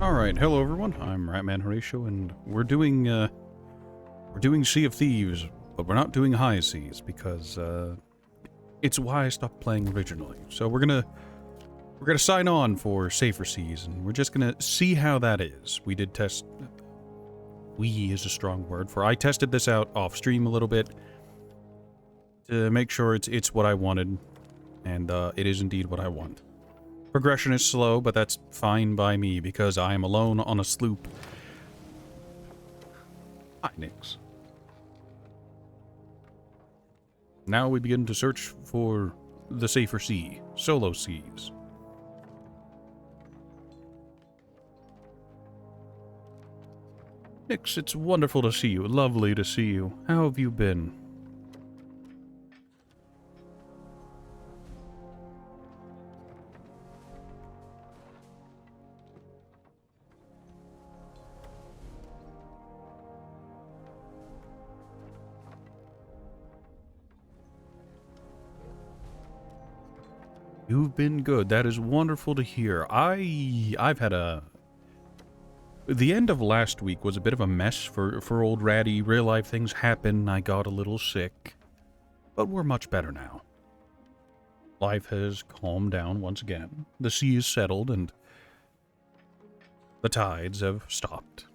Alright, hello everyone, I'm Ratman Horatio, and we're doing Sea of Thieves, but we're not doing High Seas, because, it's why I stopped playing originally. So we're gonna sign on for Safer Seas, and we're just gonna see how that is. We did test... We is a strong word, for I tested this out off-stream a little bit, to make sure it's what I wanted, and, it is indeed what I want. Progression is slow, but that's fine by me, because I am alone on a sloop. Hi, Nix. Now we begin to search for the safer sea, solo seas. Nix, it's wonderful to see you, lovely to see you. How have you been? You've been good. That is wonderful to hear. I've had a... The end of last week was a bit of a mess for old Ratty. Real life things happen. I got a little sick. But we're much better now. Life has calmed down once again. The sea is settled and the tides have stopped.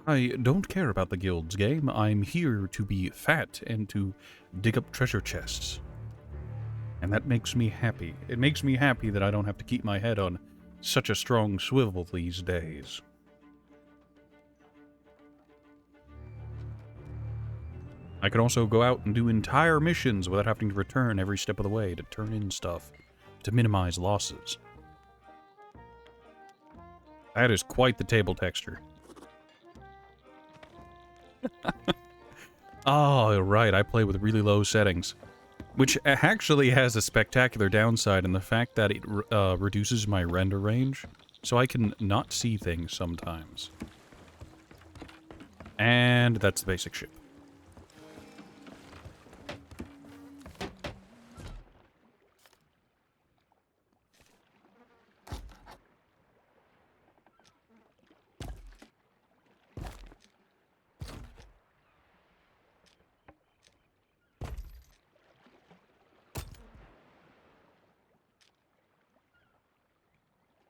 I don't care about the guild's game. I'm here to be fat and to dig up treasure chests. And that makes me happy. It makes me happy that I don't have to keep my head on such a strong swivel these days. I can also go out and do entire missions without having to return every step of the way to turn in stuff, to minimize losses. That is quite the table texture. Oh, right, I play with really low settings. Which actually has a spectacular downside in the fact that it reduces my render range, so I can not see things sometimes. And that's the basic ship.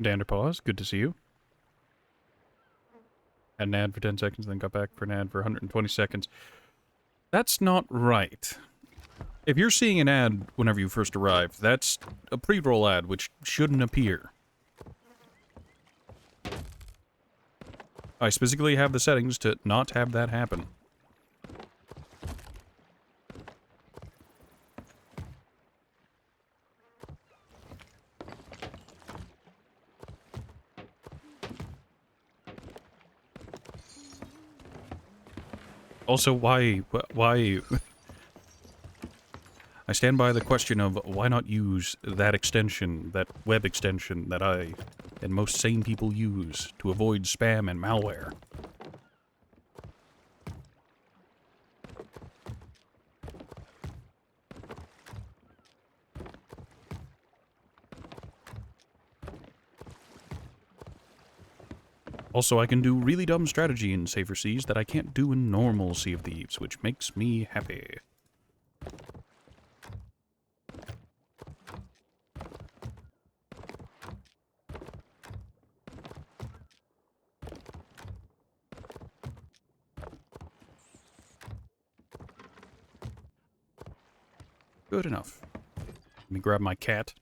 Danderpaws, good to see you. Had an ad for 10 seconds, then got back for an ad for 120 seconds. That's not right. If you're seeing an ad whenever you first arrive, that's a pre-roll ad, which shouldn't appear. I specifically have the settings to not have that happen. Also, why... I stand by the question of why not use that extension, that web extension that I and most sane people use to avoid spam and malware. Also, I can do really dumb strategy in Safer Seas that I can't do in normal Sea of Thieves, which makes me happy. Good enough. Let me grab my cat.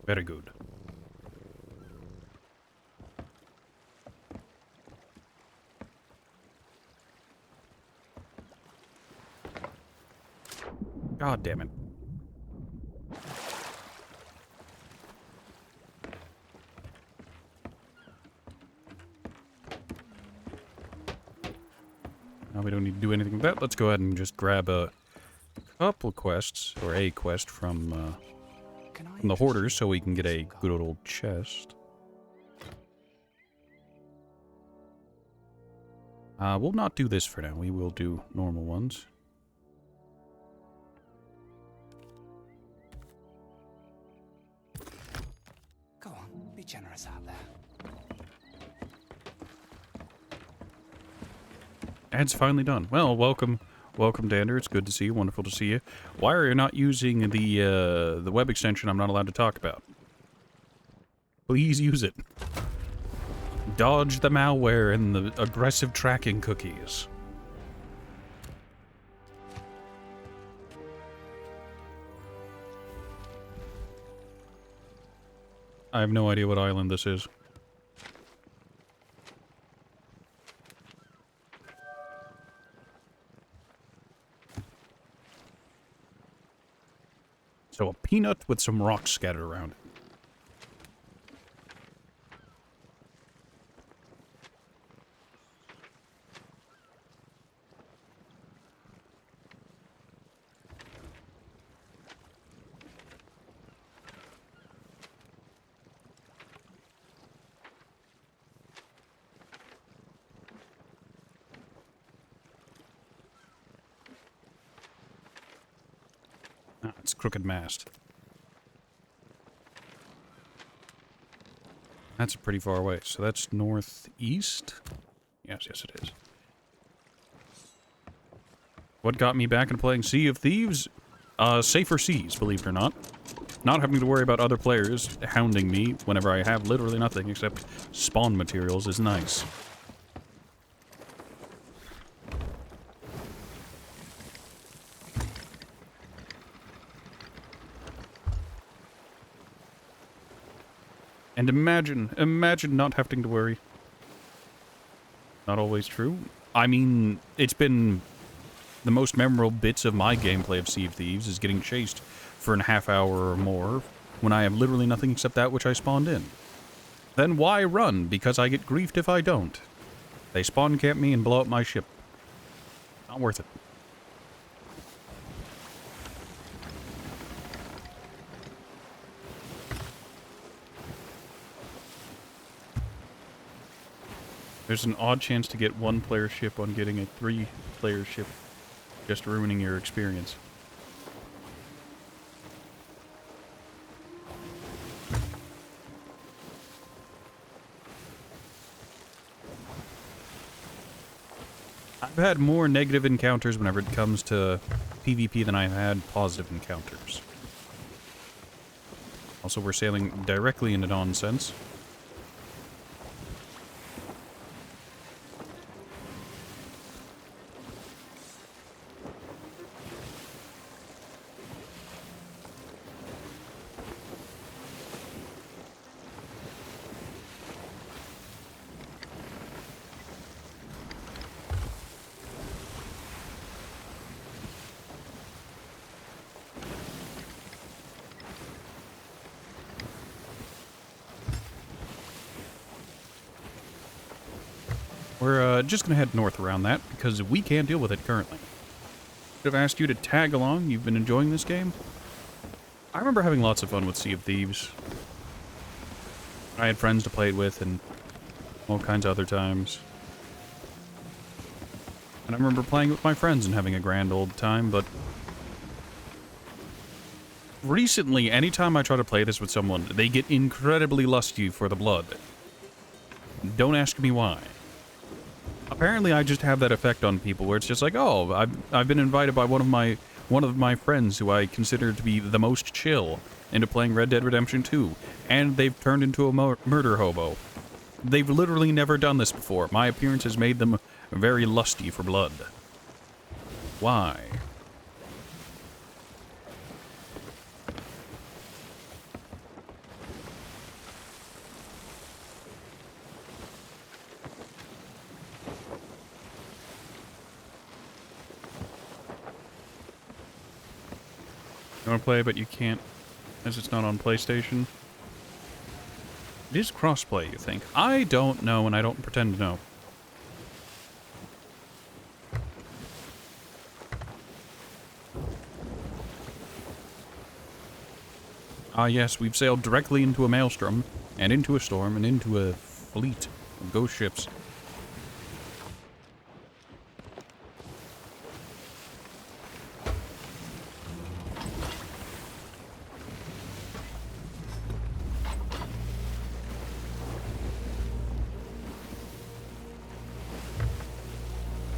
Very good. God damn it. we don't need to do anything with that. Let's go ahead and just grab a couple quests, or a quest from the hoarders, so we can get a good old chest. We'll not do this for now. We will do normal ones. Go on, be generous out there. Ad's finally done. Well, welcome, Dander. It's good to see you. Wonderful to see you. Why are you not using the web extension I'm not allowed to talk about? Please use it. Dodge the malware and the aggressive tracking cookies. I have no idea what island this is. So a peanut with some rocks scattered around it. Ah, it's crooked mast. That's pretty far away. So that's northeast? Yes, it is. What got me back into playing Sea of Thieves? Safer seas, believe it or not. Not having to worry about other players hounding me whenever I have literally nothing except spawn materials is nice. And imagine not having to worry. Not always true. I mean, it's been the most memorable bits of my gameplay of Sea of Thieves is getting chased for a half hour or more when I have literally nothing except that which I spawned in. Then why run? Because I get griefed if I don't. They spawn camp me and blow up my ship. Not worth it. There's an odd chance to get one-player ship on getting a three-player ship, just ruining your experience. I've had more negative encounters whenever it comes to PvP than I've had positive encounters. Also, we're sailing directly into nonsense. We're just going to head north around that, because we can't deal with it currently. Should have asked you to tag along. You've been enjoying this game? I remember having lots of fun with Sea of Thieves. I had friends to play it with, and all kinds of other times. And I remember playing it with my friends and having a grand old time, but recently, anytime I try to play this with someone, they get incredibly lusty for the blood. Don't ask me why. Apparently, I just have that effect on people where it's just like, oh, I've been invited by one of my friends who I consider to be the most chill into playing Red Dead Redemption 2, and they've turned into a murder hobo. They've literally never done this before. My appearance has made them very lusty for blood. Why? You want to play, but you can't, as it's not on PlayStation. It is crossplay, you think? I don't know, and I don't pretend to know. Ah, yes, we've sailed directly into a maelstrom, and into a storm, and into a fleet of ghost ships.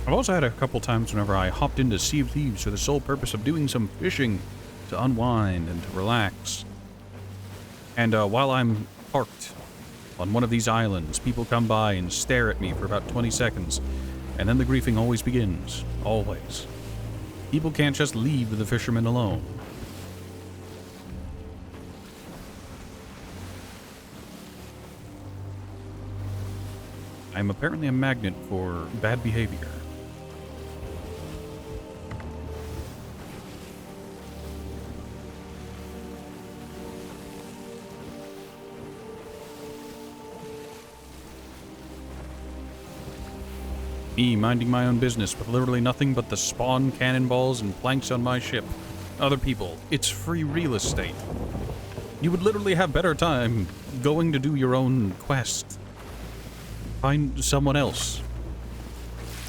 I've also had a couple times whenever I hopped into Sea of Thieves for the sole purpose of doing some fishing to unwind and to relax. And while I'm parked on one of these islands, people come by and stare at me for about 20 seconds, and then the griefing always begins. Always. People can't just leave the fishermen alone. I'm apparently a magnet for bad behavior. Me minding my own business with literally nothing but the spawn cannonballs and planks on my ship. Other people, it's free real estate. You would literally have better time going to do your own quest. Find someone else.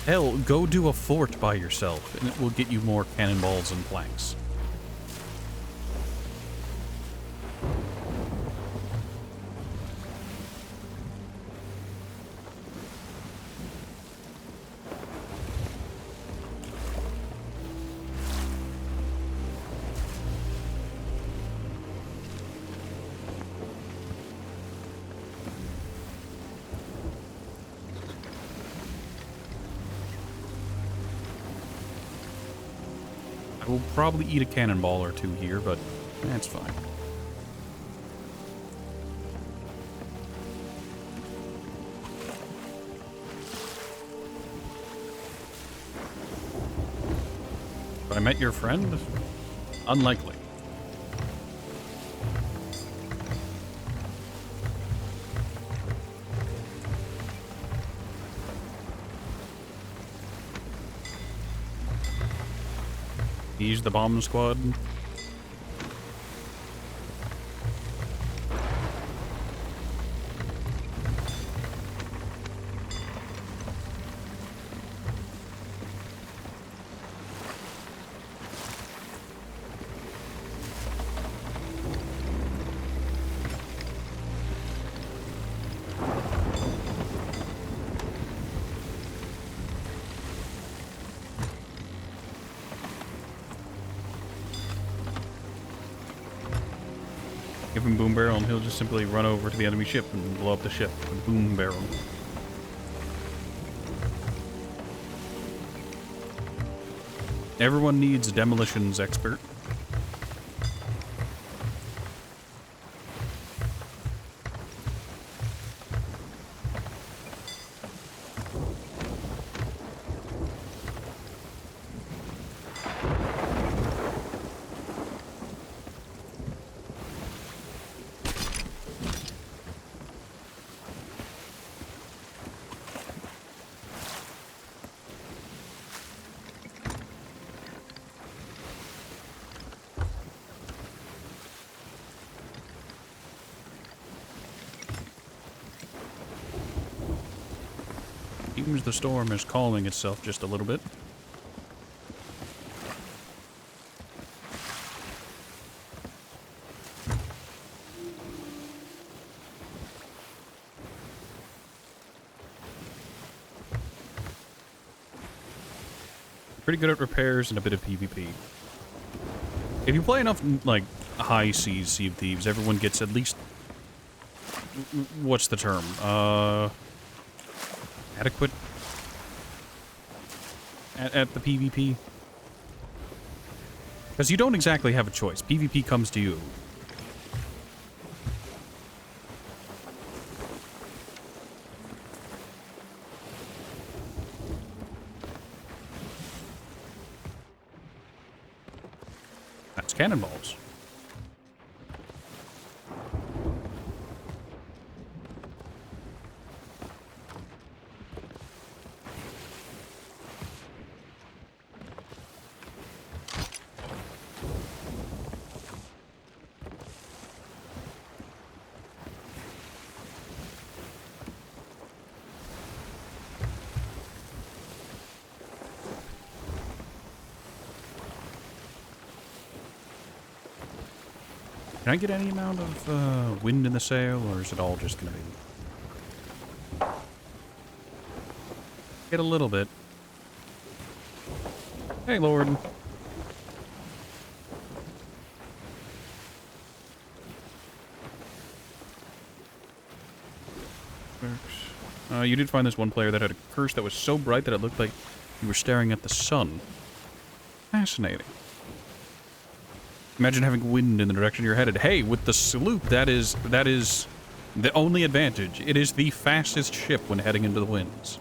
Hell, go do a fort by yourself, and it will get you more cannonballs and planks. I will probably eat a cannonball or two here, but that's fine. But I met your friend? Unlikely. He's the bomb squad. Give him boom barrel and he'll just simply run over to the enemy ship and blow up the ship with boom barrel. Everyone needs a demolitions expert. Seems the storm is calming itself just a little bit. Pretty good at repairs and a bit of PvP. If you play enough, like, high seas Sea of Thieves, everyone gets at least... what's the term? Adequate at the PvP? Because you don't exactly have a choice. PvP comes to you. That's cannonballs. Can I get any amount of wind in the sail, or is it all just going to be... Get a little bit. Hey, Lord. You did find this one player that had a curse that was so bright that it looked like you were staring at the sun. Fascinating. Imagine having wind in the direction you're headed. Hey, with the sloop, that is the only advantage. It is the fastest ship when heading into the winds.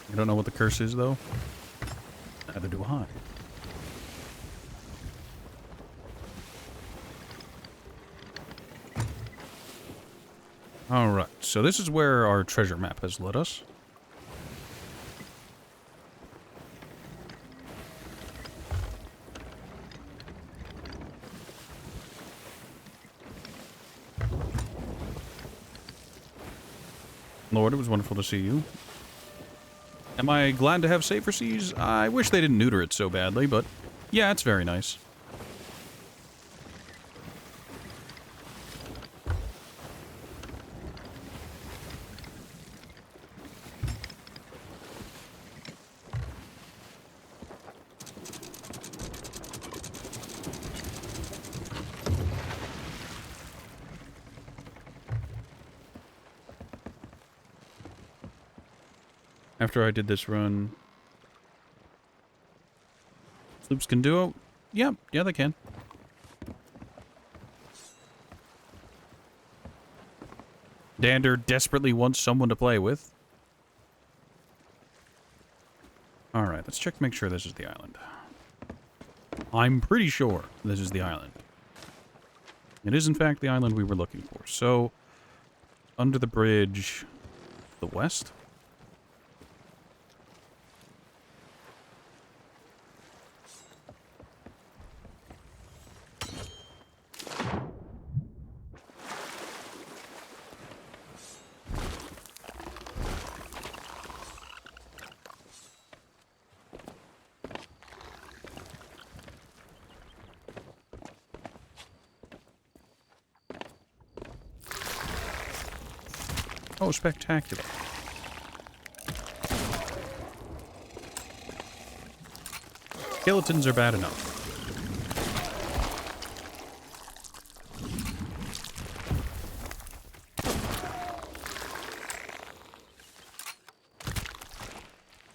You don't know what the curse is, though? Neither do I. Alright, so this is where our treasure map has led us. Lord, it was wonderful to see you. Am I glad to have safer seas? I wish they didn't neuter it so badly, but yeah, it's very nice. After I did this run... Sloops can duo? Yeah, they can. Dander desperately wants someone to play with. Alright, let's check to make sure this is the island. I'm pretty sure this is the island. It is, in fact, the island we were looking for. So, under the bridge... the west? Oh, spectacular. Skeletons are bad enough.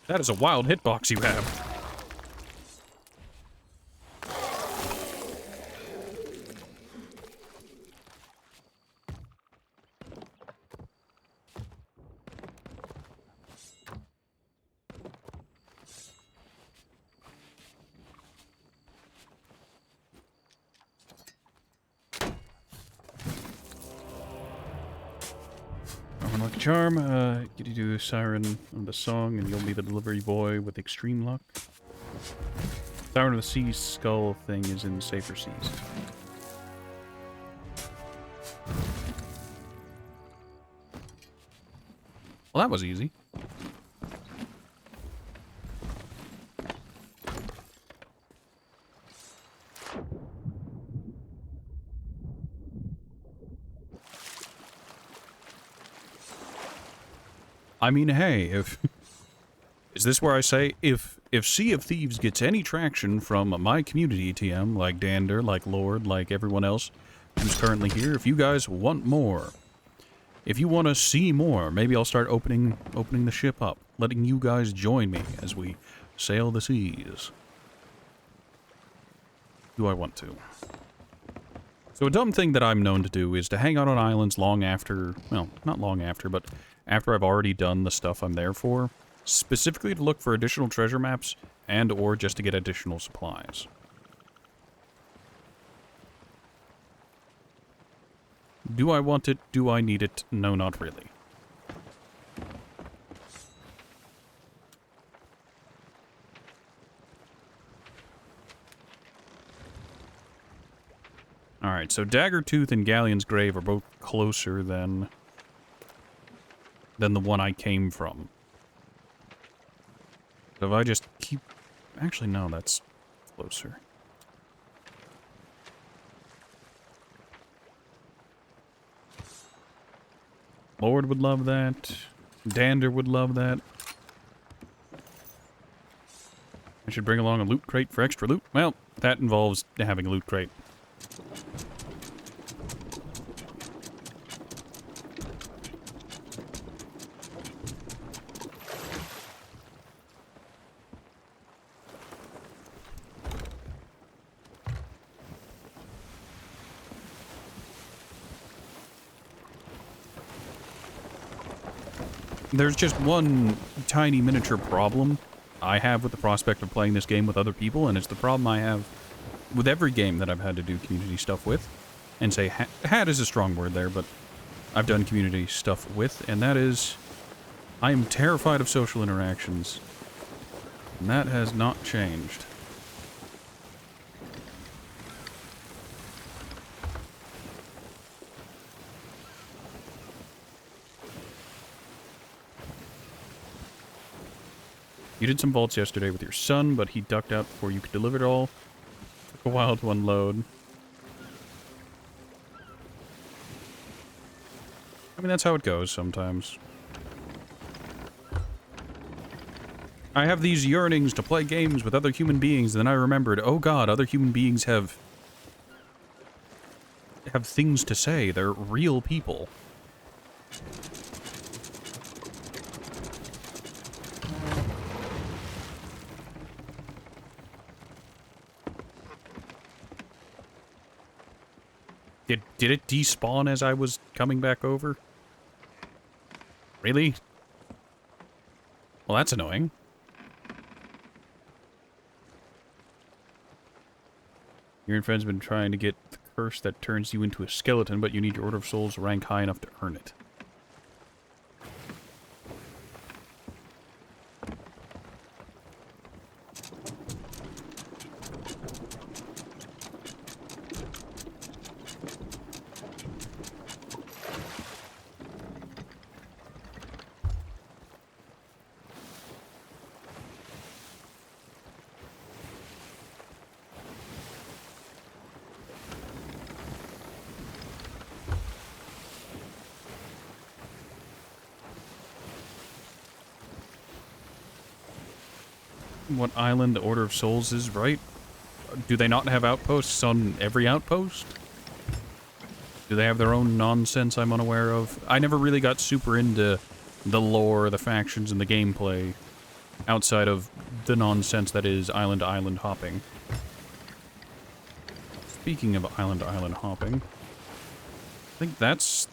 That is a wild hitbox you have. Lucky charm, get you to do Siren of the song, and you'll be the delivery boy with extreme luck. Siren of the Sea skull thing is in safer seas. Well, that was easy. I mean, hey, if... Is this where I say, if Sea of Thieves gets any traction from my community TM, like Dander, like Lord, like everyone else who's currently here, if you guys want more, if you want to see more, maybe I'll start opening the ship up, letting you guys join me as we sail the seas. Do I want to? So a dumb thing that I'm known to do is to hang out on islands long after, well, not long after, but after I've already done the stuff I'm there for, specifically to look for additional treasure maps and or just to get additional supplies. Do I want it? Do I need it? No, not really. Alright, so Daggertooth and Galleon's Grave are both closer than... than the one I came from. So if I just keep... Actually, no, that's closer. Lord would love that. Dander would love that. I should bring along a loot crate for extra loot. Well, that involves having a loot crate. There's just one tiny miniature problem I have with the prospect of playing this game with other people, and it's the problem I have with every game that I've had to do community stuff with. And say, had is a strong word there, but I've done community stuff with, and that is, I am terrified of social interactions. And that has not changed. You did some vaults yesterday with your son, but he ducked out before you could deliver it all. Took a while to unload. I mean, that's how it goes sometimes. I have these yearnings to play games with other human beings, and then I remembered, oh god, other human beings have things to say. They're real people. Did it despawn as I was coming back over? Really? Well, that's annoying. Your friend's been trying to get the curse that turns you into a skeleton, but you need your Order of Souls rank high enough to earn it. What island the Order of Souls is, right? Do they not have outposts on every outpost? Do they have their own nonsense I'm unaware of? I never really got super into the lore, the factions, and the gameplay outside of the nonsense that is island-to-island hopping. Speaking of island-to-island hopping, I think that's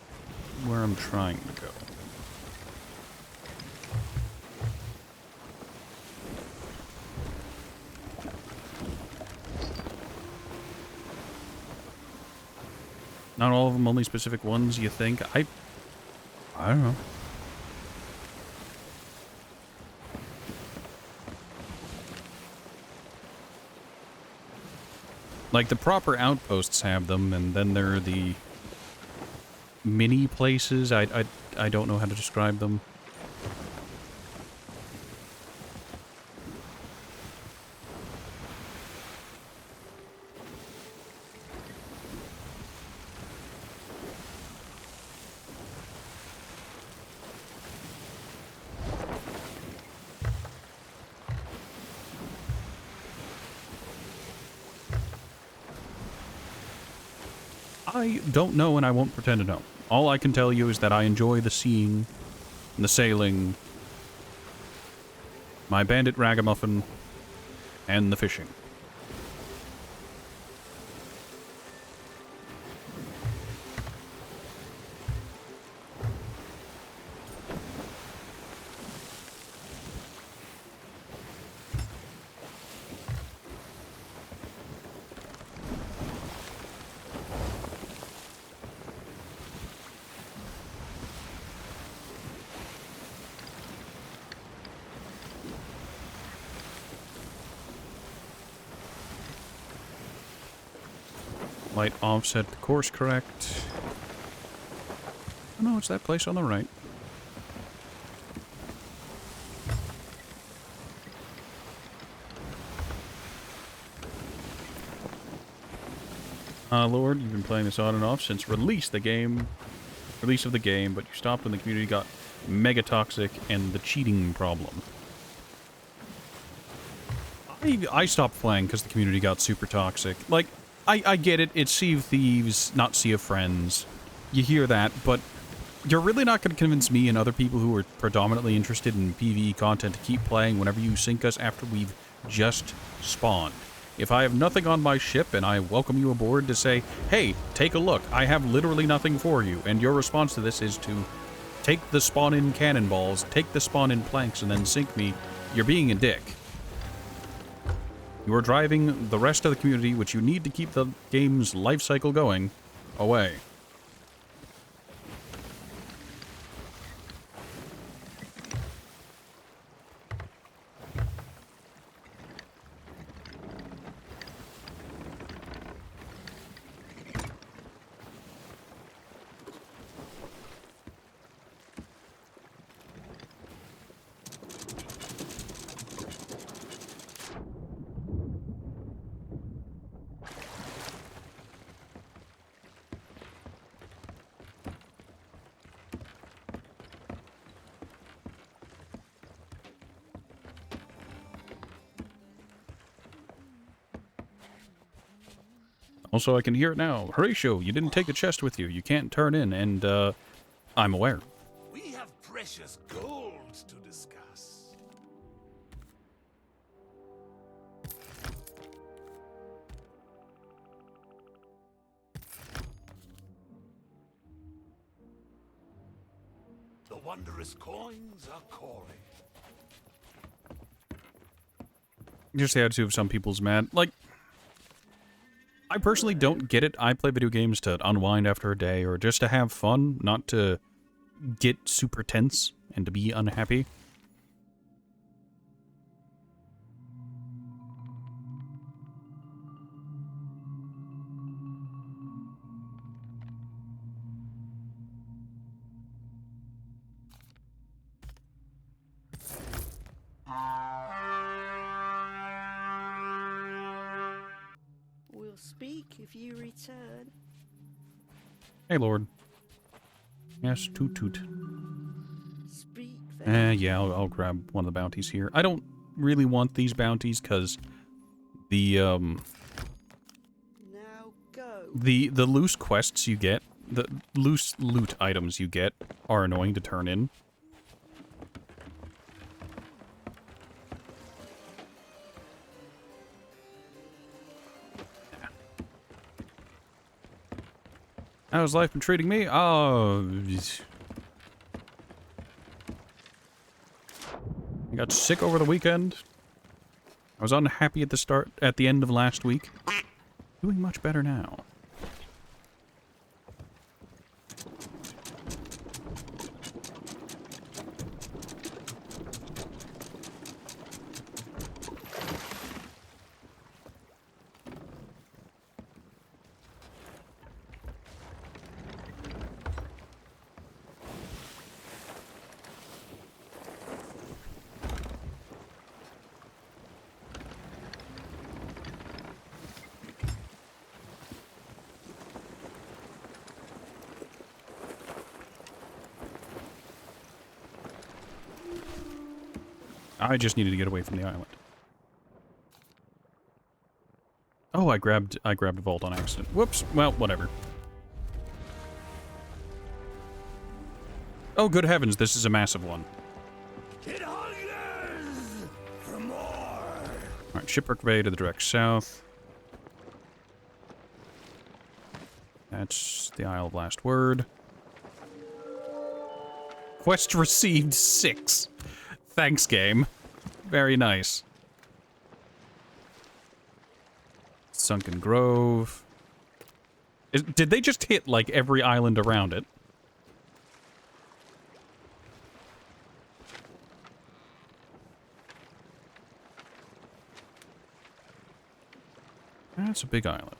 where I'm trying to go. Not all of them, only specific ones, you think? I don't know. Like, the proper outposts have them, and then there are the mini places. I don't know how to describe them. I don't know, and I won't pretend to know. All I can tell you is that I enjoy the seeing, the sailing, my bandit ragamuffin, and the fishing. Light offset the course correct. Oh, no, it's that place on the right. Lord, you've been playing this on and off since release of the game, but you stopped when the community got mega toxic and the cheating problem. I stopped playing because the community got super toxic. Like, I get it, it's Sea of Thieves, not Sea of Friends. You hear that, but you're really not going to convince me and other people who are predominantly interested in PvE content to keep playing whenever you sink us after we've just spawned. If I have nothing on my ship and I welcome you aboard to say, hey, take a look, I have literally nothing for you, and your response to this is to take the spawn-in cannonballs, take the spawn-in planks, and then sink me, you're being a dick. You are driving the rest of the community, which you need to keep the game's life cycle going, away. Also, I can hear it now. Horatio, you didn't take the chest with you. You can't turn in, and, I'm aware. We have precious gold to discuss. The wondrous coins are calling. Just the attitude of some people's mad. Like, I personally don't get it. I play video games to unwind after a day or just to have fun, not to get super tense and to be unhappy. We'll speak if you return. Hey, Lord. Yes, toot toot. Speak then. Yeah, I'll grab one of the bounties here. I don't really want these bounties because the Now go. the loose quests you get, the loose loot items you get, are annoying to turn in. How's life been treating me? Oh, I got sick over the weekend. I was unhappy at the end of last week. Doing much better now. I just needed to get away from the island. Oh, I grabbed a vault on accident. Whoops. Well, whatever. Oh, good heavens, this is a massive one. It hungers for more. Alright, Shipwreck Bay to the direct south. That's the Isle of Last Word. Quest received 6. Thanks, game. Very nice. Sunken Grove. Did they just hit, like, every island around it? That's a big island.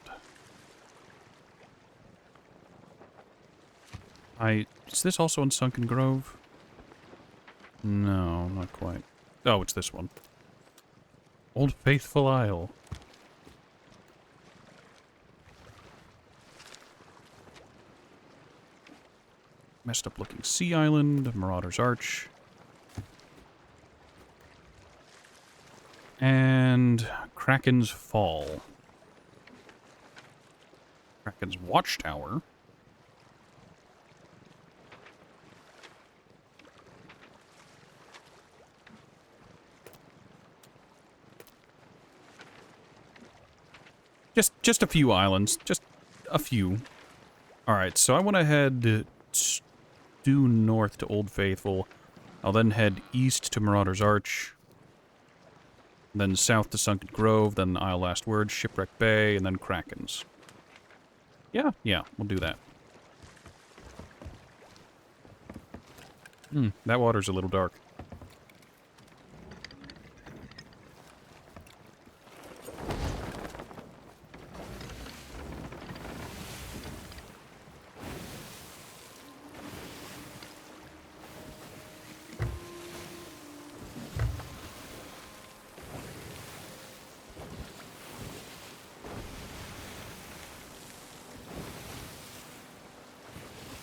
Is this also in Sunken Grove? No, not quite. Oh, it's this one. Old Faithful Isle. Messed up looking sea island, Marauder's Arch. And Kraken's Fall. Kraken's Watchtower. Just a few islands. Just a few. Alright, so I went ahead due north to Old Faithful. I'll then head east to Marauder's Arch. Then south to Sunken Grove, then Isle Last Word, Shipwreck Bay, and then Kraken's. Yeah, we'll do that. That water's a little dark.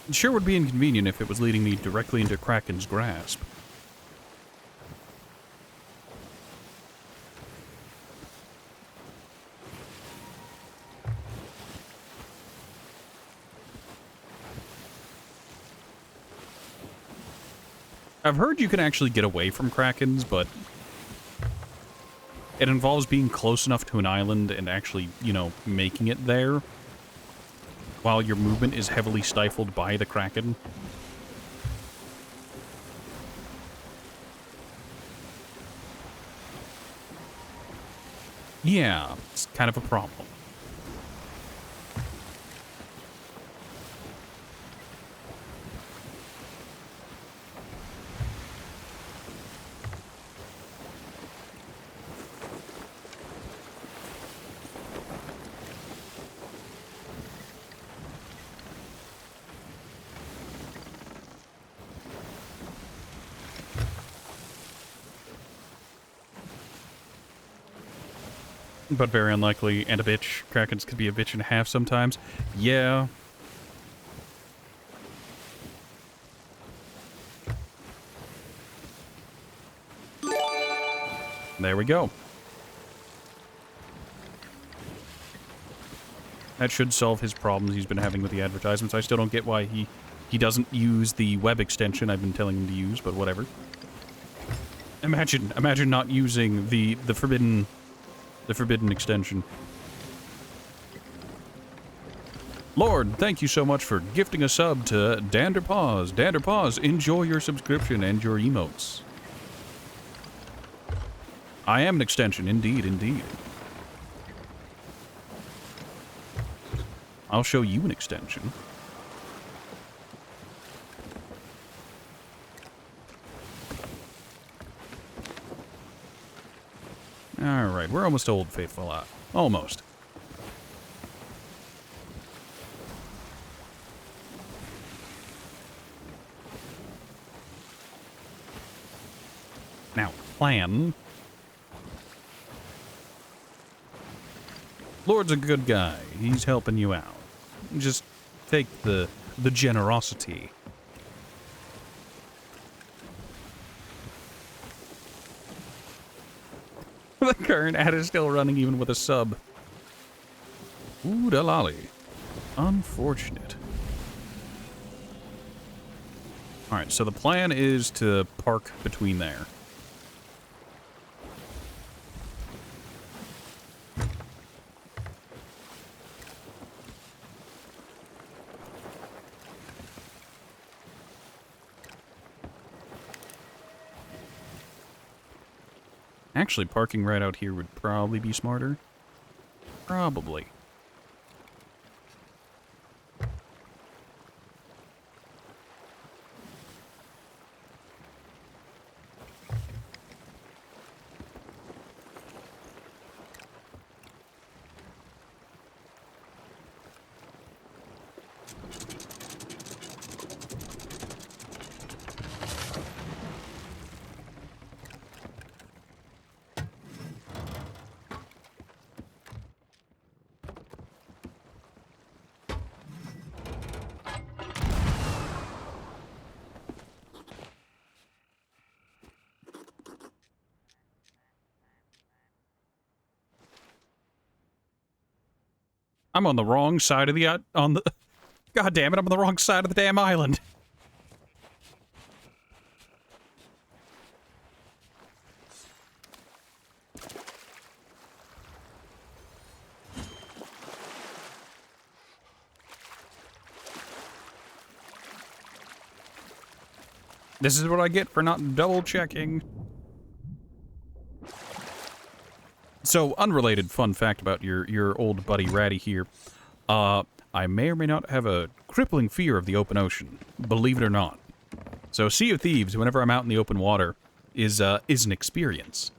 It sure would be inconvenient if it was leading me directly into Kraken's grasp. I've heard you can actually get away from Krakens, but it involves being close enough to an island and actually, you know, making it there, while your movement is heavily stifled by the Kraken. Yeah, it's kind of a problem. But very unlikely, and a bitch. Krakens could be a bitch and a half sometimes. Yeah. There we go. That should solve his problems he's been having with the advertisements. I still don't get why he doesn't use the web extension I've been telling him to use, but whatever. Imagine not using the forbidden extension. Lord, thank you so much for gifting a sub to Danderpaws. Danderpaws, enjoy your subscription and your emotes. I am an extension, indeed, indeed. I'll show you an extension. Alright, we're almost to Old Faithful. Almost. Now, plan. Lord's a good guy. He's helping you out. Just take the generosity. The current ad is still running even with a sub. Ooh, da lolly. Unfortunate. Alright, so the plan is to park between there. Actually, parking right out here would probably be smarter. Probably. I'm on the wrong side of the, God damn it, I'm on the wrong side of the damn island. This is what I get for not double checking. So, unrelated fun fact about your old buddy Ratty here. I may or may not have a crippling fear of the open ocean, believe it or not. So, Sea of Thieves, whenever I'm out in the open water, is an experience.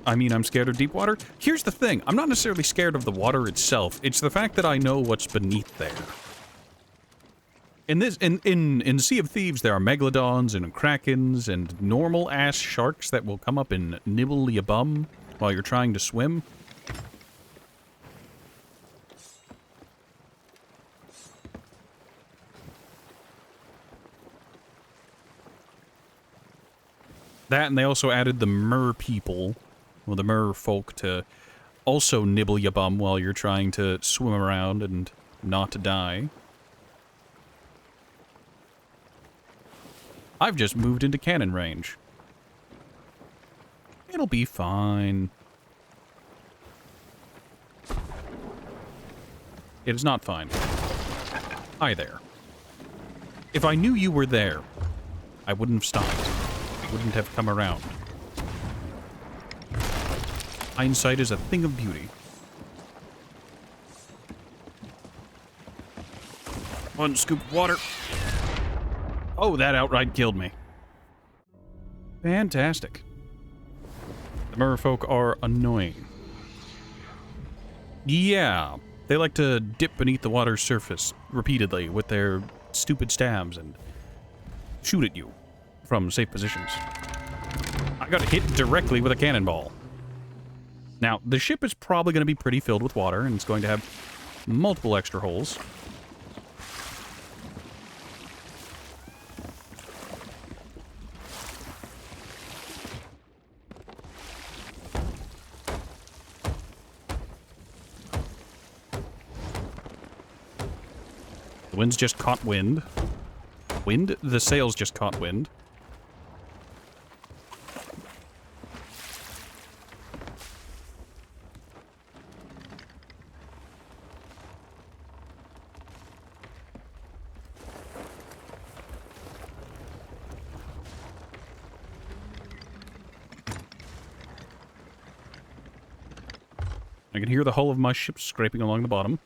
I mean, I'm scared of deep water. Here's the thing. I'm not necessarily scared of the water itself. It's the fact that I know what's beneath there. In Sea of Thieves, there are megalodons and krakens and normal-ass sharks that will come up and nibble your bum while you're trying to swim. That, and they also added the mer people, well, the mer folk, to also nibble your bum while you're trying to swim around and not die. I've just moved into cannon range. It'll be fine. It is not fine. Hi there. If I knew you were there, I wouldn't have stopped. I wouldn't have come around. Hindsight is a thing of beauty. One scoop of water. Oh, that outright killed me. Fantastic. The merfolk are annoying. Yeah, they like to dip beneath the water's surface repeatedly with their stupid stabs and shoot at you from safe positions. I got hit directly with a cannonball. Now, the ship is probably going to be pretty filled with water, and it's going to have multiple extra holes. The wind's just caught wind. Wind? The sails just caught wind. I can hear the hull of my ship scraping along the bottom.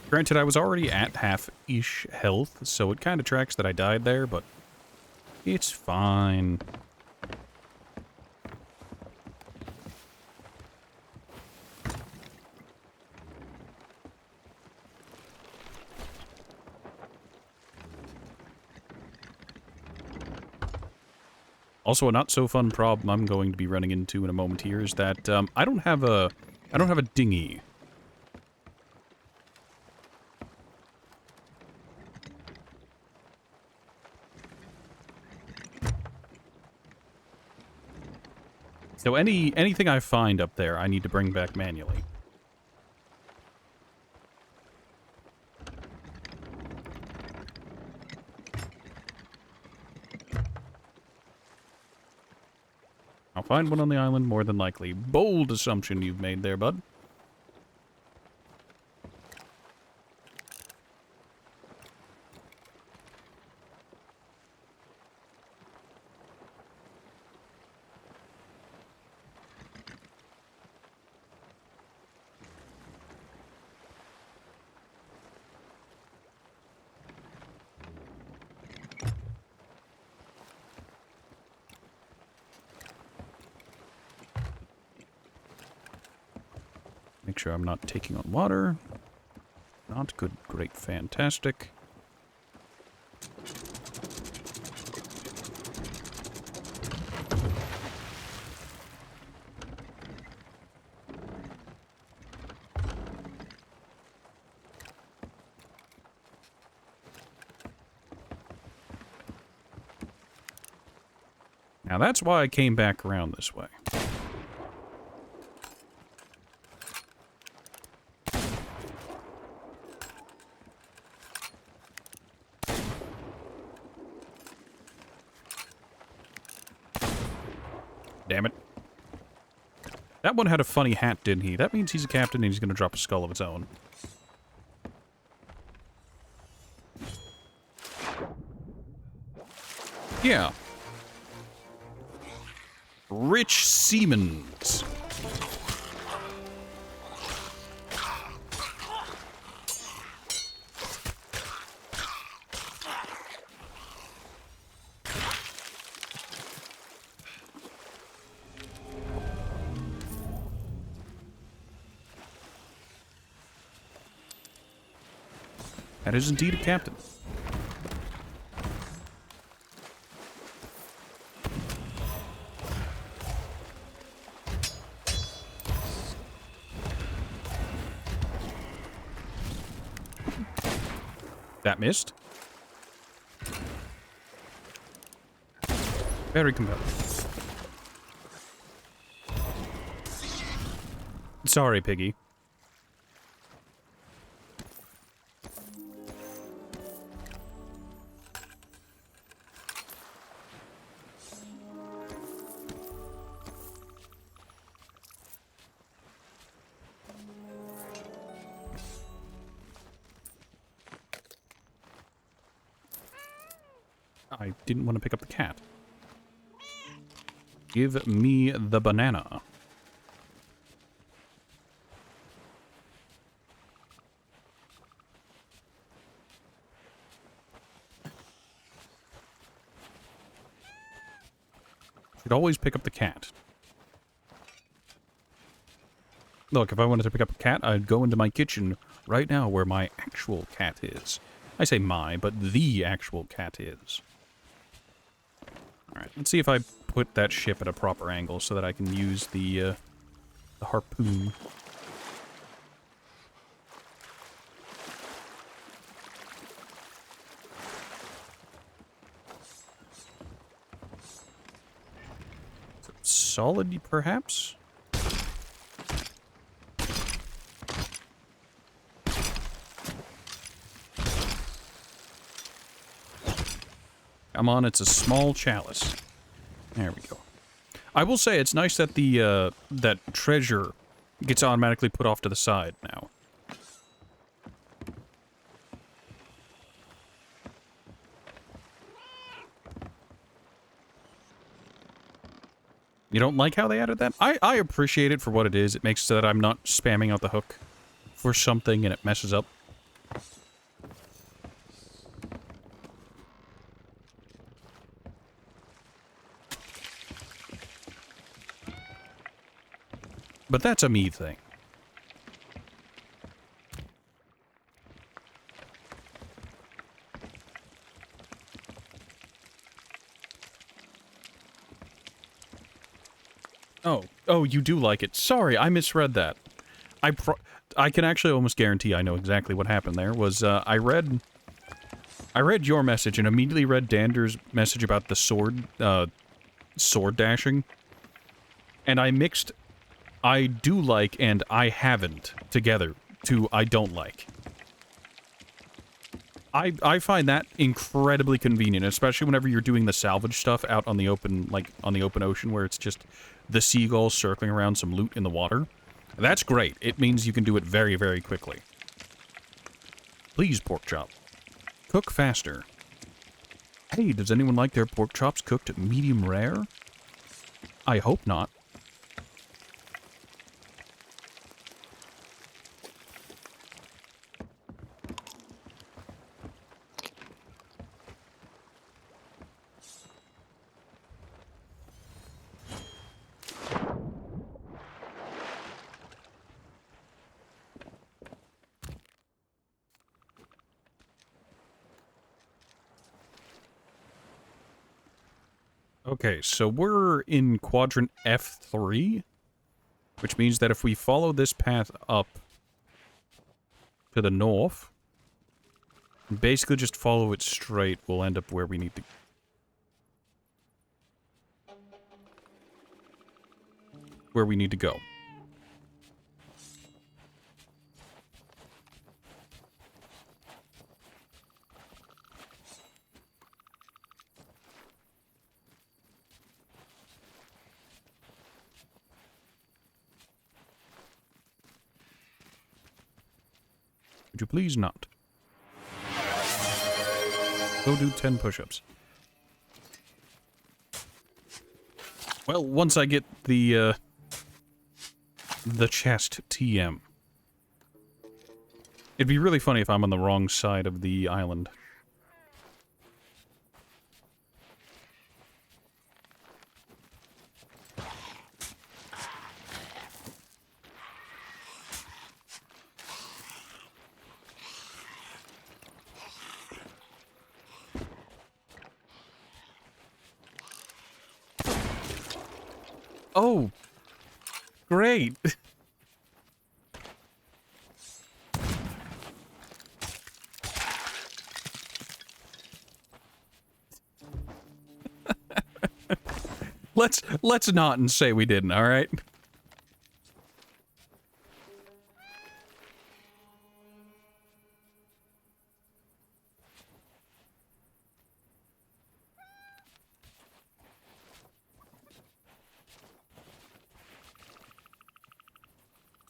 Granted, I was already at half-ish health, so it kind of tracks that I died there, but it's fine. Also, a not-so-fun problem I'm going to be running into in a moment here is that I don't have a dinghy. So anything I find up there, I need to bring back manually. I'll find one on the island, more than likely. Bold assumption you've made there, bud. make sure I'm not taking on water. Not good, great, fantastic. Now that's why I came back around this way. Damn it. That one had a funny hat, didn't he? That means he's a captain and he's going to drop a skull of its own. Yeah. Rich Siemens. That is indeed a captain. That missed. Very compelling. Sorry, Piggy. I didn't want to pick up the cat. Give me the banana. Should always pick up the cat. Look, if I wanted to pick up a cat, I'd go into my kitchen right now where my actual cat is. I say my, but the actual cat is. Alright, let's see if I put that ship at a proper angle so that I can use the harpoon. Solid, perhaps? Come on, it's a small chalice. There we go. I will say it's nice that the that treasure gets automatically put off to the side now. You don't like how they added that? I appreciate it for what it is. It makes it so that I'm not spamming out the hook for something and it messes up. But that's a me thing. Oh, you do like it. Sorry, I misread that. I can actually almost guarantee I know exactly what happened there. Was, I read your message and immediately read Dander's message about the sword dashing. And I mixed I do like and I haven't together to I don't like. I find that incredibly convenient, especially whenever you're doing the salvage stuff out on the open, like, on the open ocean where it's just the seagulls circling around some loot in the water. That's great. It means you can do it very, very quickly. Please, pork chop. Cook faster. Hey, does anyone like their pork chops cooked medium rare? I hope not. Okay, so we're in quadrant F3, which means that if we follow this path up to the north, basically just follow it straight, we'll end up where we need to. Where we need to go. Would you please not? Go do 10 push-ups. Well, once I get the chest TM. It'd be really funny if I'm on the wrong side of the island. Oh, great. Let's not and say we didn't, all right?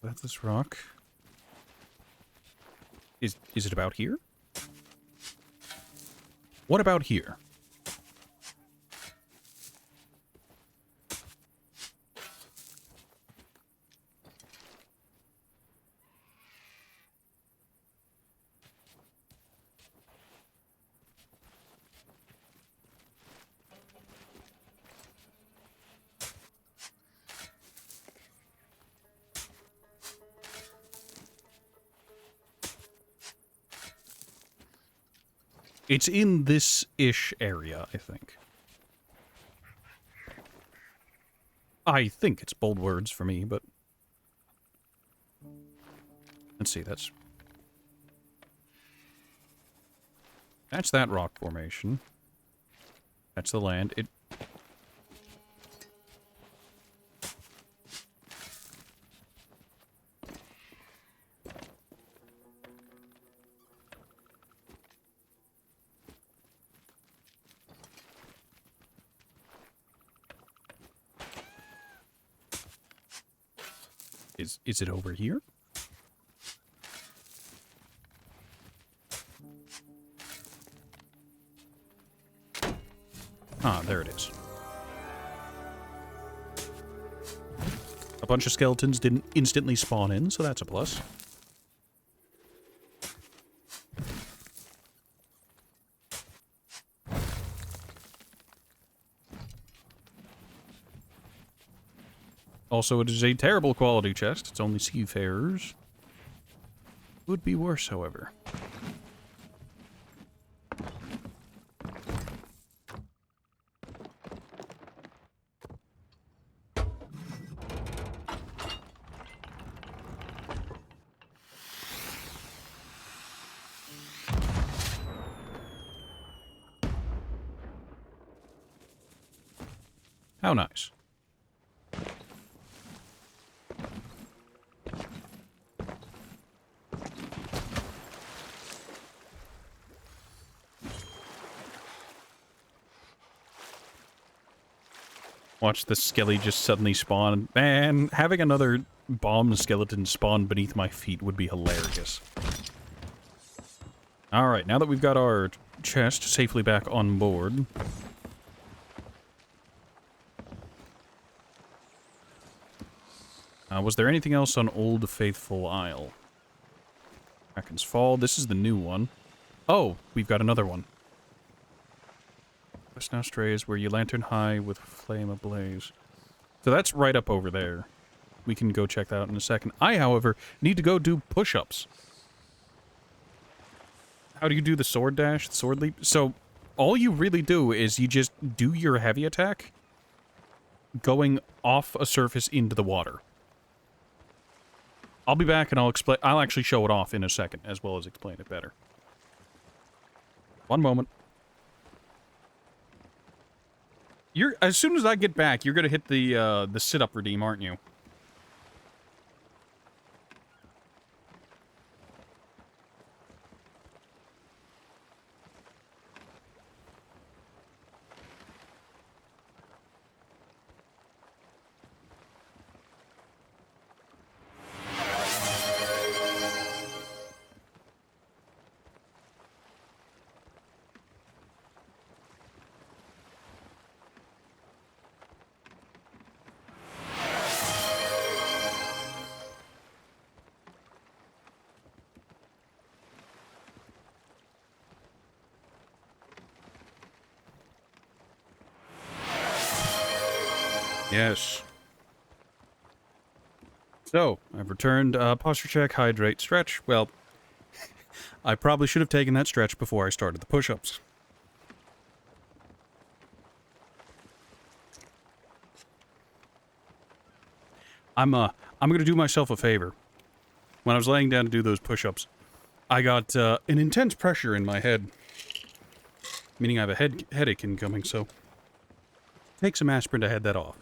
That's this rock. Is it about here? What about here? It's in this-ish area, I think. I think it's bold words for me, but... Let's see, that's that rock formation. That's the land. Is it over here? Ah, there it is. A bunch of skeletons didn't instantly spawn in, so that's a plus. Also, it is a terrible quality chest. It's only seafarers. Would be worse, however. How nice. Watch the skelly just suddenly spawn. Man, having another bomb skeleton spawn beneath my feet would be hilarious. Alright, now that we've got our chest safely back on board... was there anything else on Old Faithful Isle? Kraken's Fall. This is the new one. Oh, we've got another one. West Now Strays, where you lantern high with flame ablaze. So that's right up over there. We can go check that out in a second. I, however, need to go do push-ups. How do you do the sword dash, the sword leap? So, all you really do is you just do your heavy attack going off a surface into the water. I'll be back and I'll actually show it off in a second, as well as explain it better. One moment. As soon as I get back, you're gonna hit the sit-up redeem, aren't you? Yes. So, I've returned, posture check, hydrate, stretch. Well, I probably should have taken that stretch before I started the push-ups. I'm gonna do myself a favor. When I was laying down to do those push-ups, I got, an intense pressure in my head. Meaning I have a headache incoming, so... take some aspirin to head that off.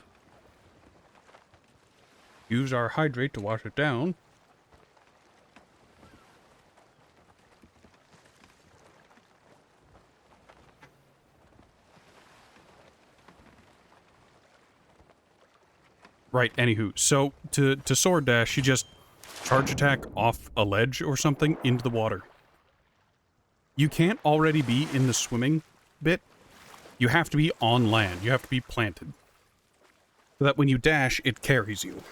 Use our hydrate to wash it down. Right, anywho. So, to sword dash, you just charge attack off a ledge or something into the water. You can't already be in the swimming bit. You have to be on land. You have to be planted. So that when you dash, it carries you.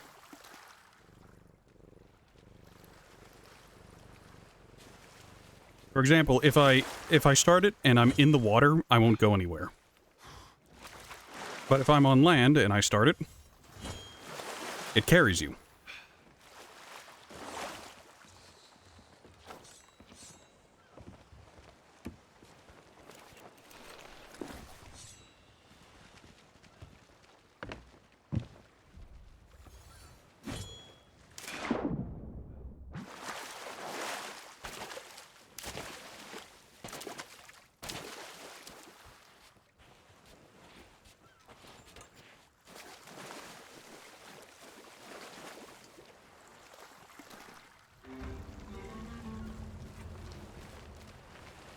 For example, if I start it and I'm in the water, I won't go anywhere. But if I'm on land and I start it, it carries you.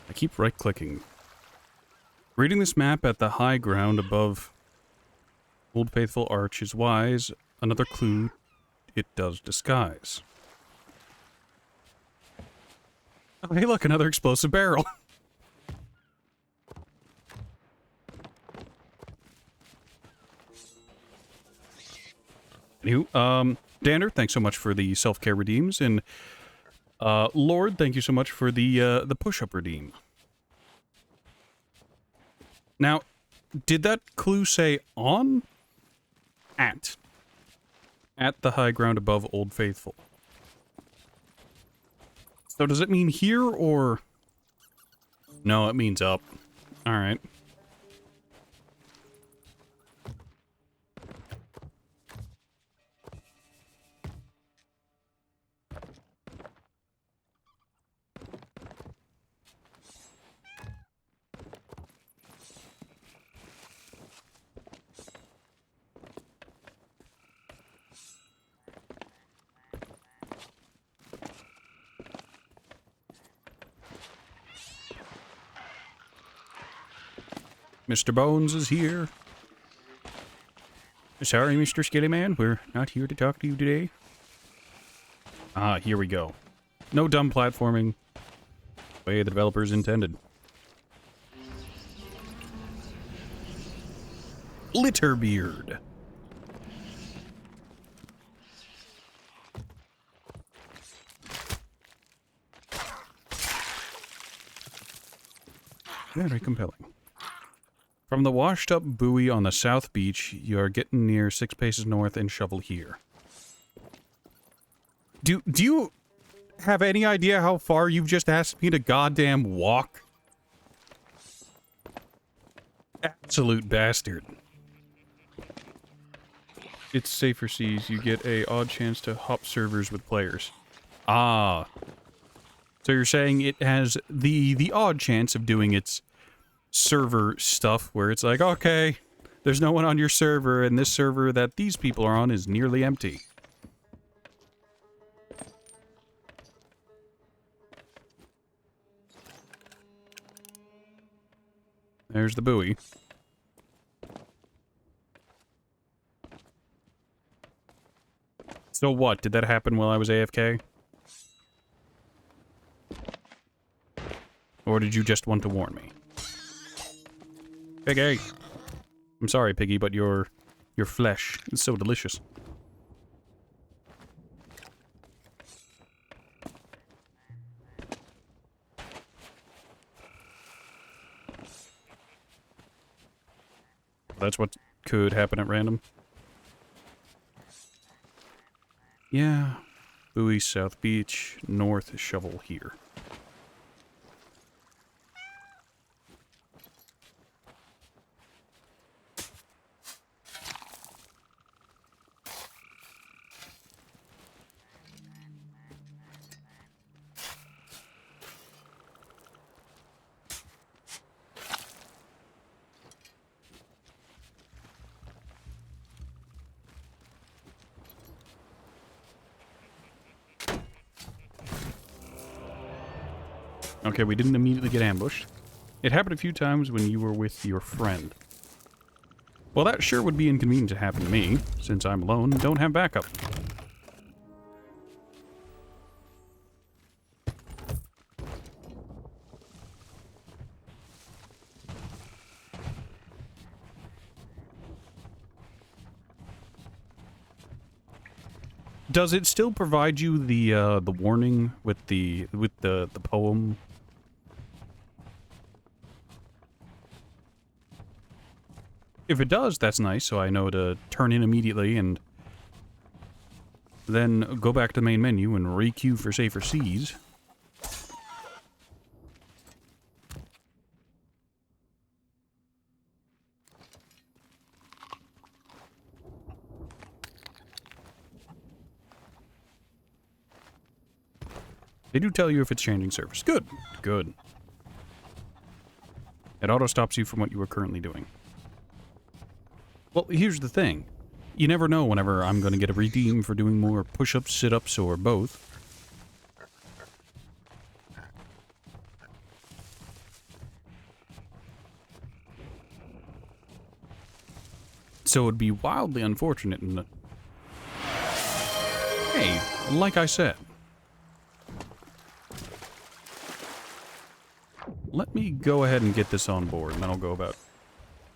I keep right-clicking. Reading this map at the high ground above Old Faithful Arch is wise. Another clue it does disguise. Oh, hey look, another explosive barrel. Anywho, Dander, thanks so much for the self-care redeems, and Lord, thank you so much for the push-up redeem. Now, did that clue say on? At. At the high ground above Old Faithful. So does it mean here, or... No, it means up. Alright. Mr. Bones is here. Sorry, Mr. Skillyman, we're not here to talk to you today. Ah, here we go. No dumb platforming. The way the developers intended. Litterbeard. Very compelling. From the washed-up buoy on the south beach, you are getting near 6 paces north and shovel here. Do you have any idea how far you've just asked me to goddamn walk? Absolute bastard. It's safer seas. You get a odd chance to hop servers with players. Ah. So you're saying it has the odd chance of doing its server stuff where it's like, okay, there's no one on your server, and this server that these people are on is nearly empty. There's the buoy. So what? Did that happen while I was AFK? Or did you just want to warn me? Piggy! I'm sorry, Piggy, but your flesh is so delicious. That's what could happen at random. Yeah. Buoy, South Beach, North, shovel here. Okay, we didn't immediately get ambushed. It happened a few times when you were with your friend. Well, that sure would be inconvenient to happen to me, since I'm alone and don't have backup. Does it still provide you the warning with the poem? If it does, that's nice, so I know to turn in immediately and then go back to the main menu and re-queue for safer seas. They do tell you if it's changing service. Good. Good. It auto-stops you from what you were currently doing. Well, here's the thing. You never know whenever I'm going to get a redeem for doing more push-ups, sit-ups, or both. So it'd be wildly unfortunate and... Hey, like I said. Let me go ahead and get this on board, and then I'll go about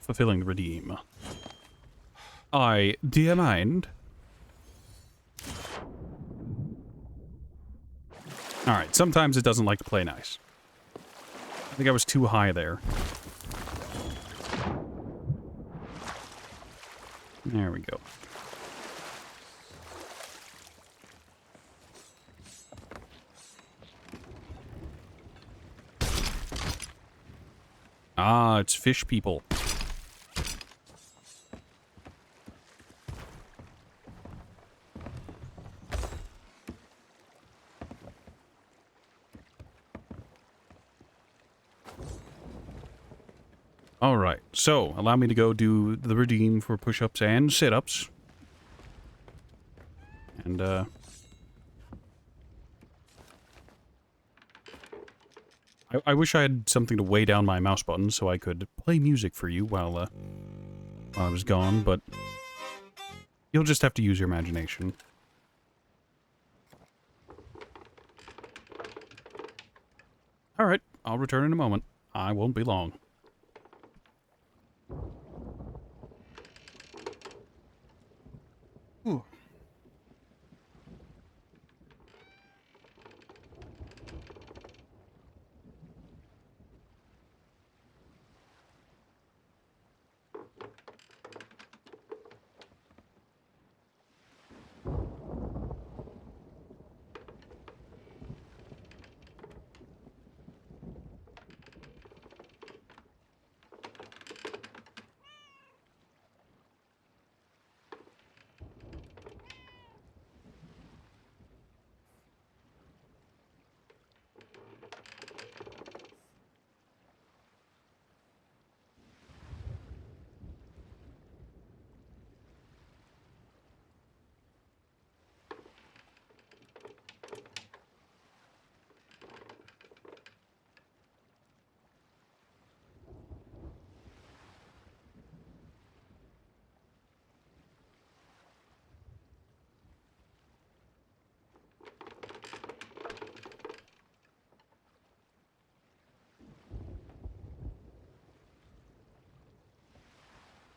fulfilling the redeem. Do you mind? Alright, sometimes it doesn't like to play nice. I think I was too high there. There we go. Ah, it's fish people. Alright, so allow me to go do the redeem for push-ups and sit-ups. And, I wish I had something to weigh down my mouse button so I could play music for you while I was gone, but you'll just have to use your imagination. Alright, I'll return in a moment. I won't be long. Ooh.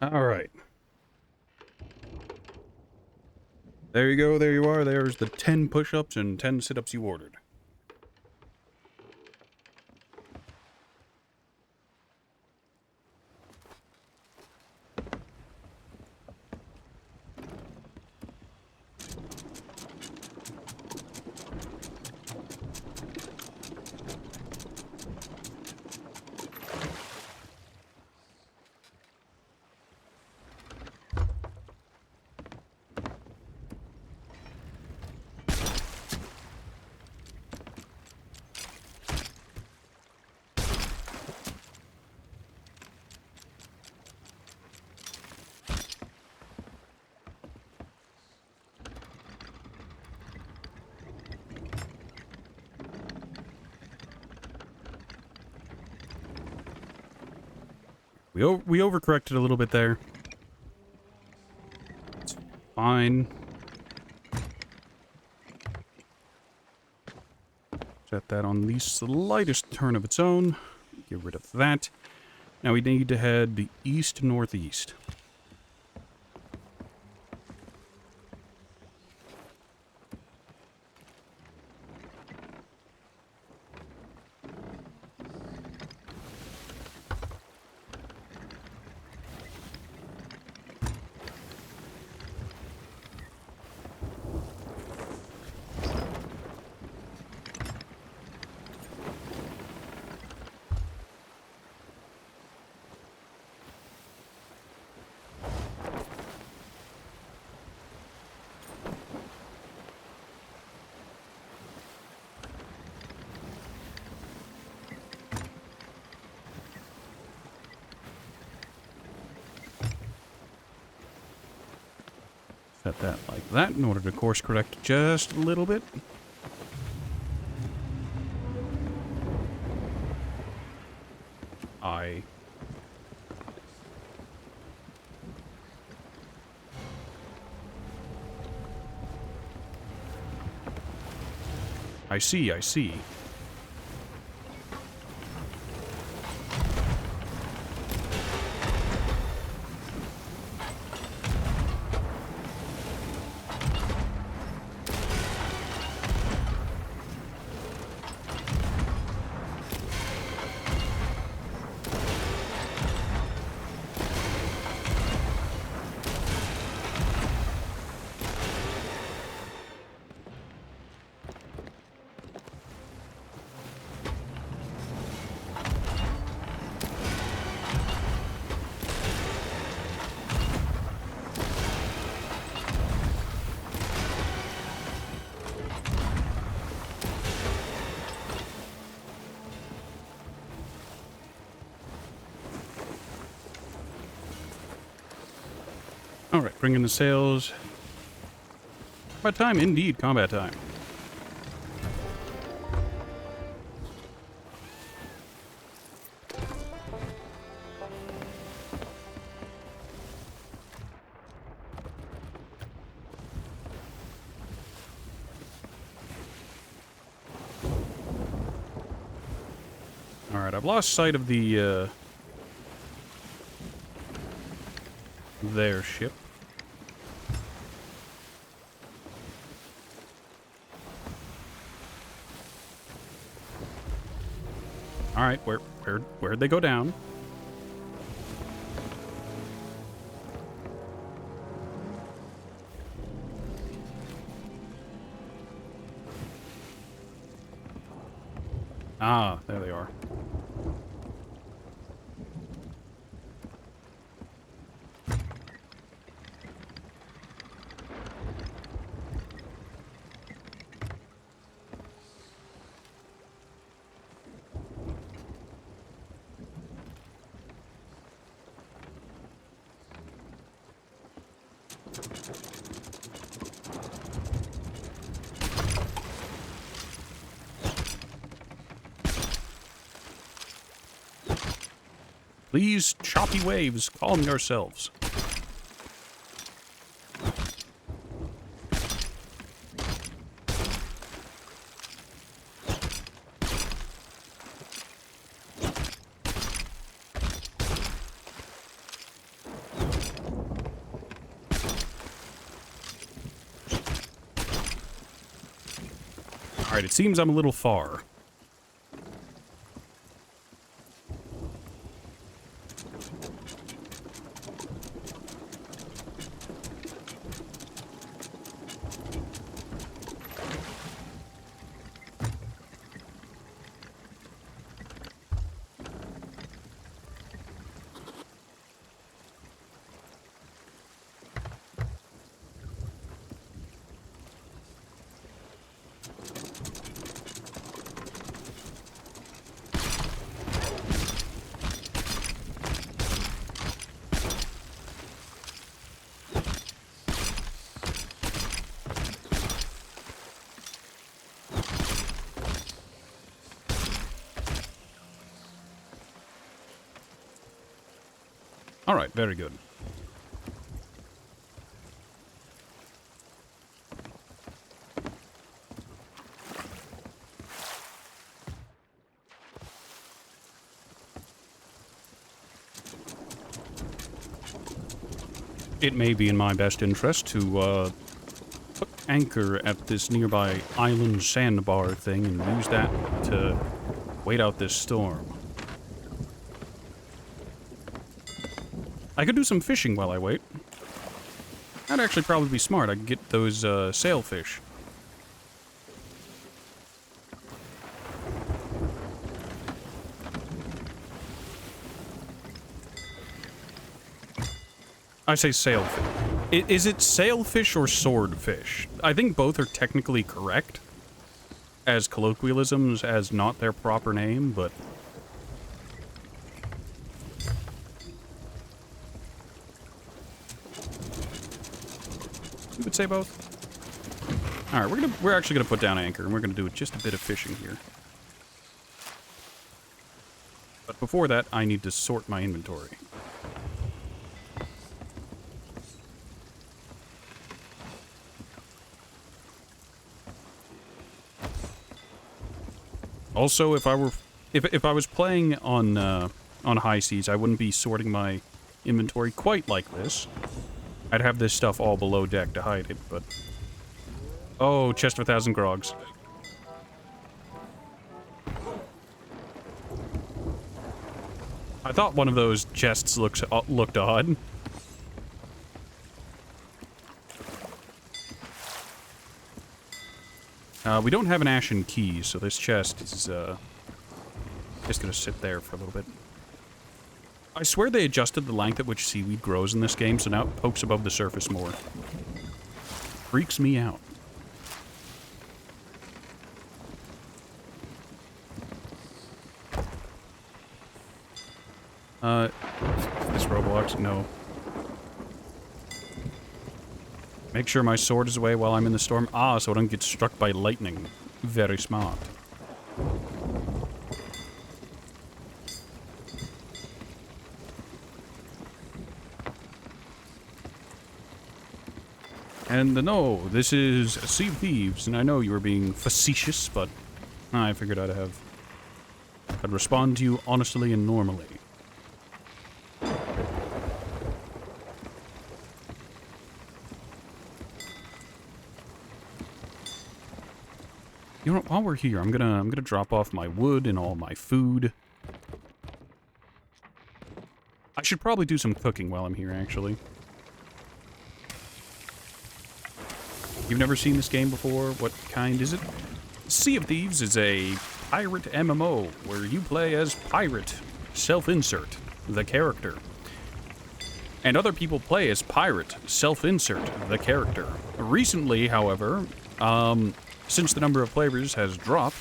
All right. There you go. There you are. There's the 10 push-ups and 10 sit-ups you ordered. We overcorrected a little bit there. It's fine. Set that on the slightest turn of its own. Get rid of that. Now we need to head the east-northeast. Set that like that in order to course correct just a little bit. I see, I see. Alright, bring in the sails. Combat time? Indeed, combat time. Alright, I've lost sight of the, their ship. Alright, where'd they go down? Ah, there they are. Please, choppy waves, calm yourselves. Alright, it seems I'm a little far. Alright, very good. It may be in my best interest to put anchor at this nearby island sandbar thing and use that to wait out this storm. I could do some fishing while I wait. That'd actually probably be smart. I could get those sailfish. I say sailfish. Is it sailfish or swordfish? I think both are technically correct as colloquialisms, as not their proper name, but... you would say both? Alright, we're actually gonna put down anchor, and we're gonna do just a bit of fishing here. But before that, I need to sort my inventory. Also, if I was playing on high seas, I wouldn't be sorting my inventory quite like this. I'd have this stuff all below deck to hide it, but... oh, chest of 1,000 grogs. I thought one of those chests looked odd. We don't have an ashen key, so this chest is just gonna sit there for a little bit. I swear they adjusted the length at which seaweed grows in this game, so now it pokes above the surface more. Freaks me out. This Roblox? No. Make sure my sword is away while I'm in the storm. Ah, so I don't get struck by lightning. Very smart. And no, this is Sea of Thieves, and I know you were being facetious, but I figured I'd respond to you honestly and normally. You know what, while we're here, I'm gonna drop off my wood and all my food. I should probably do some cooking while I'm here, actually. You've never seen this game before? What kind is it? Sea of Thieves is a pirate MMO where you play as pirate, self-insert, the character. And other people play as pirate, self-insert, the character. Recently, however, since the number of players has dropped,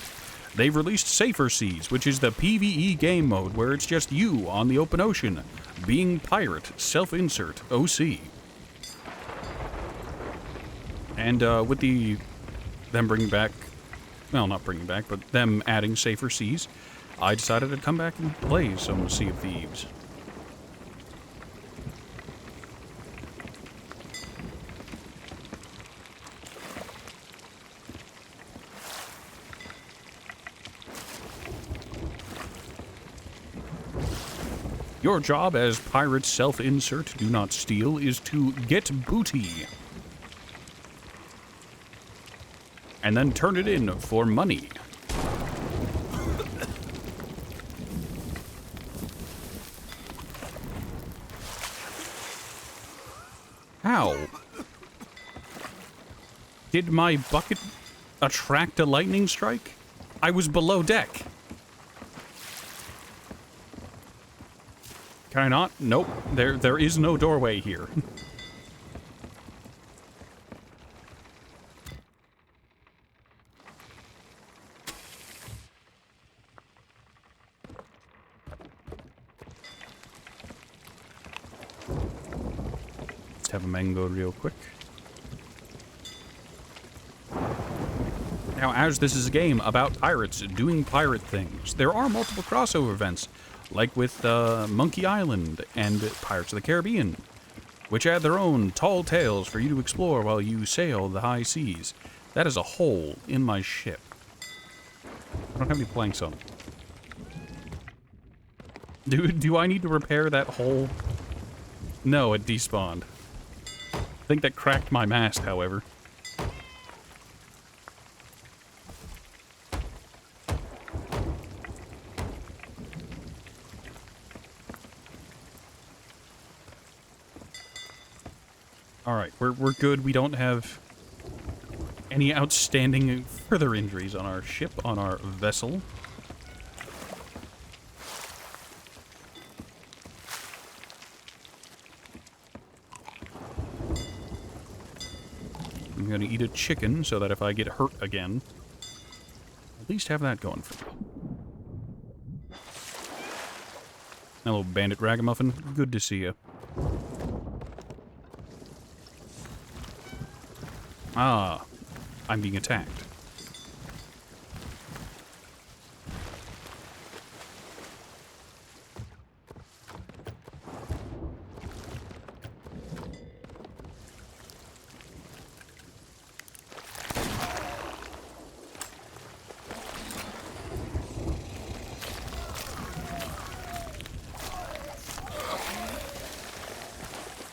they've released Safer Seas, which is the PvE game mode where it's just you on the open ocean, being pirate, self-insert, OC. And with them bringing back, well, not bringing back, but them adding Safer Seas, I decided to come back and play some Sea of Thieves. Your job as pirate self-insert, do not steal, is to get booty. and then turn it in for money. How? Did my bucket attract a lightning strike? I was below deck. Can I not? Nope. There is no doorway here. Let's have a mango real quick. Now, as this is a game about pirates doing pirate things, there are multiple crossover events, like with Monkey Island and Pirates of the Caribbean, which add their own tall tales for you to explore while you sail the high seas. That is a hole in my ship. I don't have any planks on it. Do I need to repair that hole? No, it despawned. I think that cracked my mast, however. Alright, we're good. We don't have any outstanding further injuries on our ship, on our vessel. I'm gonna eat a chicken so that if I get hurt again, at least have that going for me. Hello, Bandit Ragamuffin. Good to see you. Ah, I'm being attacked.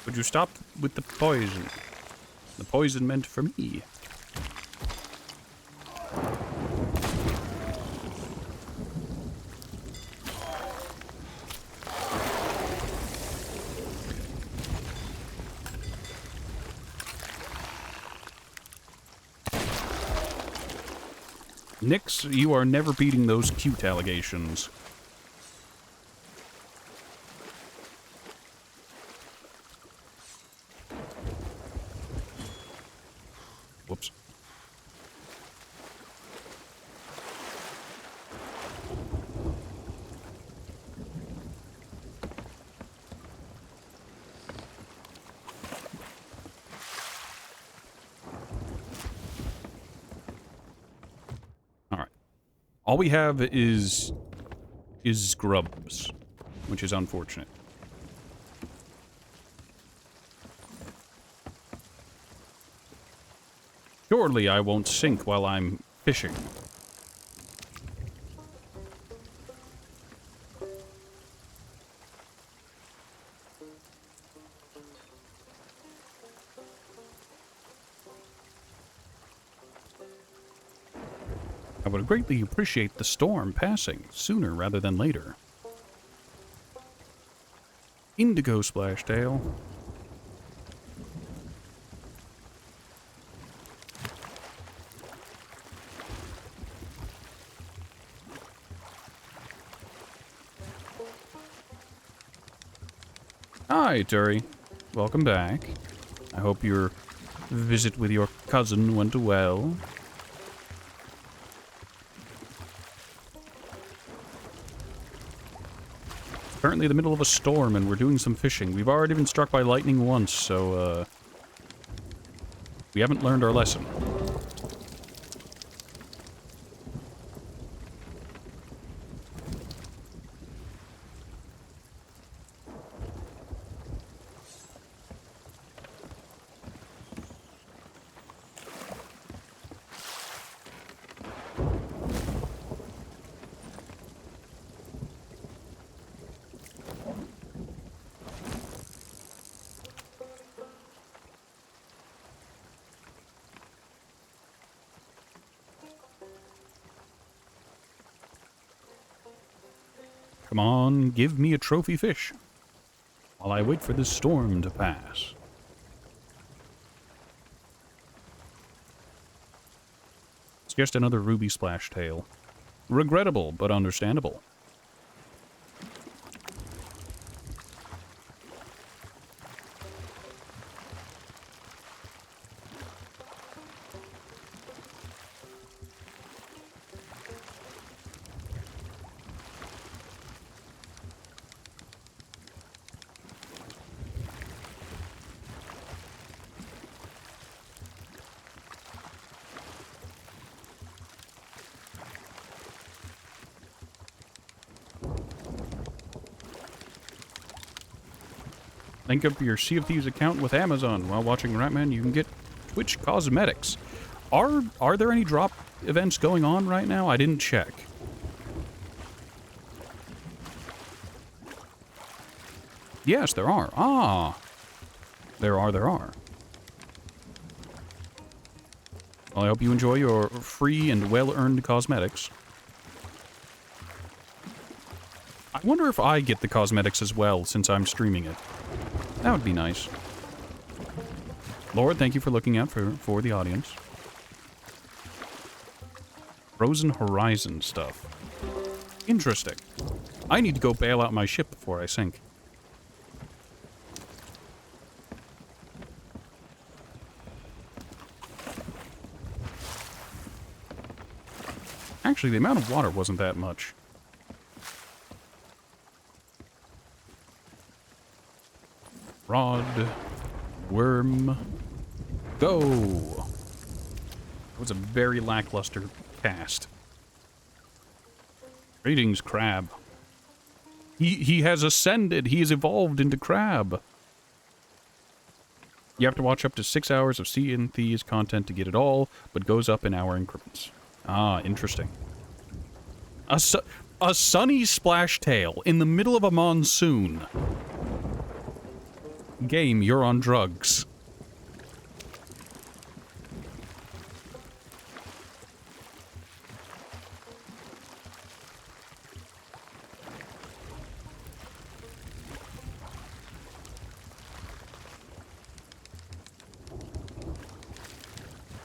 Would you stop with the poison? The poison meant for me. Nix, you are never beating those cute allegations. Whoops. All right. All we have is grubs, which is unfortunate. Surely I won't sink while I'm fishing. I would greatly appreciate the storm passing sooner rather than later. Indigo Splashtail. Hi, Turi. Welcome back. I hope your visit with your cousin went well. Currently the middle of a storm and we're doing some fishing. We've already been struck by lightning once, so, we haven't learned our lesson. Come on, give me a trophy fish. While I wait for this storm to pass. It's just another ruby splash tail. Regrettable, but understandable. Link up your Sea of Thieves account with Amazon. While watching Ratman, you can get Twitch cosmetics. Are there any drop events going on right now? I didn't check. Yes, there are. Ah. There are. Well, I hope you enjoy your free and well-earned cosmetics. I wonder if I get the cosmetics as well, since I'm streaming it. That would be nice. Lord, thank you for looking out for the audience. Frozen Horizon stuff. Interesting. I need to go bail out my ship before I sink. Actually, the amount of water wasn't that much. Rod, worm, go! That was a very lackluster cast. Greetings, crab. He has ascended. He has evolved into crab. You have to watch up to 6 hours of Sea and Thieves content to get it all, but goes up in hour increments. Ah, interesting. A sunny splash tail in the middle of a monsoon. Game, you're on drugs.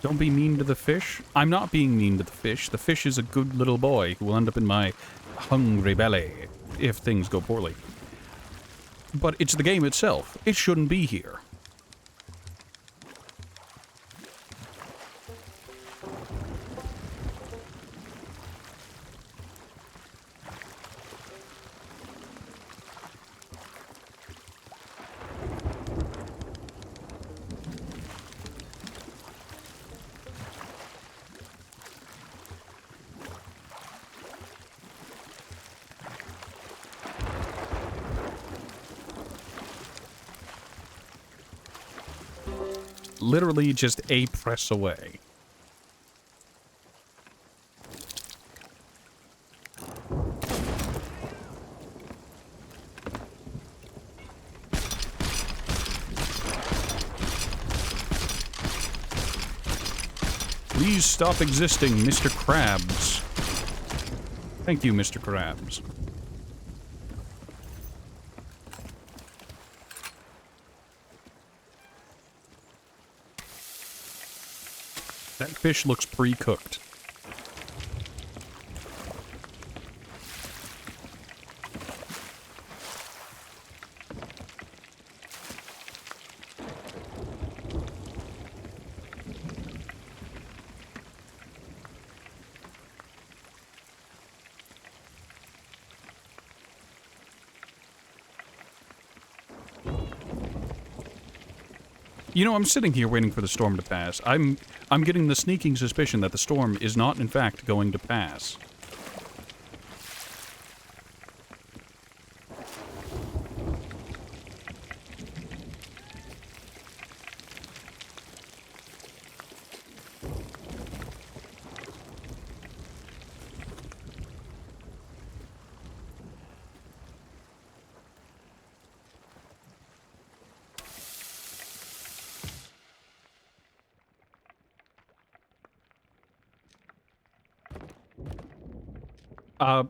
Don't be mean to the fish. I'm not being mean to the fish. The fish is a good little boy who will end up in my hungry belly if things go poorly. But it's the game itself. It shouldn't be here. Literally just a press away. Please stop existing, Mr. Krabs. Thank you, Mr. Krabs. That fish looks pre-cooked. You know, I'm sitting here waiting for the storm to pass. I'm getting the sneaking suspicion that the storm is not, in fact, going to pass.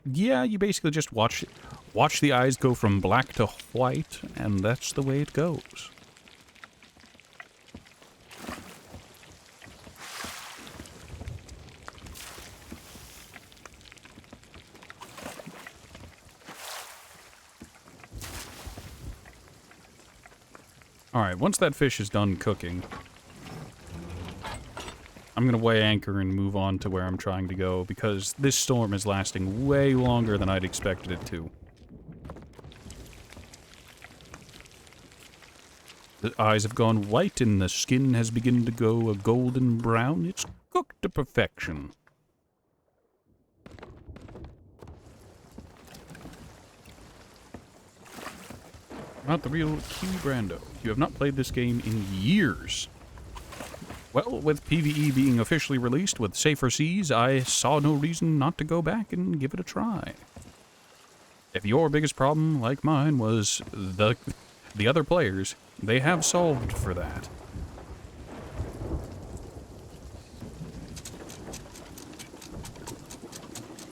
Yeah, you basically just watch Watch the eyes go from black to white, and that's the way it goes. Alright, once that fish is done cooking, I'm gonna weigh anchor and move on to where I'm trying to go, because this storm is lasting way longer than I'd expected it to. The eyes have gone white and the skin has begun to go a golden brown. It's cooked to perfection. Not the real Kiwi Brando. You have not played this game in years. Well, with PvE being officially released with safer seas, I saw no reason not to go back and give it a try. If your biggest problem, like mine, was the other players, they have solved for that.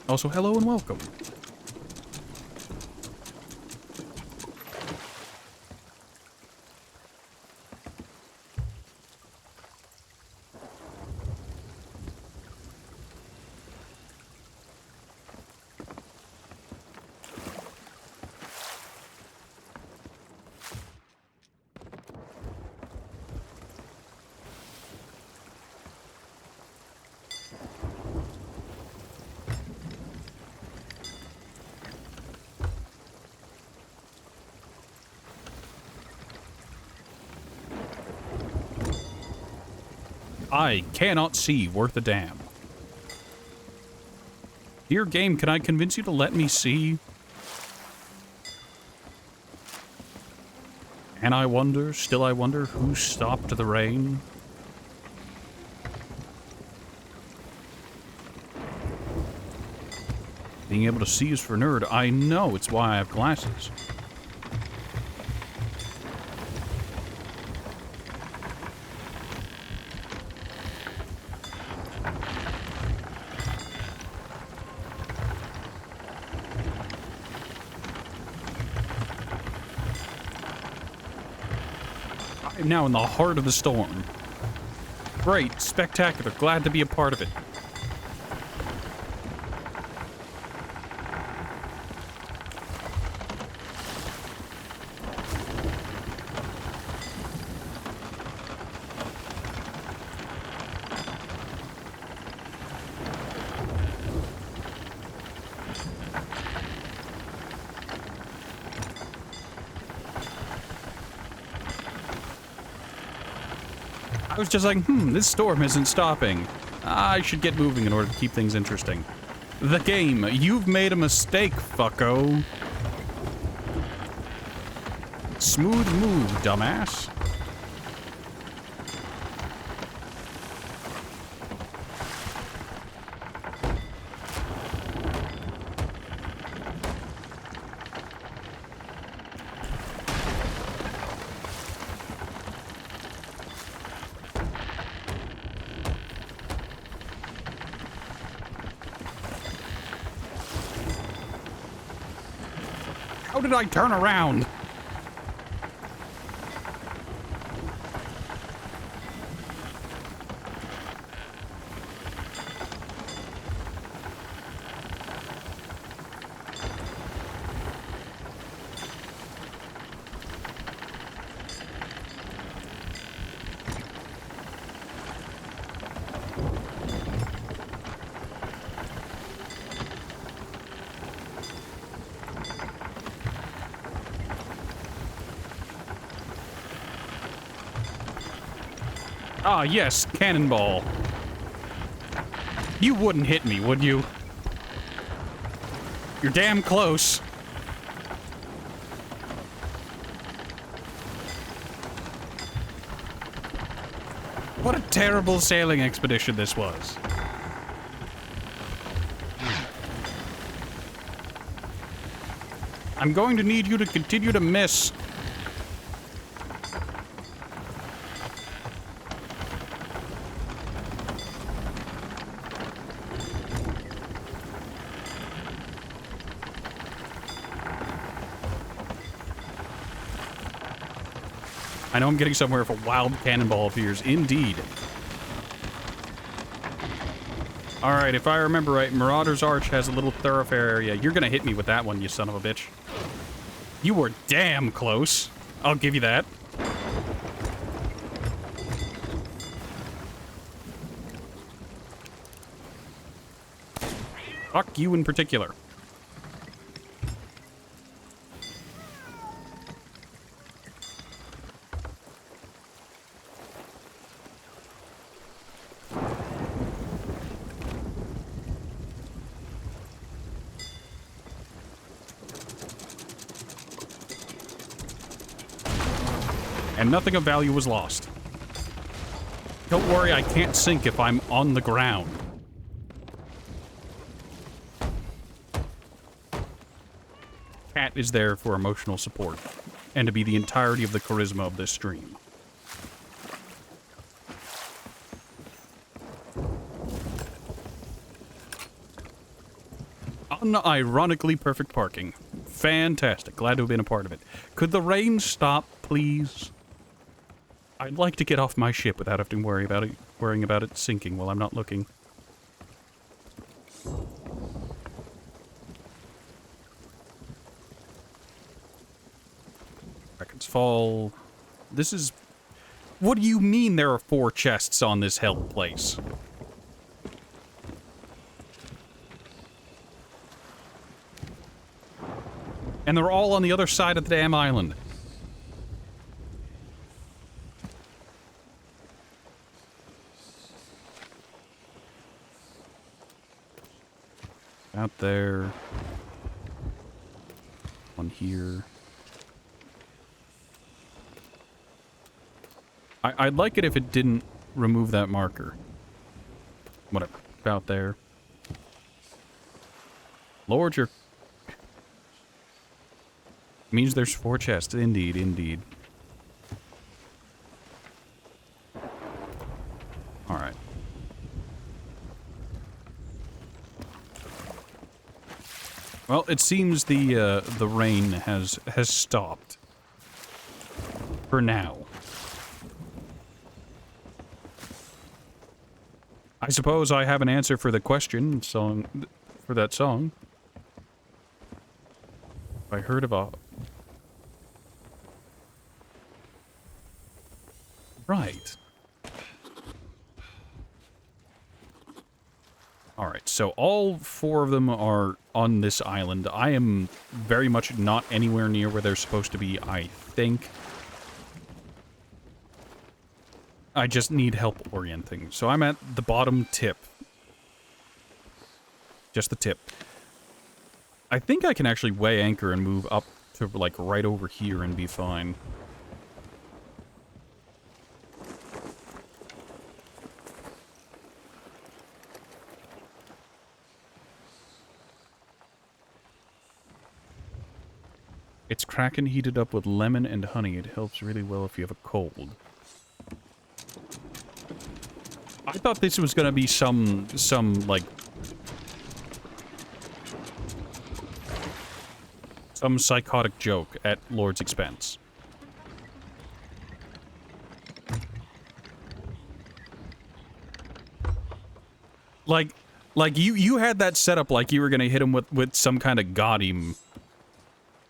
Also, hello and welcome. I cannot see worth a damn. Dear game, can I convince you to let me see? And I wonder, still I wonder, who stopped the rain? Being able to see is for nerd. I know, it's why I have glasses. I'm now in the heart of the storm. Great, spectacular, glad to be a part of it. I was just like, this storm isn't stopping. I should get moving in order to keep things interesting. The game, you've made a mistake, fucko. Smooth move, dumbass. How did I turn around? Ah, yes, cannonball. You wouldn't hit me, would you? You're damn close. What a terrible sailing expedition this was. I'm going to need you to continue to miss. I know I'm getting somewhere if a wild cannonball appears. Indeed. Alright, if I remember right, Marauder's Arch has a little thoroughfare area. You're gonna hit me with that one, you son of a bitch. You were damn close. I'll give you that. Fuck you in particular. And nothing of value was lost. Don't worry, I can't sink if I'm on the ground. Cat is there for emotional support, and to be the entirety of the charisma of this stream. Unironically perfect parking. Fantastic. Glad to have been a part of it. Could the rain stop, please? I'd like to get off my ship without having to worrying about it sinking while I'm not looking. Kraken's Fall. This is... What do you mean there are 4 chests on this held place? And they're all on the other side of the damn island. Out there. One here. I'd like it if it didn't remove that marker. Whatever. Out there. Lord, you're... Means there's 4 chests. Indeed, indeed. Alright. Well, it seems the rain has stopped. For now. I suppose I have an answer for the question song for that song. I heard of a... Right. Alright, so all 4 of them are on this island. I am very much not anywhere near where they're supposed to be, I think. I just need help orienting. So I'm at the bottom tip. Just the tip. I think I can actually weigh anchor and move up to, like, right over here and be fine. It's Kraken heated up with lemon and honey. It helps really well if you have a cold. I thought this was gonna be some like... some psychotic joke at Lord's expense. Like you had that set up like you were gonna hit him with some kind of gaudy...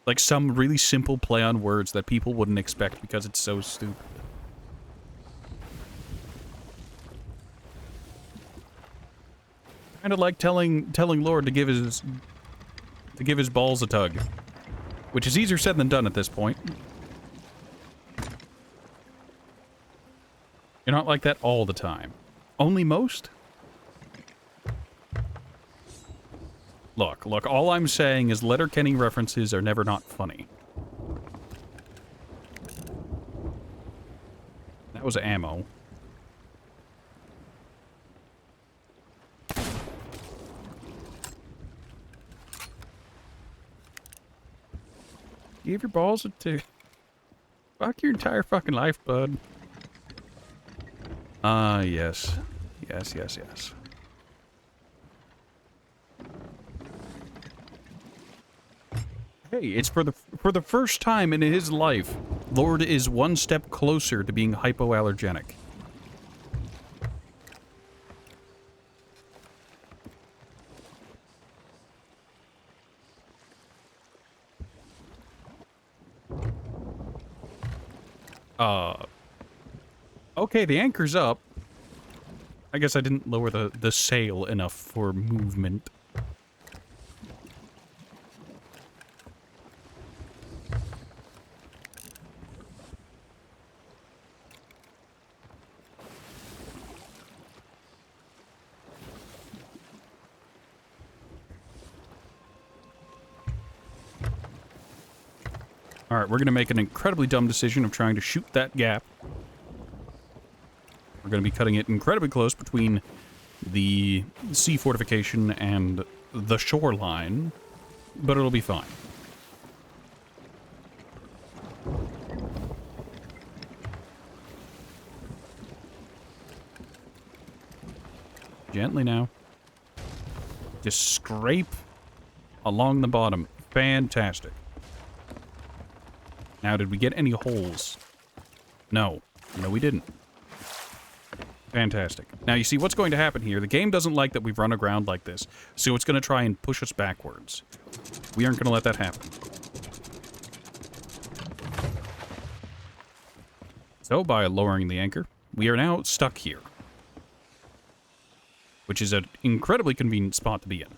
Like some really simple play on words that people wouldn't expect because it's so stupid. Kind of like telling Lord to give his balls a tug, which is easier said than done at this point. You're not like that all the time. Only most? Look, all I'm saying is Letterkenny references are never not funny. That was ammo. Give your balls to... Fuck your entire fucking life, bud. Yes. Yes. Hey, it's for the first time in his life, Lord is one step closer to being hypoallergenic. Okay, the anchor's up. I guess I didn't lower the sail enough for movement. Alright, we're going to make an incredibly dumb decision of trying to shoot that gap. We're going to be cutting it incredibly close between the sea fortification and the shoreline, but it'll be fine. Gently now. Just scrape along the bottom. Fantastic. Now, did we get any holes? No. No, we didn't. Fantastic. Now, you see what's going to happen here. The game doesn't like that we've run aground like this, so it's going to try and push us backwards. We aren't going to let that happen. So, by lowering the anchor, we are now stuck here. Which is an incredibly convenient spot to be in.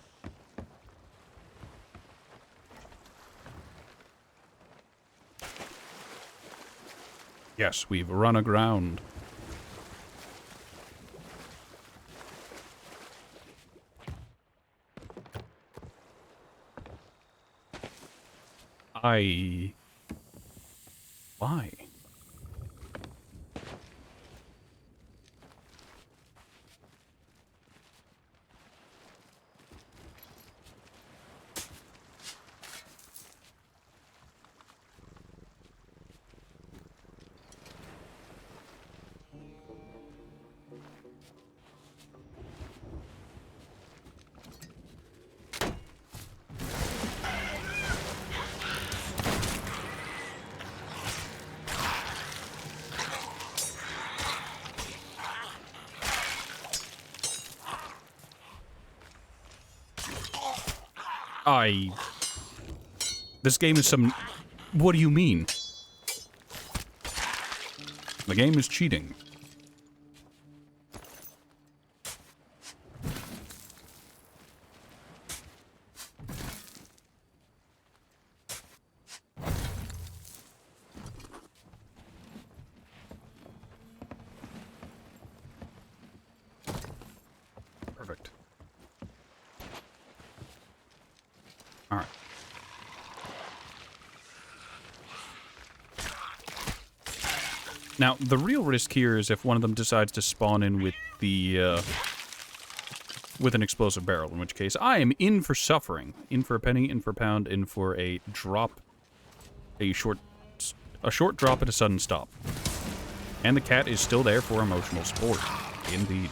Yes, we've run aground. Why? This game is some... What do you mean? The game is cheating. Perfect. All right. Now, the real risk here is if one of them decides to spawn in with the, with an explosive barrel, in which case I am in for suffering. In for a penny, in for a pound, in for a drop, a short drop and a sudden stop. And the cat is still there for emotional support. Indeed.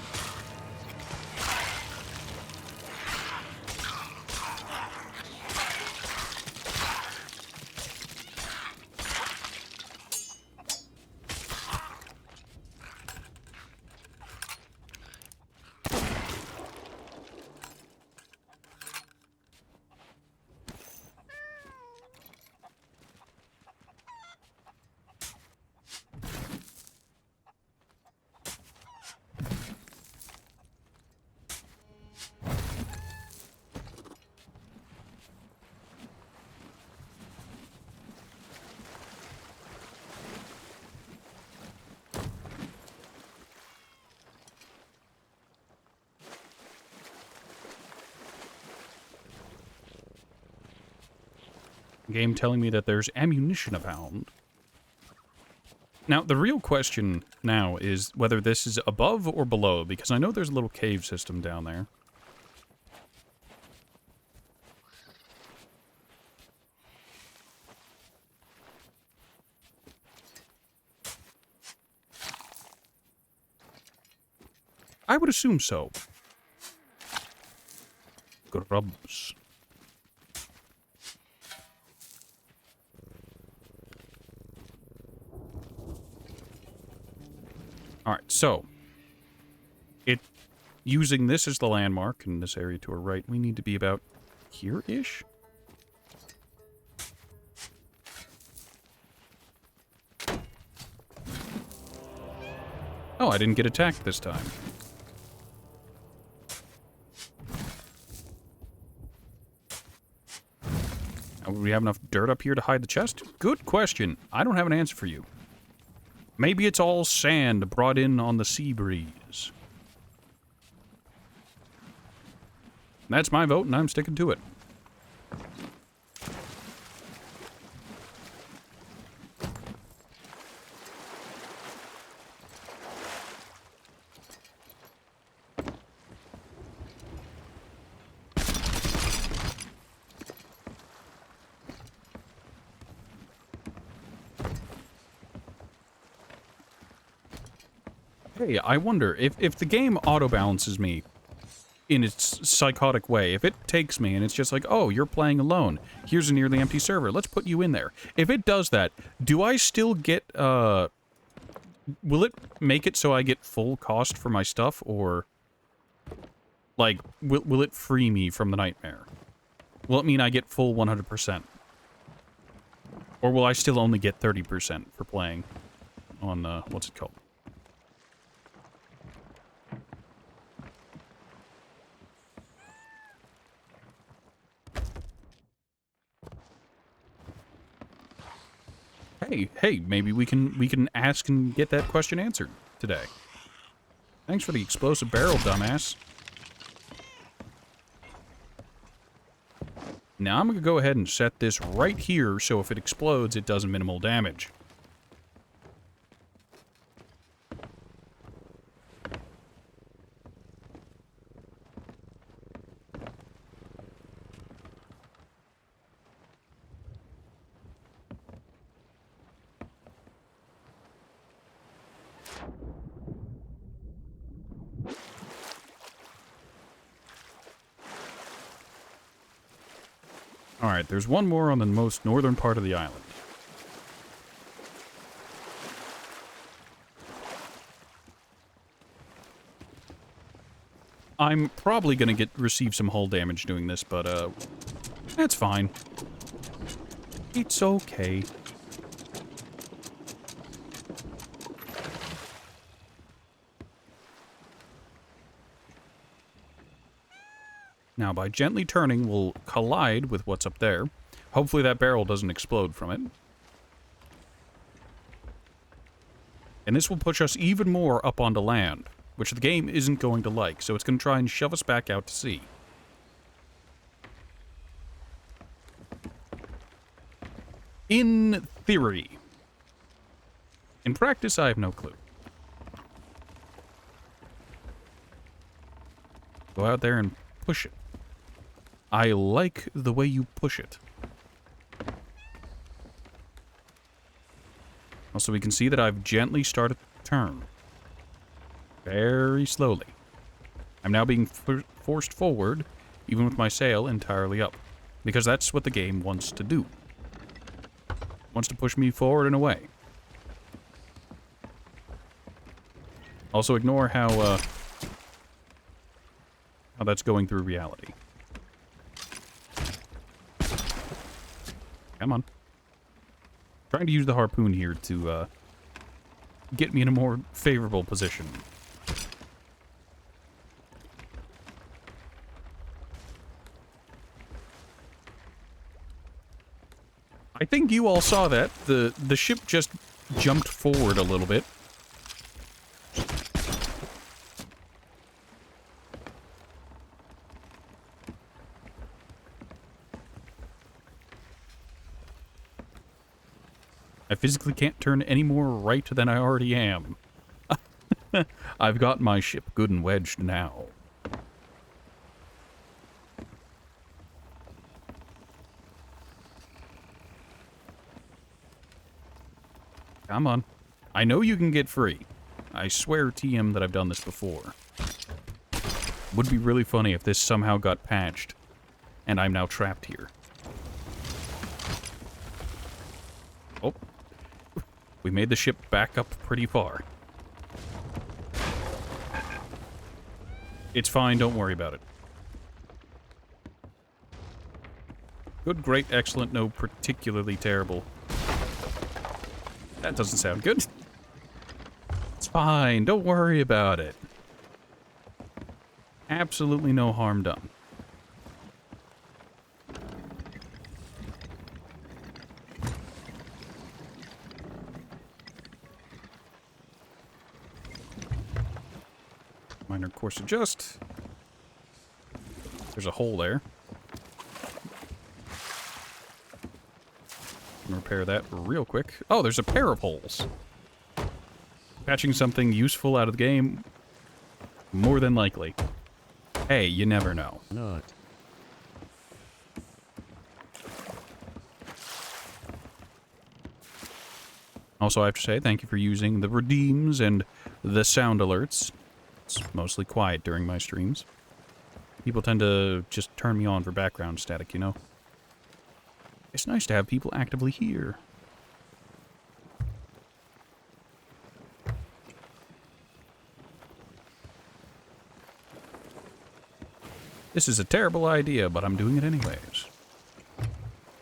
Game telling me that there's ammunition abound. Now, the real question now is whether this is above or below, because I know there's a little cave system down there. I would assume so. Grubs. Alright, so. Using this as the landmark in this area to our right, we need to be about here-ish? Oh, I didn't get attacked this time. Would we have enough dirt up here to hide the chest? Good question. I don't have an answer for you. Maybe it's all sand brought in on the sea breeze. That's my vote, and I'm sticking to it. Hey, I wonder, if the game auto-balances me in its psychotic way, if it takes me and it's just like, oh, you're playing alone, here's a nearly empty server, let's put you in there. If it does that, do I still get, will it make it so I get full cost for my stuff, or, like, will it free me from the nightmare? Will it mean I get full 100%? Or will I still only get 30% for playing on, what's it called? Hey, maybe we can ask and get that question answered today. Thanks for the explosive barrel, dumbass. Now I'm gonna go ahead and set this right here so if it explodes, it does minimal damage. Alright, there's one more on the most northern part of the island. I'm probably gonna receive some hull damage doing this, but that's fine. It's okay. Now, by gently turning, we'll collide with what's up there. Hopefully that barrel doesn't explode from it. And this will push us even more up onto land, which the game isn't going to like, so it's going to try and shove us back out to sea. In theory. In practice, I have no clue. Go out there and push it. I like the way you push it. Also, we can see that I've gently started to turn. Very slowly. I'm now being forced forward, even with my sail entirely up. Because that's what the game wants to do. It wants to push me forward and away. Also, ignore how that's going through reality. Come on. Trying to use the harpoon here to get me in a more favorable position. I think you all saw that. The ship just jumped forward a little bit. I physically can't turn any more right than I already am. I've got my ship good and wedged now. Come on. I know you can get free. I swear, TM, that I've done this before. Would be really funny if this somehow got patched, and I'm now trapped here. Oh. We made the ship back up pretty far. It's fine, don't worry about it. Good, great, excellent, no, particularly terrible. That doesn't sound good. It's fine, don't worry about it. Absolutely no harm done. Minor course adjust. There's a hole there. Repair that real quick. Oh, there's a pair of holes. Patching something useful out of the game? More than likely. Hey, you never know. Not. Also, I have to say thank you for using the redeems and the sound alerts. It's mostly quiet during my streams. People tend to just turn me on for background static, you know? It's nice to have people actively here. This is a terrible idea, but I'm doing it anyways.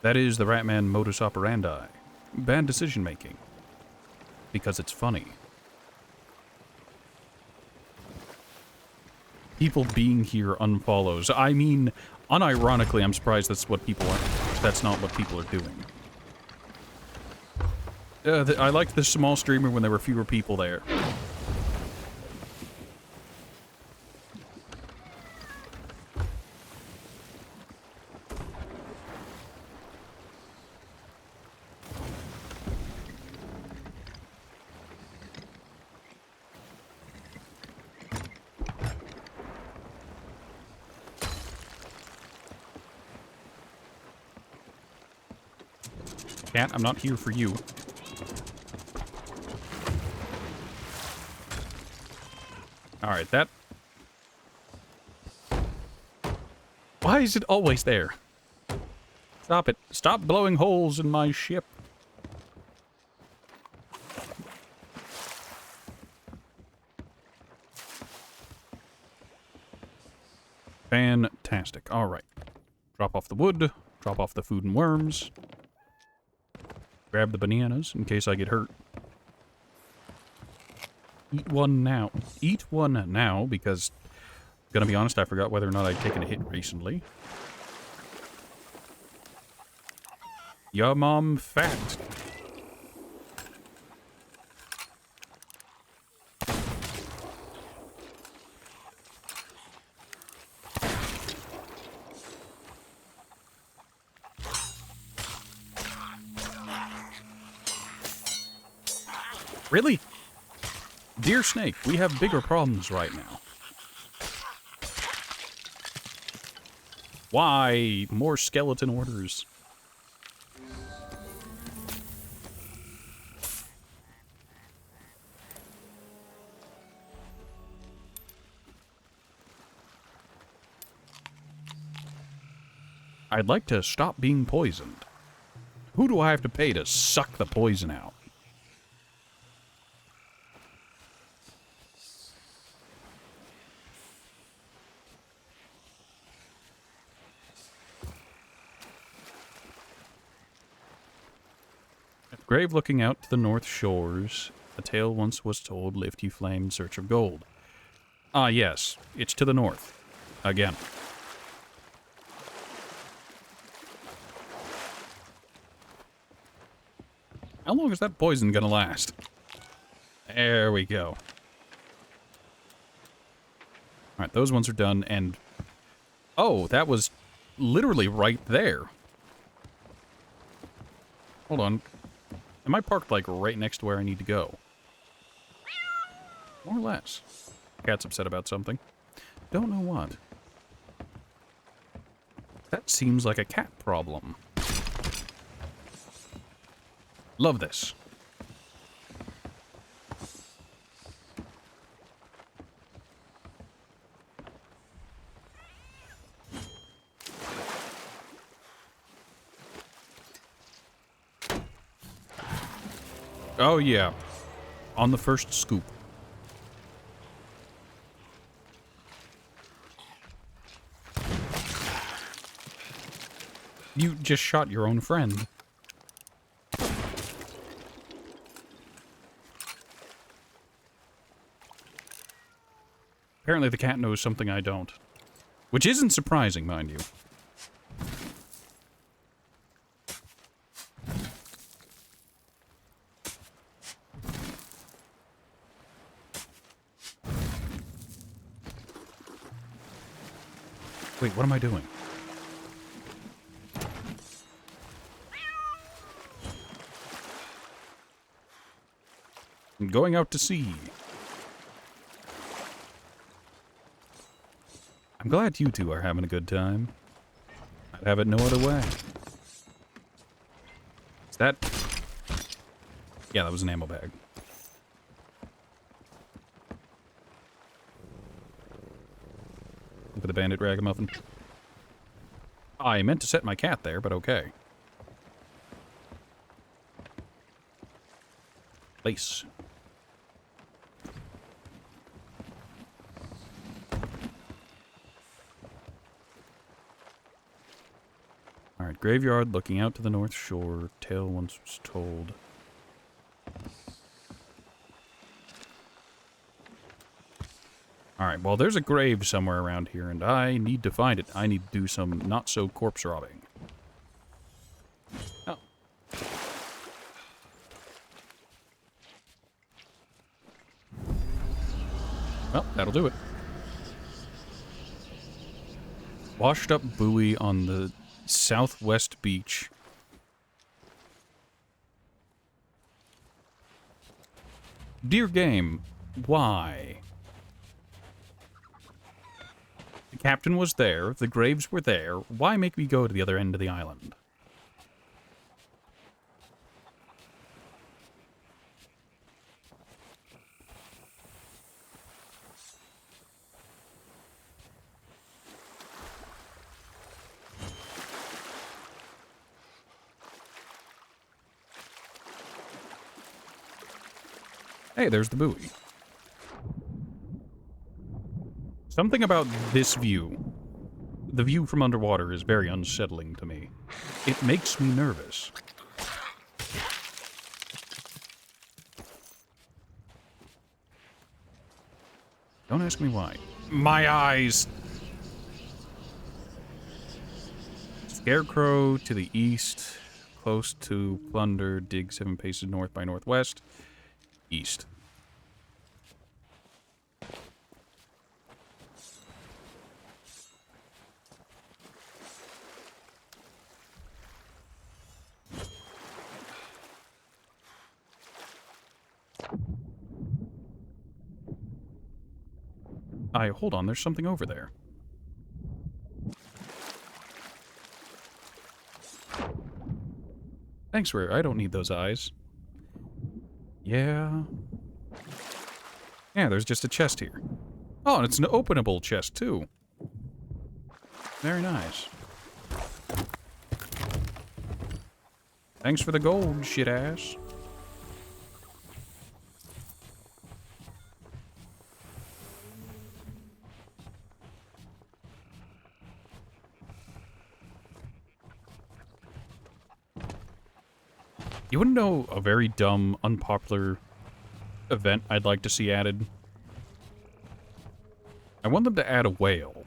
That is the Ratman modus operandi. Bad decision making. Because it's funny. People being here unfollows. I mean, unironically, I'm surprised that's what people are. That's not what people are doing. I liked the small streamer when there were fewer people there. Cat, I'm not here for you. Alright, that... Why is it always there? Stop it. Stop blowing holes in my ship. Fantastic. Alright. Drop off the wood. Drop off the food and worms. Grab the bananas in case I get hurt. Eat one now. Eat one now, because, gonna be honest, I forgot whether or not I'd taken a hit recently. Your mom fat. Really? Dear Snake, we have bigger problems right now. Why? More skeleton orders. I'd like to stop being poisoned. Who do I have to pay to suck the poison out? Grave looking out to the north shores, a tale once was told, lift you flame in search of gold. Ah, yes, it's to the north. Again. How long is that poison gonna last? There we go. Alright, those ones are done, and... Oh, that was literally right there. Hold on. Am I parked, like, right next to where I need to go? More or less. Cat's upset about something. Don't know what. That seems like a cat problem. Love this. Oh, yeah. On the first scoop. You just shot your own friend. Apparently the cat knows something I don't. Which isn't surprising, mind you. Wait, what am I doing? I'm going out to sea. I'm glad you two are having a good time. I'd have it no other way. Is that... Yeah, that was an ammo bag. Look at the bandit ragamuffin. I meant to set my cat there, but okay. Lace. Alright, graveyard looking out to the north shore. Tale once was told. Alright, well there's a grave somewhere around here and I need to find it. I need to do some not-so-corpse robbing. Oh. Well, that'll do it. Washed up buoy on the southwest beach. Dear game, why? The captain was there, the graves were there, why make me go to the other end of the island? Hey, there's the buoy. Something about this view, the view from underwater, is very unsettling to me. It makes me nervous. Don't ask me why. My eyes! Scarecrow to the east, close to plunder, dig 7 paces north by northwest. East. Hold on, there's something over there. Thanks, Rare. I don't need those eyes. Yeah. Yeah, there's just a chest here. Oh, and it's an openable chest, too. Very nice. Thanks for the gold, shit-ass. You wouldn't know a very dumb, unpopular event I'd like to see added? I want them to add a whale.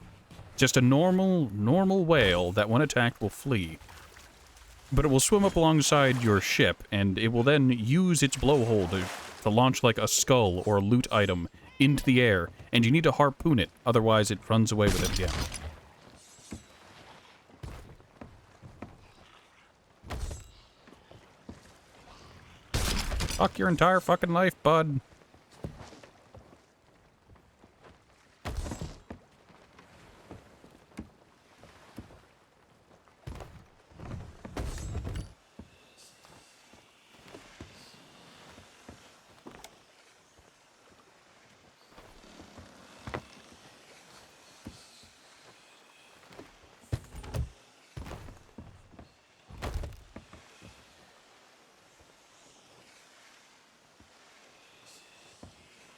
Just a normal whale that when attacked will flee. But it will swim up alongside your ship, and it will then use its blowhole to launch like a skull or a loot item into the air, and you need to harpoon it, otherwise it runs away with it again. Fuck your entire fucking life, bud.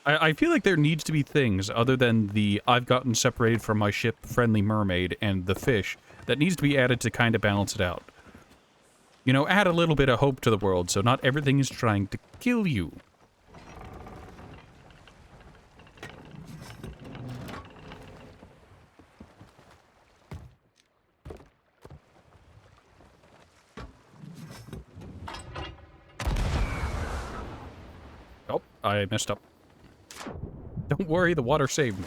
I feel like there needs to be things other than the I've gotten separated from my ship friendly mermaid and the fish that needs to be added to kind of balance it out. You know, add a little bit of hope to the world so not everything is trying to kill you. Oh, I messed up. Don't worry, the water saved me.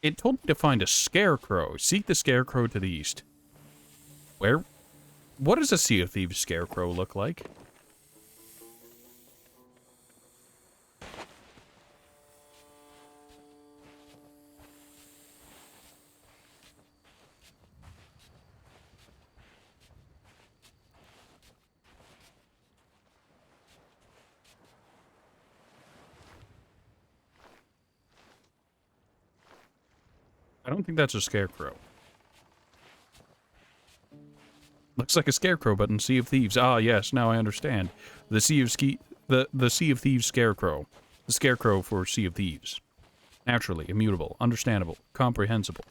It told me to find a scarecrow. Seek the scarecrow to the east. Where? What does a Sea of Thieves scarecrow look like? I don't think that's a scarecrow. Looks like a scarecrow, but in Sea of Thieves. Ah, yes, now I understand. The Sea of the Sea of Thieves scarecrow. The scarecrow for Sea of Thieves. Naturally, immutable, understandable, comprehensible.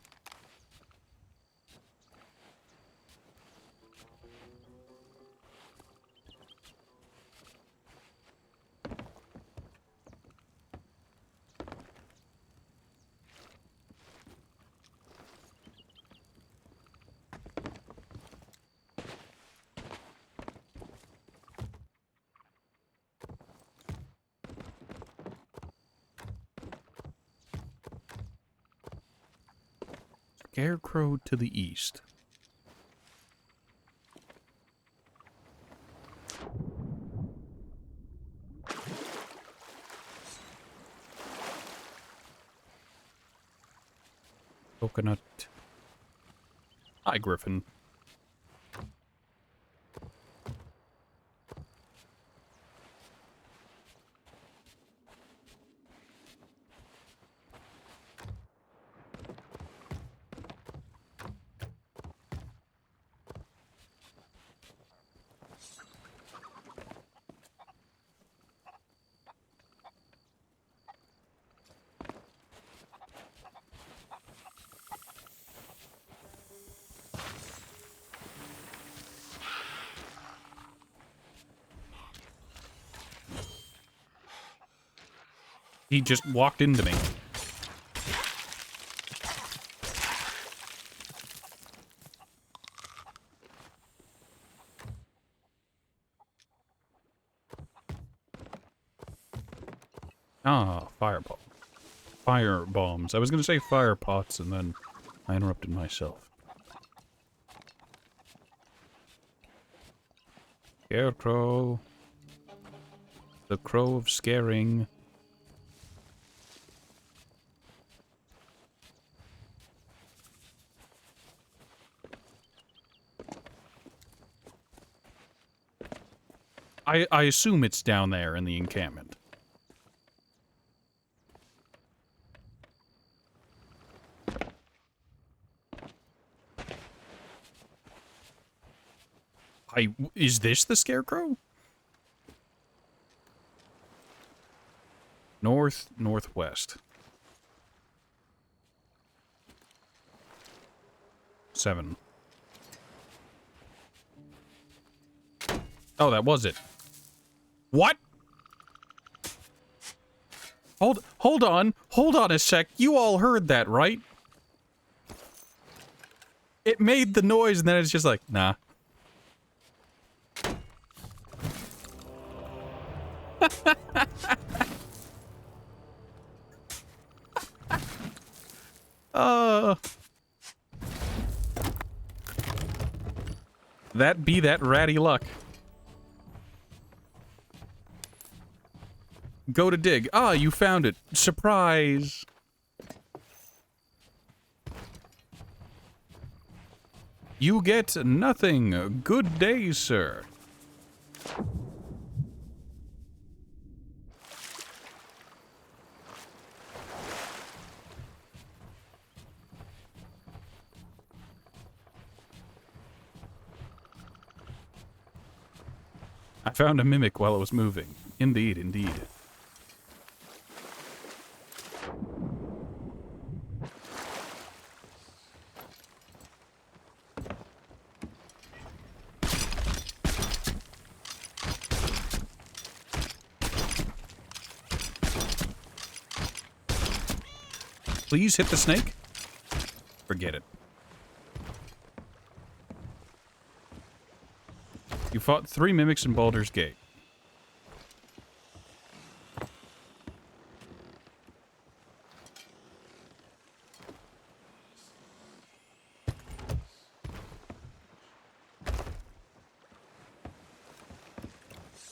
Scarecrow to the east. Coconut. Hi, Griffin. He just walked into me. Ah, fireball. Fire bombs. I was going to say fire pots, and then I interrupted myself. Scarecrow. The crow of scaring. I assume it's down there in the encampment. Is this the scarecrow? Northwest. 7. Oh, that was it. What? Hold on a sec. You all heard that, right? It made the noise and then it's just like, nah. That be that ratty luck. Go to dig. Ah, you found it. Surprise. You get nothing. Good day, sir. I found a mimic while it was moving. Indeed, indeed. Please hit the snake? Forget it. You fought 3 mimics in Baldur's Gate.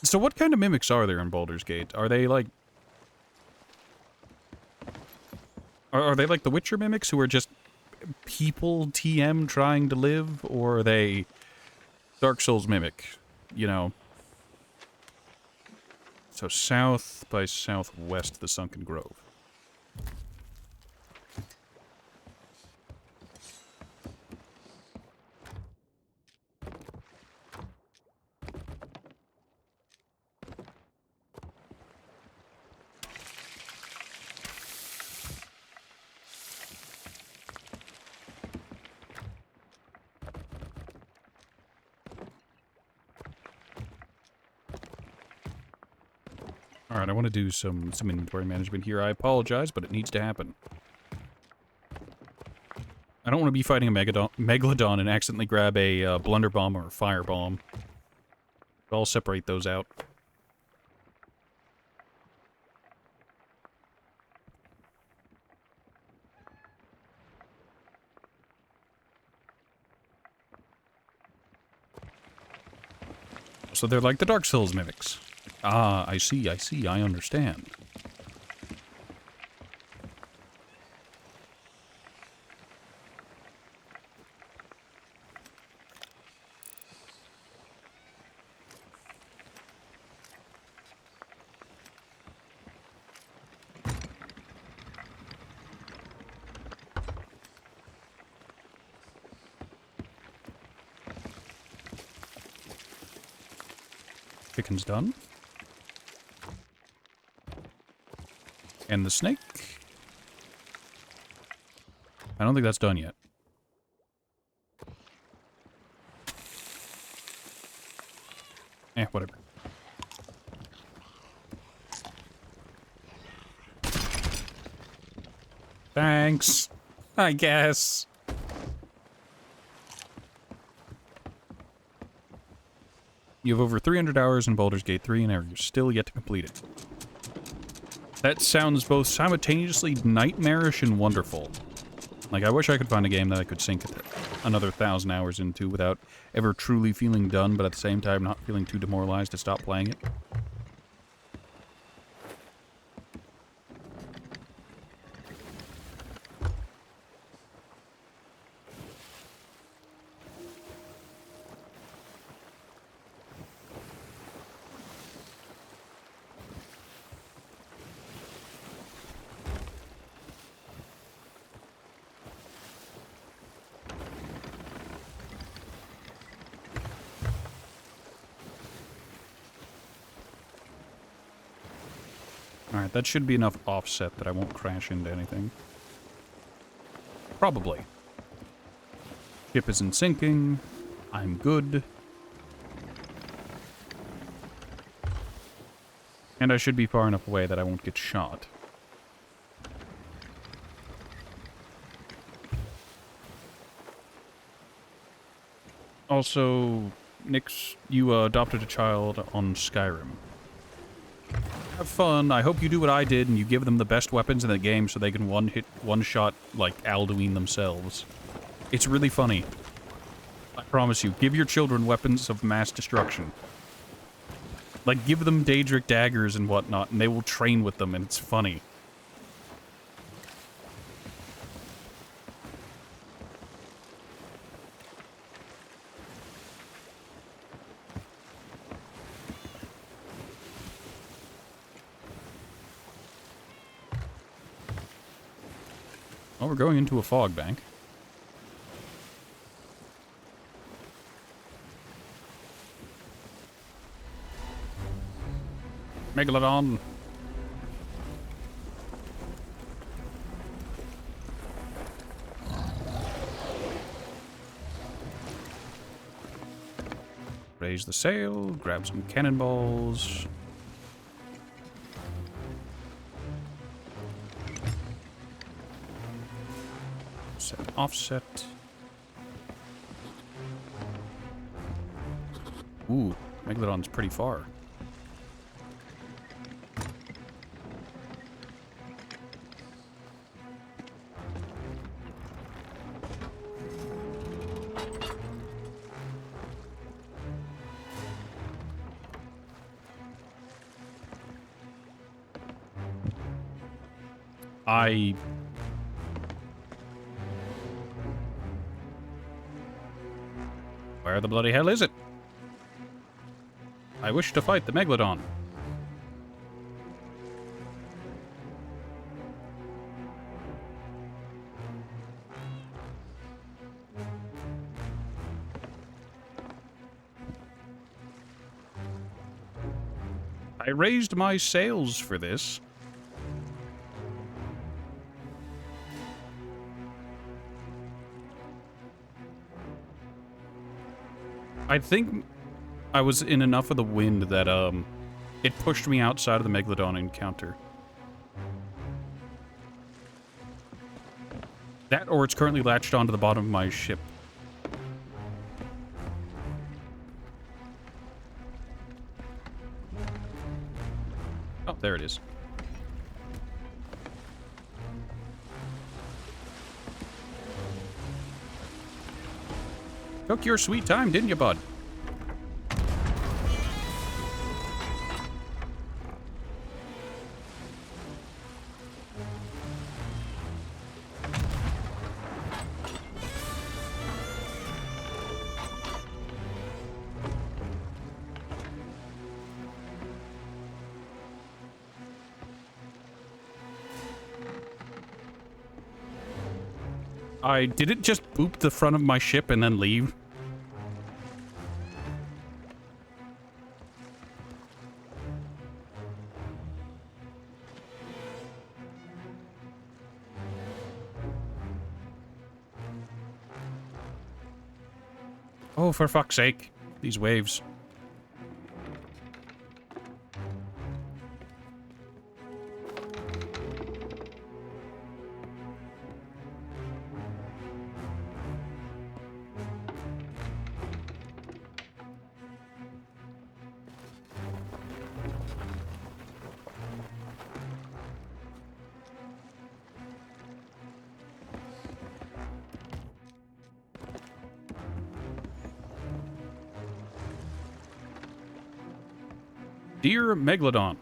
So what kind of mimics are there in Baldur's Gate? Are they like... Are they like the Witcher mimics who are just people TM trying to live? Or are they Dark Souls mimic? You know. So south by southwest, the Sunken Grove. Alright, I want to do some inventory management here. I apologize, but it needs to happen. I don't want to be fighting a Megalodon and accidentally grab a Blunderbomb or a Firebomb. I'll separate those out. So they're like the Dark Souls mimics. Ah, I see, I understand. Chicken's done. And the snake? I don't think that's done yet. Whatever. Thanks. I guess. You have over 300 hours in Baldur's Gate 3 and you're still yet to complete it. That sounds both simultaneously nightmarish and wonderful. Like, I wish I could find a game that I could sink another 1,000 hours into without ever truly feeling done, but at the same time not feeling too demoralized to stop playing it. Alright, that should be enough offset that I won't crash into anything. Probably. Ship isn't sinking. I'm good. And I should be far enough away that I won't get shot. Also, Nix, you adopted a child on Skyrim. Have fun. I hope you do what I did and you give them the best weapons in the game so they can one-shot, like, Alduin themselves. It's really funny. I promise you. Give your children weapons of mass destruction. Like, give them Daedric daggers and whatnot, and they will train with them, and it's funny. Oh, we're going into a fog bank. Megalodon. Raise the sail, grab some cannonballs. Set offset. Ooh, Megalodon's pretty far. Where the bloody hell is it? I wish to fight the Megalodon. I raised my sails for this. I think I was in enough of the wind that, it pushed me outside of the Megalodon encounter. That, or it's currently latched onto the bottom of my ship. Oh, there it is. Took your sweet time, didn't you, bud? Did it just boop the front of my ship and then leave? Oh, for fuck's sake. These waves. Dear Megalodon,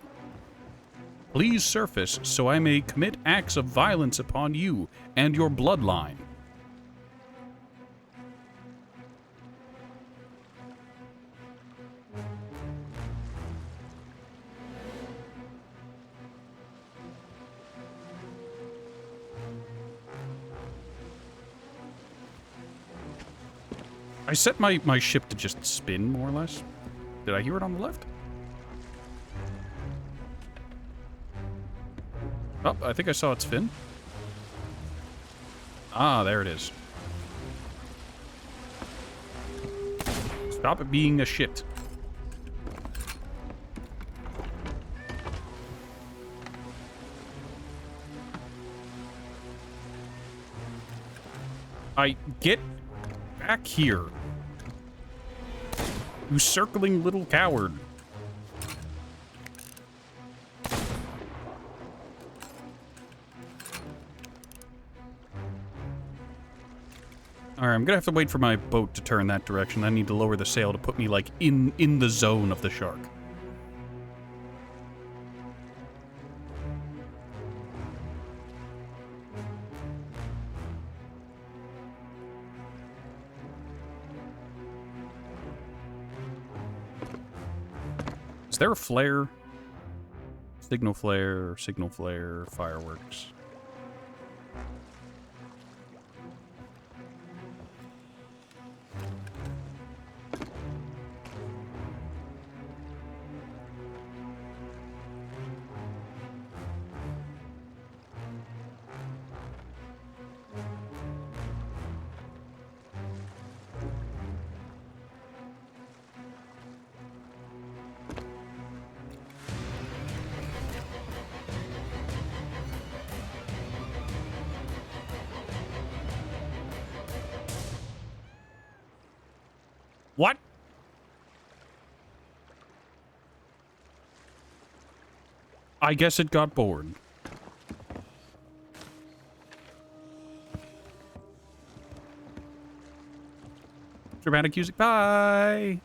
please surface so I may commit acts of violence upon you and your bloodline. I set my ship to just spin, more or less. Did I hear it on the left? Oh, I think I saw its fin. Ah, there it is. Stop it being a shit. Get back here. You circling little coward. Alright, I'm gonna have to wait for my boat to turn that direction. I need to lower the sail to put me, like, in the zone of the shark. Is there a flare? Signal flare, fireworks. What? I guess it got bored. Dramatic music. Bye.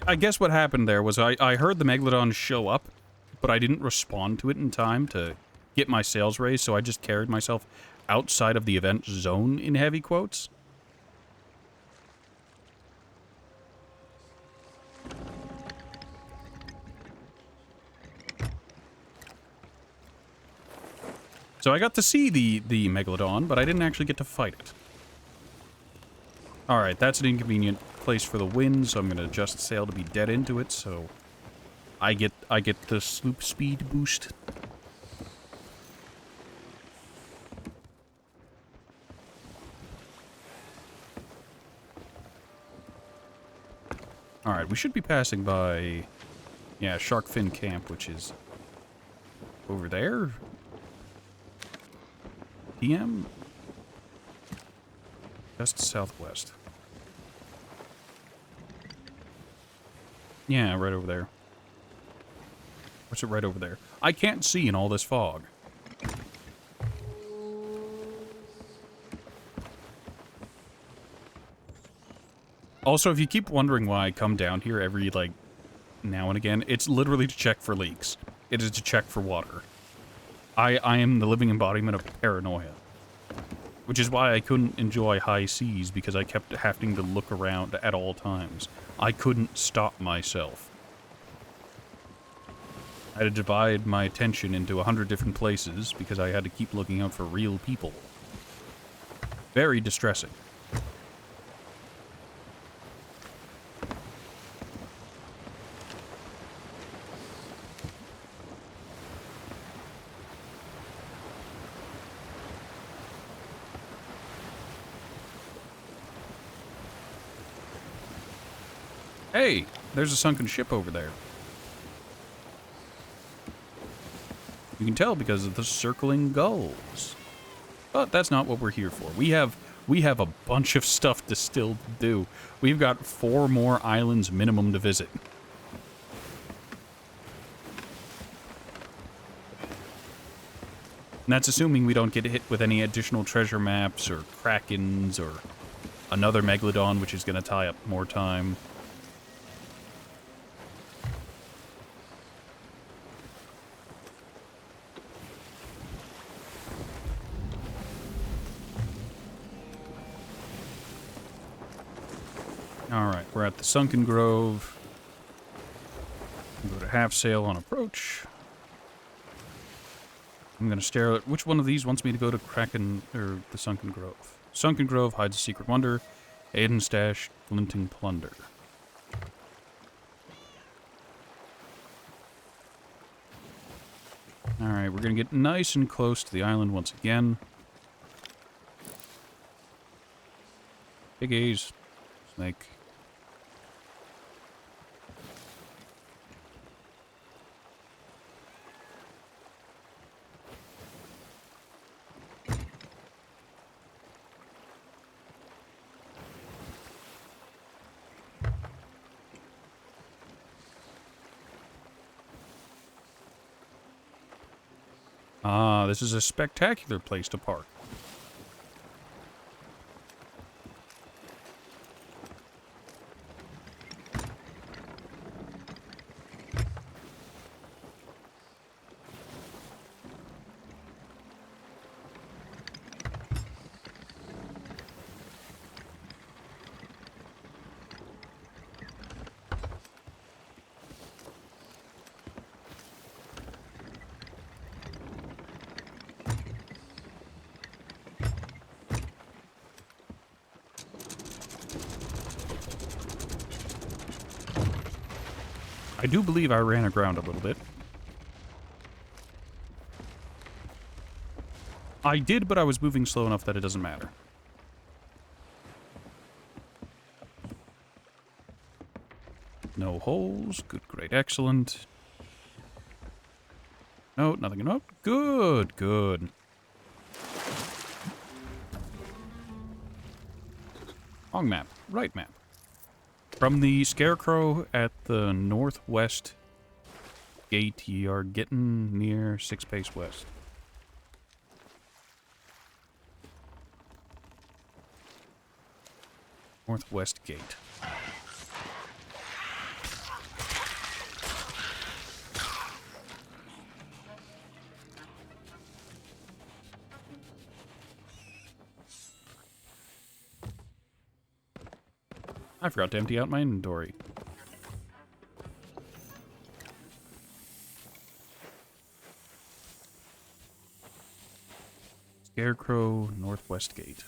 I guess what happened there was I heard the Megalodon show up, but I didn't respond to it in time to get my sales raised, so I just carried myself outside of the event zone in heavy quotes. So I got to see the Megalodon, but I didn't actually get to fight it. Alright, that's an inconvenient place for the wind, so I'm going to adjust sail to be dead into it, so I get the sloop speed boost. Alright, we should be passing by, yeah, Sharkfin Camp, which is over there. PM? Just southwest. Yeah, right over there. What's it right over there? I can't see in all this fog. Also, if you keep wondering why I come down here every, like, now and again, it's literally to check for leaks. It is to check for water. I am the living embodiment of paranoia. Which is why I couldn't enjoy high seas, because I kept having to look around at all times. I couldn't stop myself. I had to divide my attention into 100 different places, because I had to keep looking out for real people. Very distressing. Hey, there's a sunken ship over there. You can tell because of the circling gulls. But that's not what we're here for. We have a bunch of stuff to still do. We've got 4 more islands minimum to visit. And that's assuming we don't get hit with any additional treasure maps or krakens or another megalodon, which is going to tie up more time. Alright, we're at the Sunken Grove. Go to half sail on approach. I'm gonna stare at which one of these wants me to go to Kraken or the Sunken Grove. Sunken Grove hides a secret wonder. Aiden stash, glinting plunder. Alright, we're gonna get nice and close to the island once again. Piggies. Snake. Ah, this is a spectacular place to park. I do believe I ran aground a little bit. I did, but I was moving slow enough that it doesn't matter. No holes. Good, great, excellent. No, nothing. No. Good, good. Wrong map. Right map. From the scarecrow at the northwest gate, you are getting near 6 pace west. Northwest gate. I forgot to empty out my inventory. Scarecrow, northwest gate.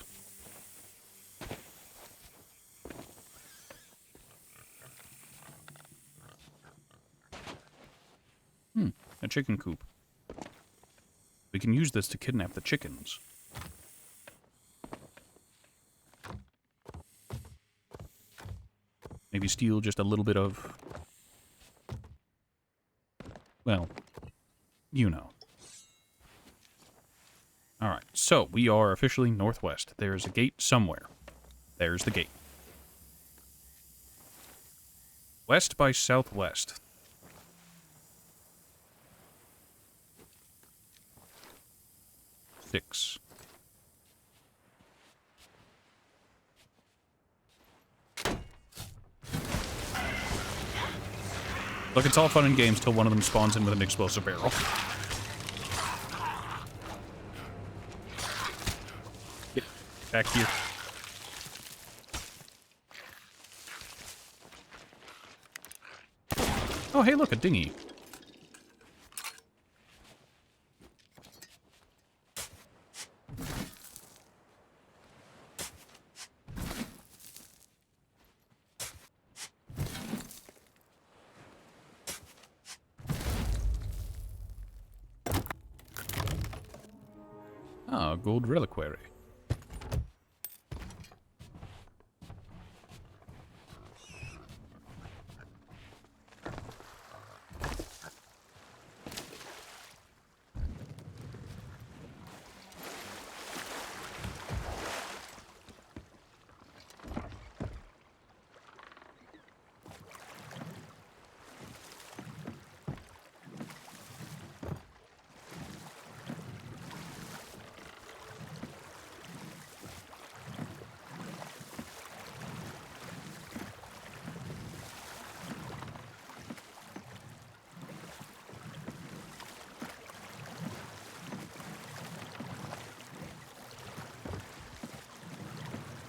A chicken coop. We can use this to kidnap the chickens. Maybe steal just a little bit of... well, you know. Alright, so we are officially northwest. There's a gate somewhere. There's the gate. West by southwest. Six. Look, it's all fun and games till one of them spawns in with an explosive barrel. Get back here. Oh, hey, look, a dinghy. Ah, gold reliquary.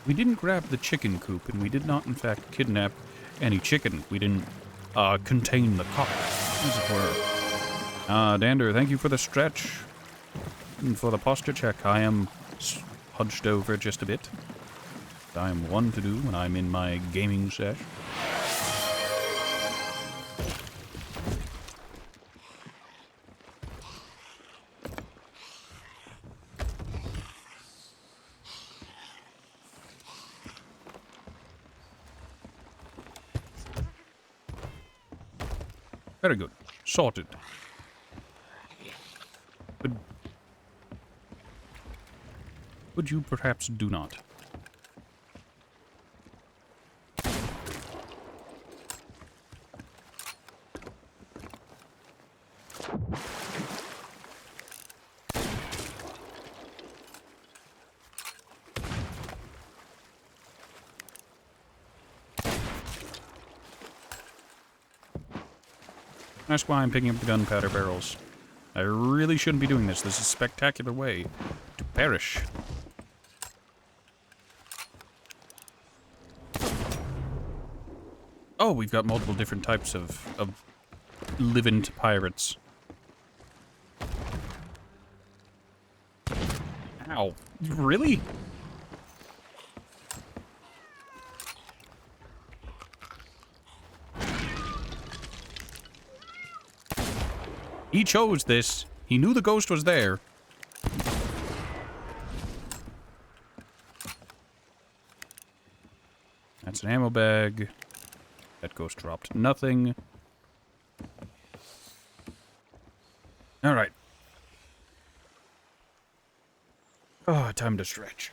We didn't grab the chicken coop, and we did not, in fact, kidnap any chicken. We didn't, contain the cock, as it were. Dander, thank you for the stretch. And for the posture check, I am hunched over just a bit. I am one to do when I'm in my gaming sesh. Very good. Sorted. Would you perhaps do not? That's why I'm picking up the gunpowder barrels. I really shouldn't be doing this. This is a spectacular way to perish. Oh, we've got multiple different types of living pirates. Ow. Really? He chose this. He knew the ghost was there. That's an ammo bag. That ghost dropped nothing. Alright. Oh, time to stretch.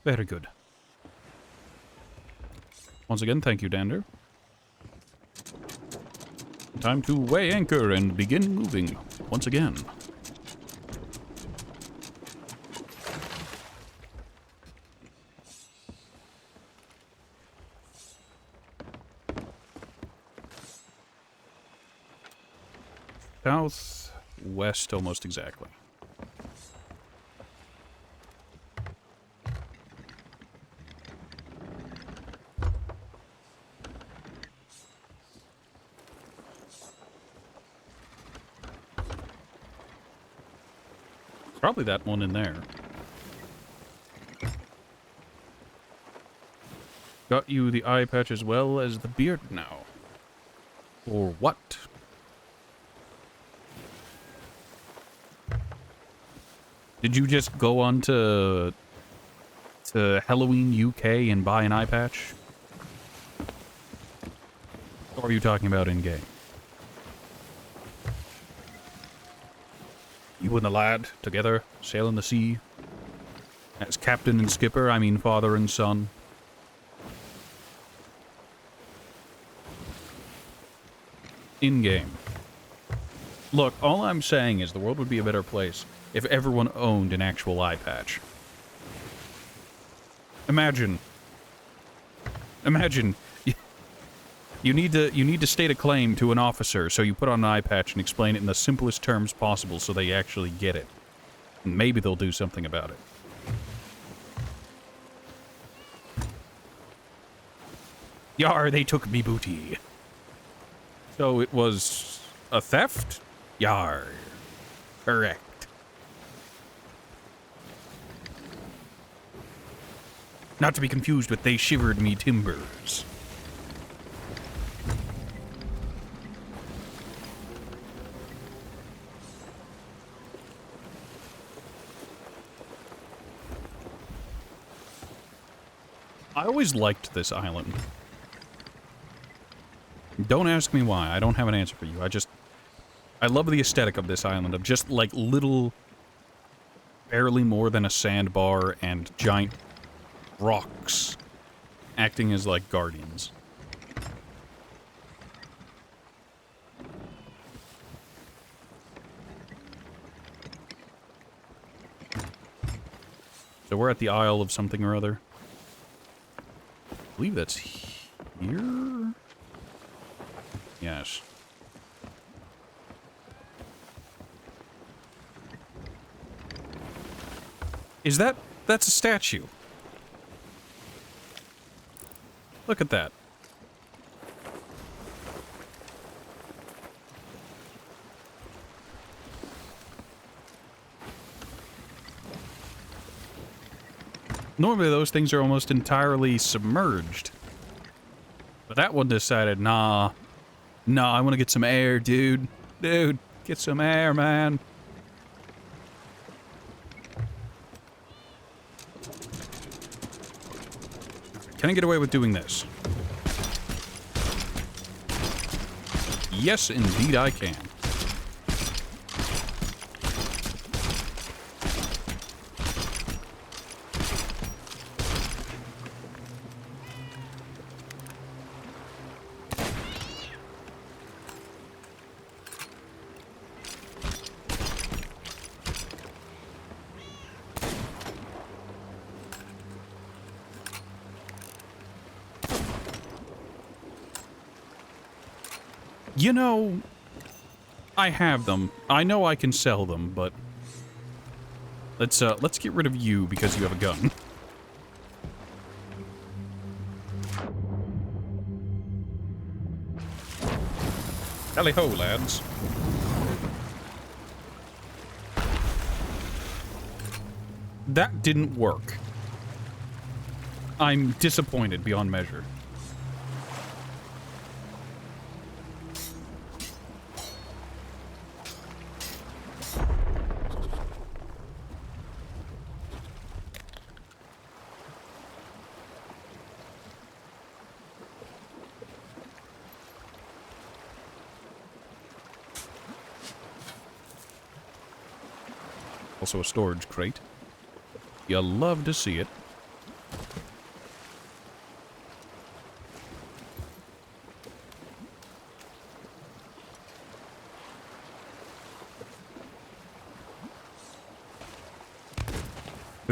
Very good. Once again, thank you, Dander. Time to weigh anchor and begin moving once again. Southwest, almost exactly. Probably that one in there. Got you the eye patch as well as the beard now. Or what? Did you just go on to Halloween UK and buy an eye patch? Or are you talking about in-game? You and the lad, together, sailing the sea. As captain and skipper, I mean father and son. In-game. Look, all I'm saying is the world would be a better place if everyone owned an actual eye patch. Imagine, you need to state a claim to an officer, so you put on an eye patch and explain it in the simplest terms possible so they actually get it. And maybe they'll do something about it. Yar, they took me booty. So it was a theft? Yar. Correct. Not to be confused with they shivered me timbers. I always liked this island. Don't ask me why. I don't have an answer for you. I love the aesthetic of this island, of just like little, barely more than a sandbar and giant rocks acting as like guardians. So we're at the Isle of something or other. I believe that's here? Yes. Is that's a statue? Look at that. Normally those things are almost entirely submerged. But that one decided, nah, I want to get some air, dude. Dude, get some air, man. Can I get away with doing this? Yes, indeed I can. You know, I have them. I know I can sell them, but let's get rid of you because you have a gun. Tally-ho, lads. That didn't work. I'm disappointed beyond measure. Also a storage crate. You'll love to see it.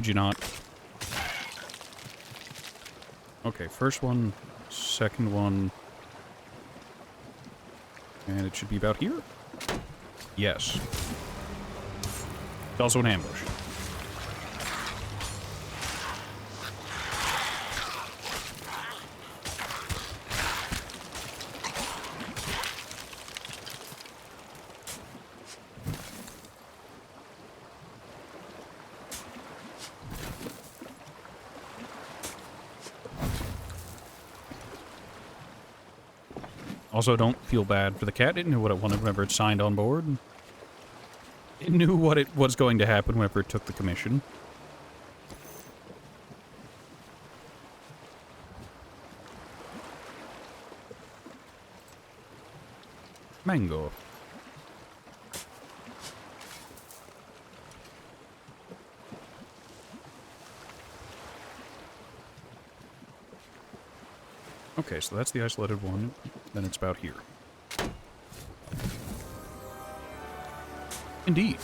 stupid you not? Okay, first one, second one. And it should be about here? Yes. It's also an ambush. Also, don't feel bad for the cat. It knew what it wanted whenever it signed on board. It knew what it was going to happen whenever it took the commission. Mango. Okay, so that's the isolated one. Then it's about here. Indeed.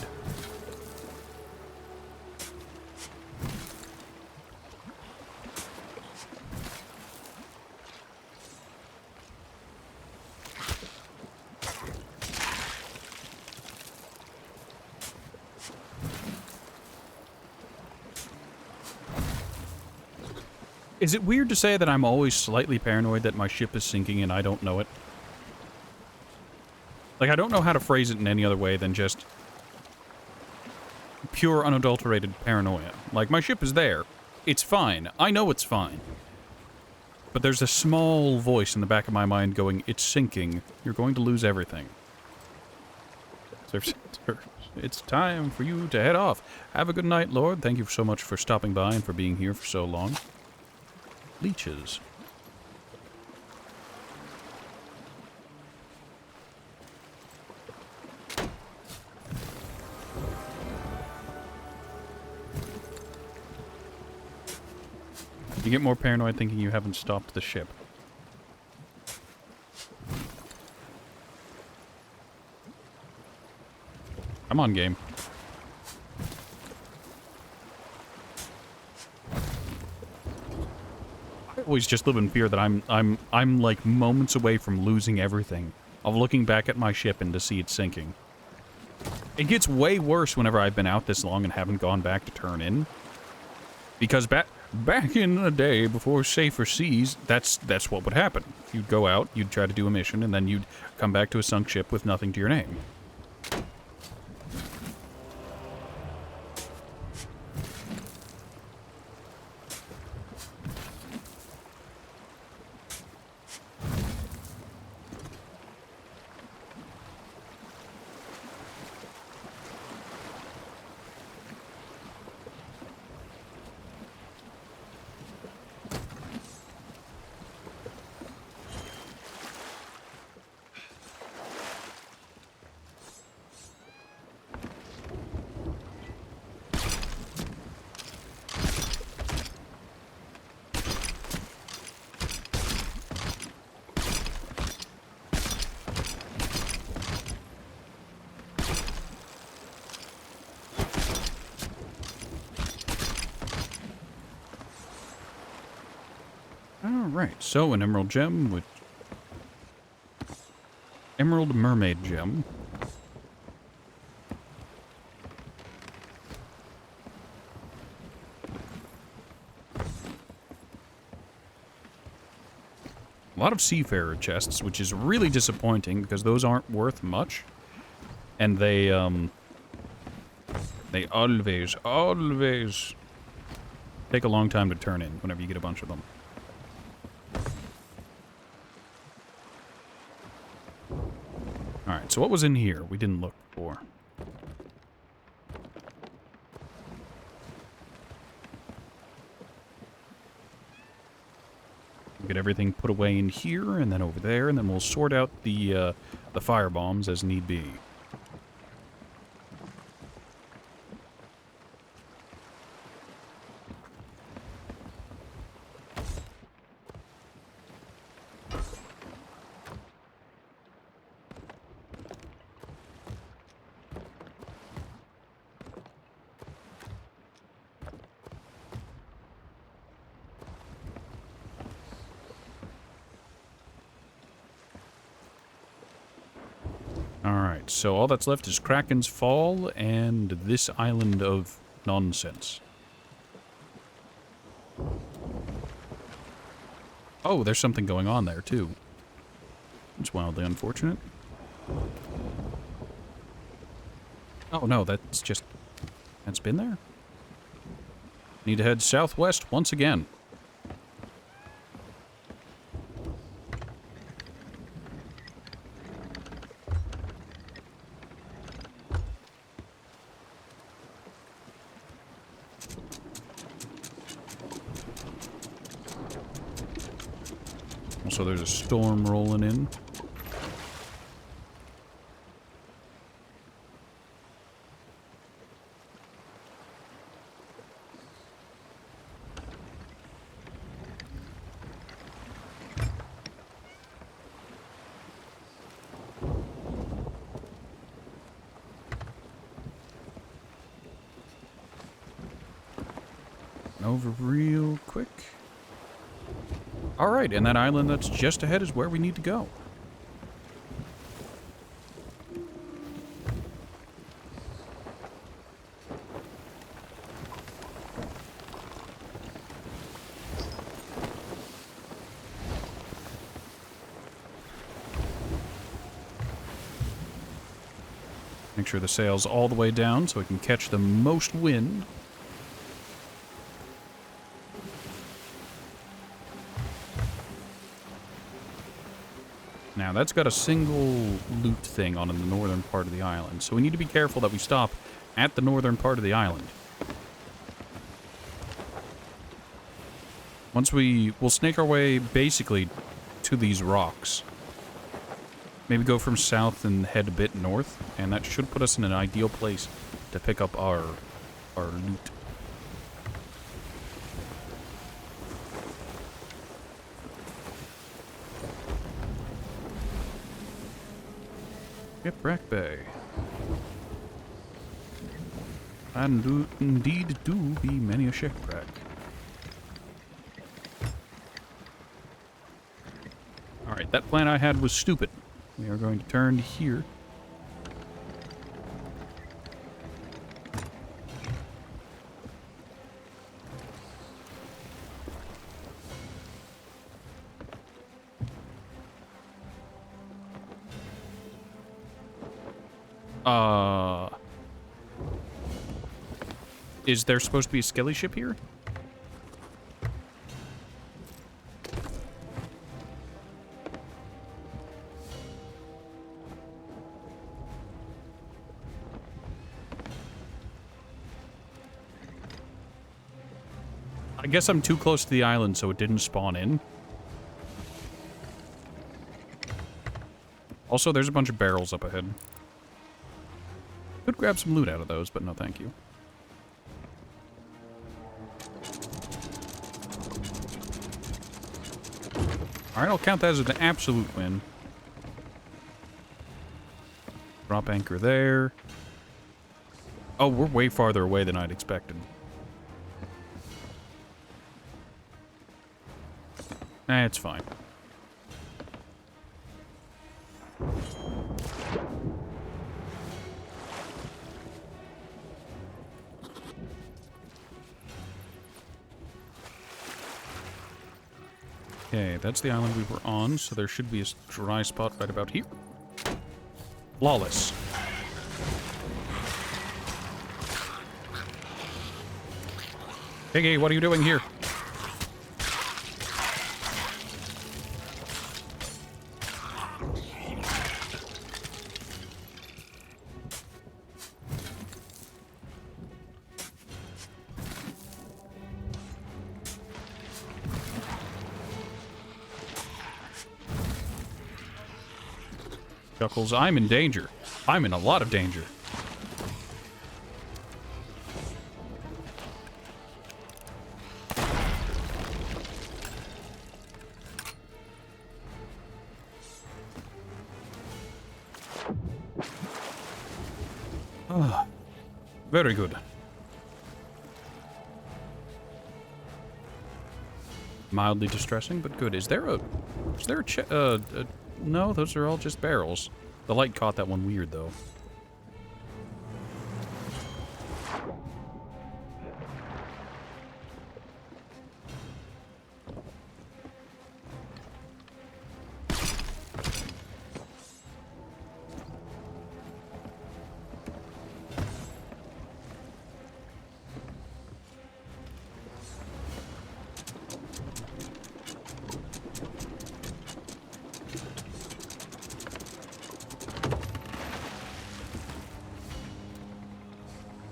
Is it weird to say that I'm always slightly paranoid that my ship is sinking and I don't know it? Like, I don't know how to phrase it in any other way than just pure, unadulterated paranoia. Like, my ship is there. It's fine. I know it's fine. But there's a small voice in the back of my mind going, it's sinking. You're going to lose everything. So it's time for you to head off. Have a good night, Lord. Thank you so much for stopping by and for being here for so long. Leeches. You get more paranoid thinking you haven't stopped the ship. Come on, game. I always just live in fear that I'm like moments away from losing everything. Of looking back at my ship and to see it sinking. It gets way worse whenever I've been out this long and haven't gone back to turn in. Because back in the day, before safer seas, that's what would happen. You'd go out, you'd try to do a mission, and then you'd come back to a sunk ship with nothing to your name. Alright, so an emerald gem with... Emerald mermaid gem. A lot of seafarer chests, which is really disappointing because those aren't worth much. And they always take a long time to turn in whenever you get a bunch of them. Alright, so what was in here we didn't look for? We'll get everything put away in here, and then over there, and then we'll sort out the fire bombs as need be. Alright, so all that's left is Kraken's Fall and this island of nonsense. Oh, there's something going on there, too. It's wildly unfortunate. Oh, no, that's just... That's been there? Need to head southwest once again. Also, there's a storm rolling in. Over real quick. Alright, and that island that's just ahead is where we need to go. Make sure the sail's all the way down so we can catch the most wind. Now, that's got a single loot thing on in the northern part of the island, so we need to be careful that we stop at the northern part of the island. Once we'll snake our way, basically, to these rocks. Maybe go from south and head a bit north, and that should put us in an ideal place to pick up our loot. Shipwreck Bay. And indeed do be many a shipwreck. Alright, that plan I had was stupid. We are going to turn here. Is there supposed to be a skelly ship here? I guess I'm too close to the island, so it didn't spawn in. Also, there's a bunch of barrels up ahead. Could grab some loot out of those, but no thank you. Alright, I'll count that as an absolute win. Drop anchor there. Oh, we're way farther away than I'd expected. Nah, it's fine. Okay, that's the island we were on, so there should be a dry spot right about here. Flawless. Piggy, what are you doing here? Chuckles, I'm in danger. I'm in a lot of danger. Ah, very good. Mildly distressing, but good. Is there a no, those are all just barrels. The light caught that one weird, though.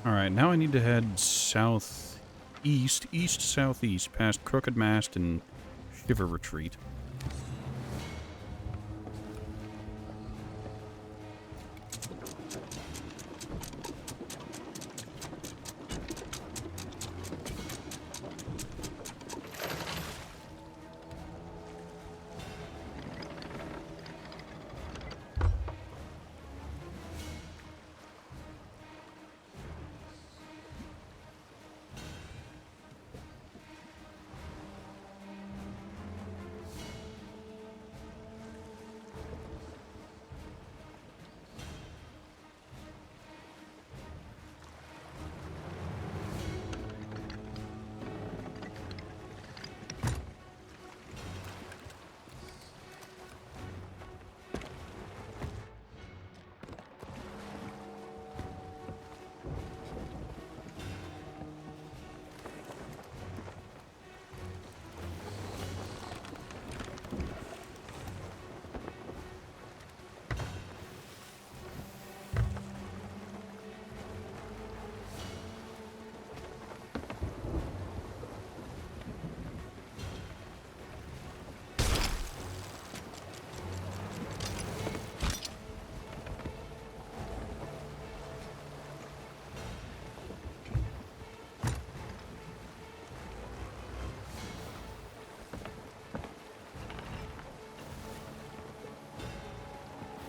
Alright, now I need to head southeast, east-southeast, past Crooked Mast and Shiver Retreat.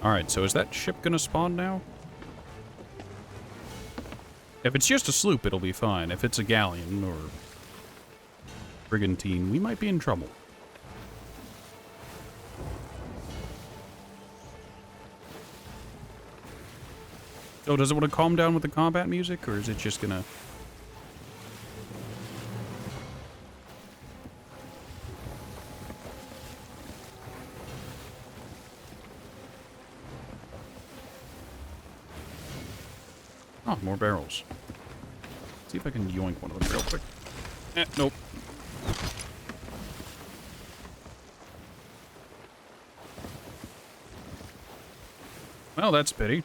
Alright, so is that ship gonna spawn now? If it's just a sloop, it'll be fine. If it's a galleon or brigantine, we might be in trouble. So does it want to calm down with the combat music, or is it just gonna... Oh, more barrels. Let's see if I can yoink one of them real quick. Nope. Well, that's a pity.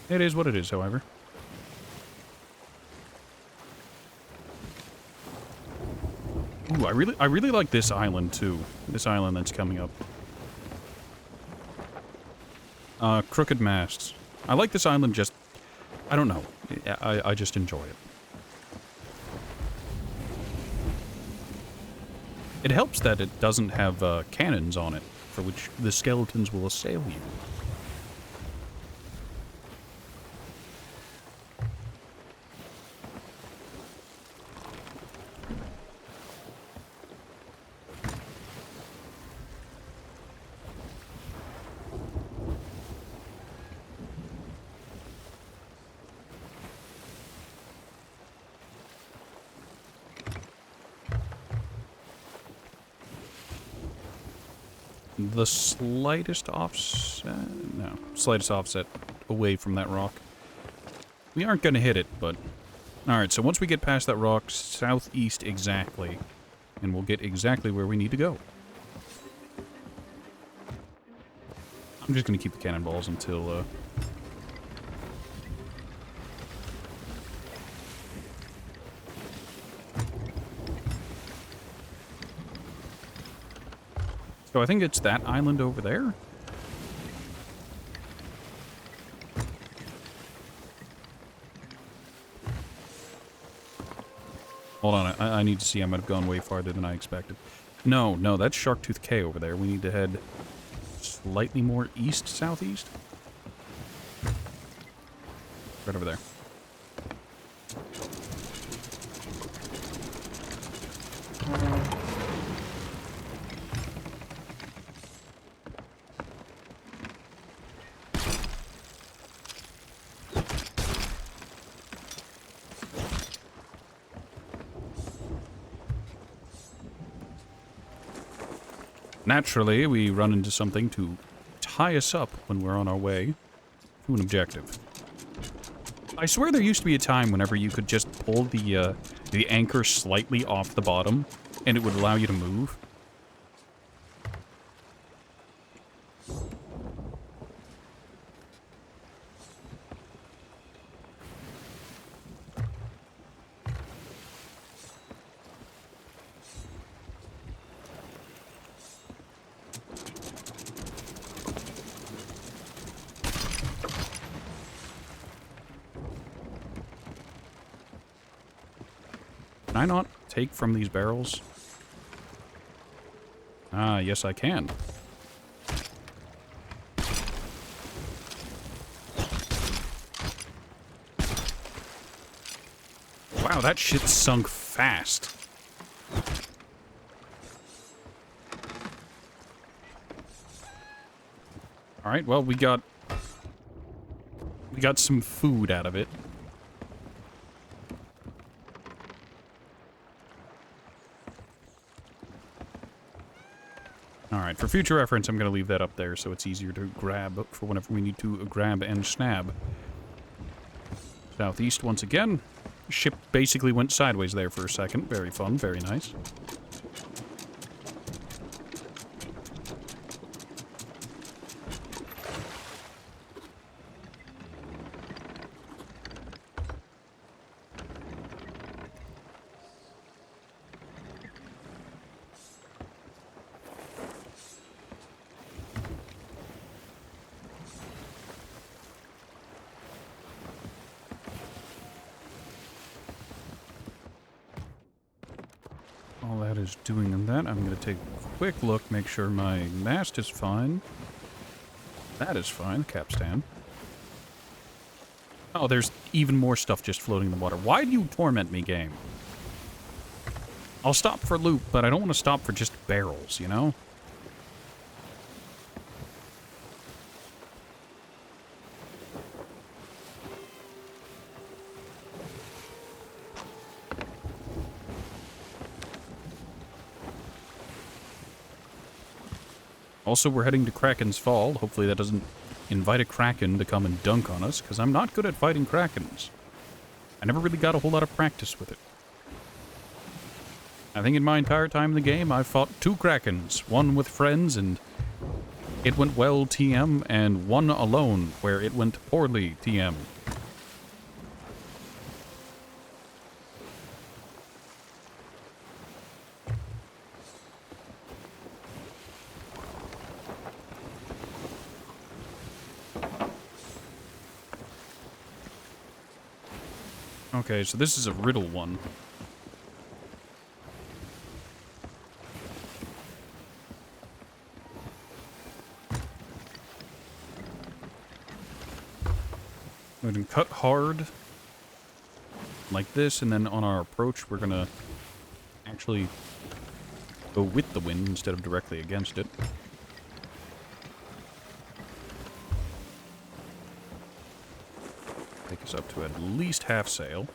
It is what it is, however. Ooh, I really like this island too. This island that's coming up. Crooked Masts. I like this island just... I don't know. I just enjoy it. It helps that it doesn't have cannons on it, for which the skeletons will assail you. The slightest offset... No. Slightest offset away from that rock. We aren't going to hit it, but... Alright, so once we get past that rock, southeast exactly, and we'll get exactly where we need to go. I'm just going to keep the cannonballs until... So I think it's that island over there. Hold on, I need to see. I might have gone way farther than I expected. No, that's Sharktooth Cay over there. We need to head slightly more east-southeast. Right over there. Naturally, we run into something to tie us up when we're on our way to an objective. I swear there used to be a time whenever you could just pull the anchor slightly off the bottom, and it would allow you to move. Can I not take from these barrels? Ah, yes I can. Wow, that shit sunk fast. Alright, well, we got some food out of it. Alright, for future reference, I'm going to leave that up there so it's easier to grab for whenever we need to grab and snab. Southeast once again. Ship basically went sideways there for a second. Very fun, very nice. All that is doing that, I'm going to take a quick look, make sure my mast is fine. That is fine, capstan. Oh, there's even more stuff just floating in the water. Why do you torment me, game? I'll stop for loot, but I don't want to stop for just barrels, you know? Also, we're heading to Kraken's Fall. Hopefully that doesn't invite a Kraken to come and dunk on us, because I'm not good at fighting Krakens. I never really got a whole lot of practice with it. I think in my entire time in the game, I've fought 2 Krakens. One with friends, and it went well TM, and one alone, where it went poorly TM. Okay, so this is a riddle one. Go ahead and cut hard. Like this, and then on our approach, we're gonna actually go with the wind instead of directly against it. Take us up to at least half sail.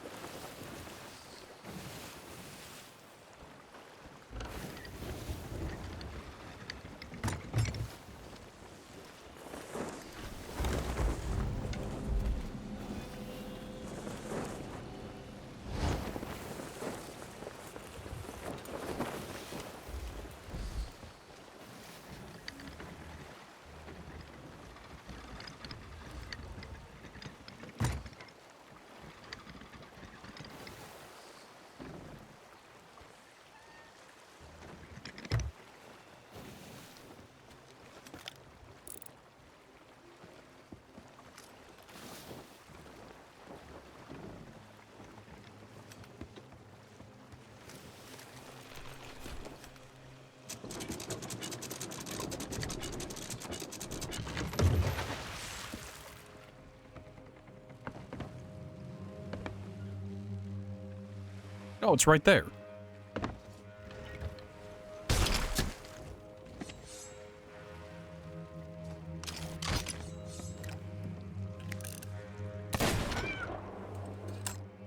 Oh, it's right there.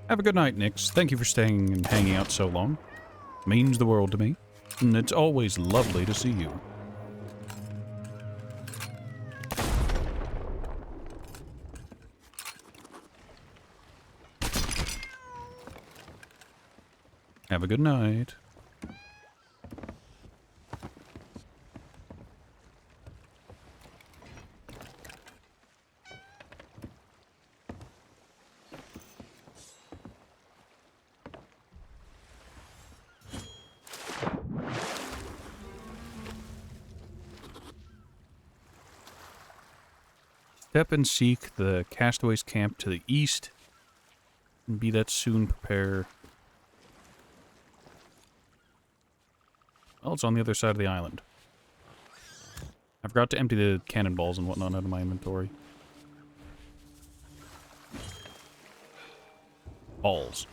Have a good night, Nix. Thank you for staying and hanging out so long. Means the world to me. And it's always lovely to see you. Have a good night. Step and seek the castaways camp to the east, and be that soon prepare. Well, it's on the other side of the island. I forgot to empty the cannonballs and whatnot out of my inventory. Balls.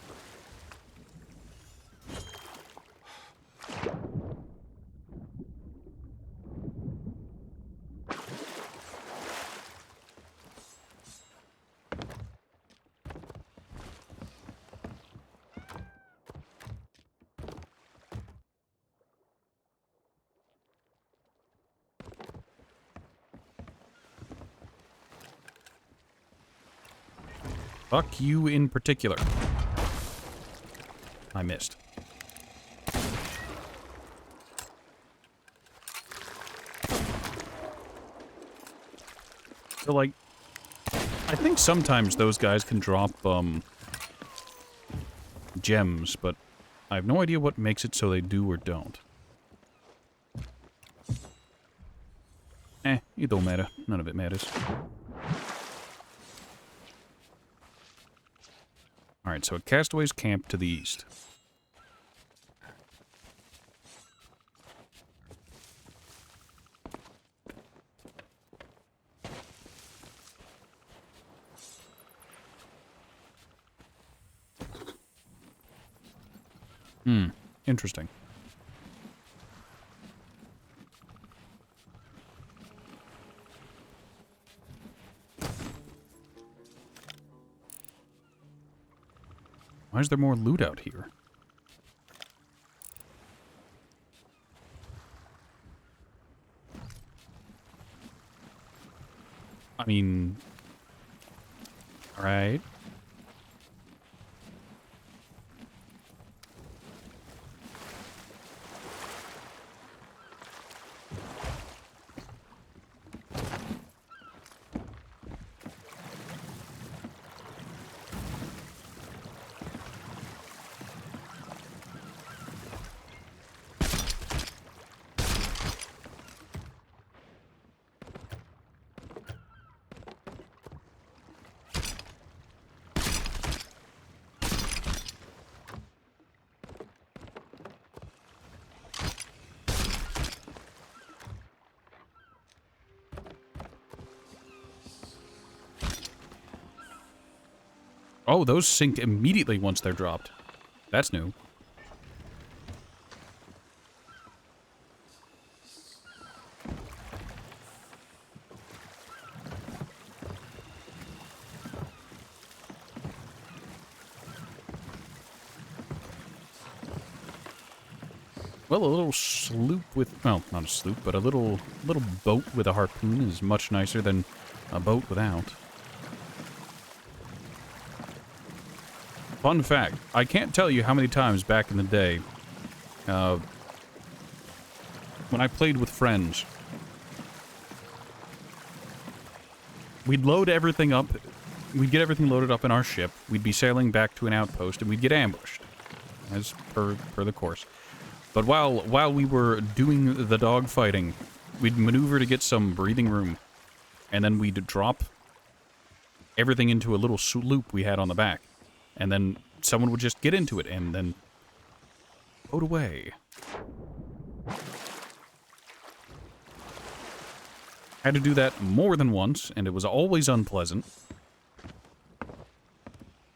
Fuck you in particular. I missed. So, like, I think sometimes those guys can drop, gems, but I have no idea what makes it so they do or don't. It don't matter. None of it matters. Alright, so a castaways camp to the east. Interesting. Why is there more loot out here? I mean... Alright. Oh, those sink immediately once they're dropped. That's new. Well, a little sloop with, well, not a sloop, but a little boat with a harpoon is much nicer than a boat without. Fun fact, I can't tell you how many times back in the day, when I played with friends, we'd load everything up, we'd get everything loaded up in our ship, we'd be sailing back to an outpost, and we'd get ambushed, as per the course. But while we were doing the dog fighting, we'd maneuver to get some breathing room, and then we'd drop everything into a little sloop we had on the back. And then someone would just get into it and then float away. Had to do that more than once, and it was always unpleasant.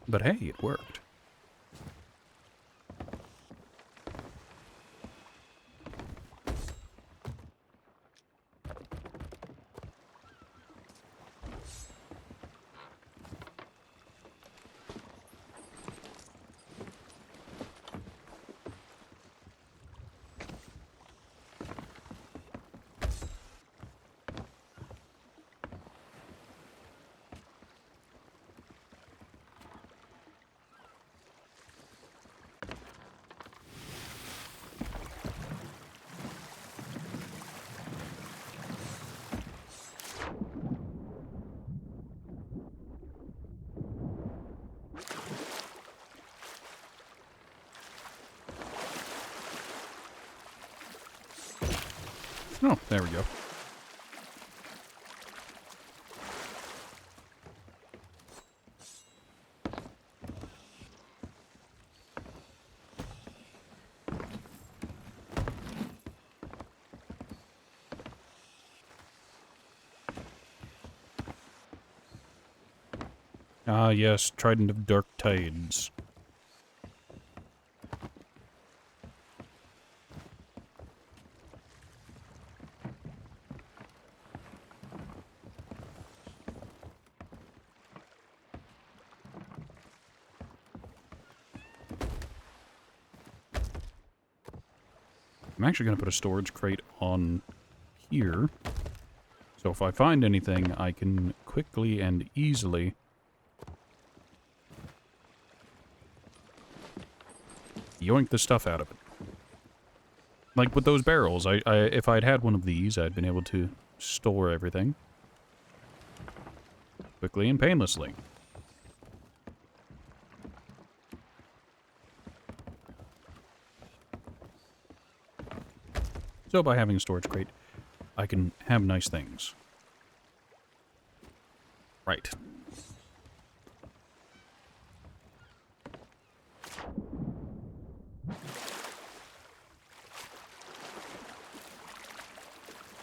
But hey, it worked. Oh, there we go. Ah, yes, Trident of Dark Tides. I'm actually going to put a storage crate on here. So if I find anything, I can quickly and easily yoink the stuff out of it. Like with those barrels, if I'd had one of these, I'd been able to store everything quickly and painlessly. So by having a storage crate, I can have nice things. Right.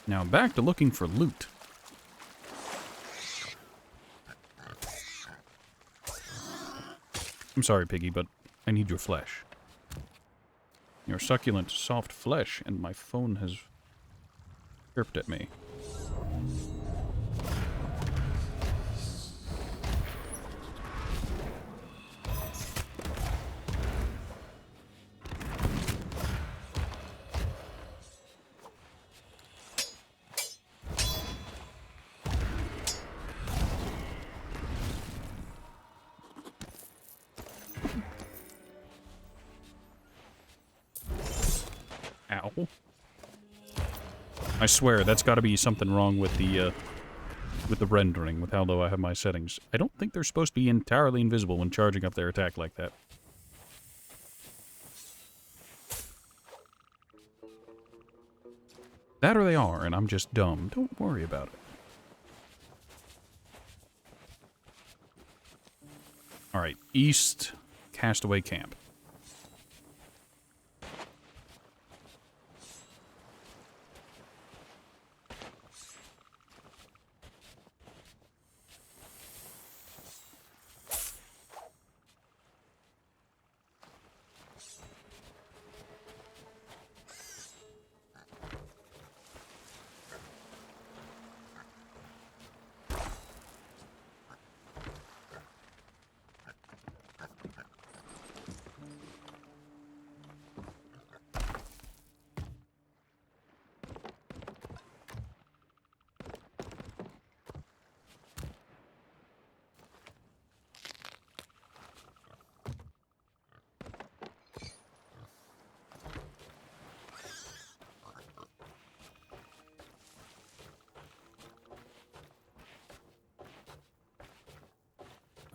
Now back to looking for loot. I'm sorry, Piggy, but I need your flesh. Your succulent, soft flesh, and my phone has chirped at me. Ow. I swear, that's got to be something wrong with the rendering, with how low I have my settings. I don't think they're supposed to be entirely invisible when charging up their attack like that. That or they are, and I'm just dumb. Don't worry about it. Alright, East Castaway Camp.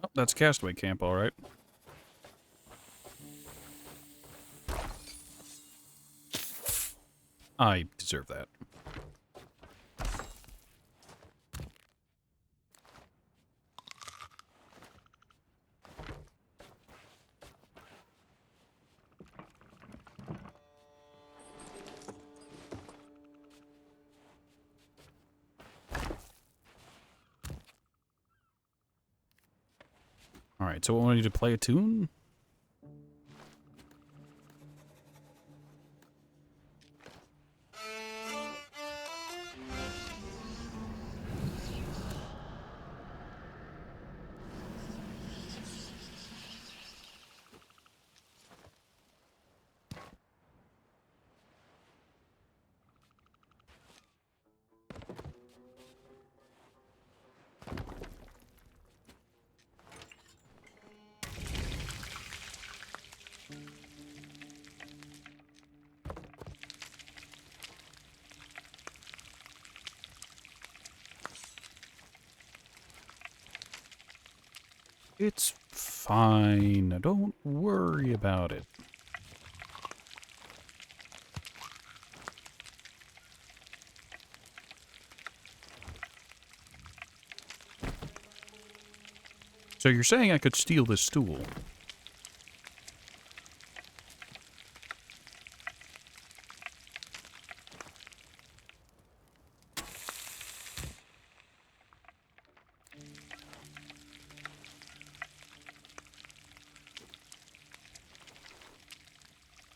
Oh, that's Castaway Camp, alright. I deserve that. Alright, so what we need to play a tune? It's fine. Don't worry about it. So you're saying I could steal this stool?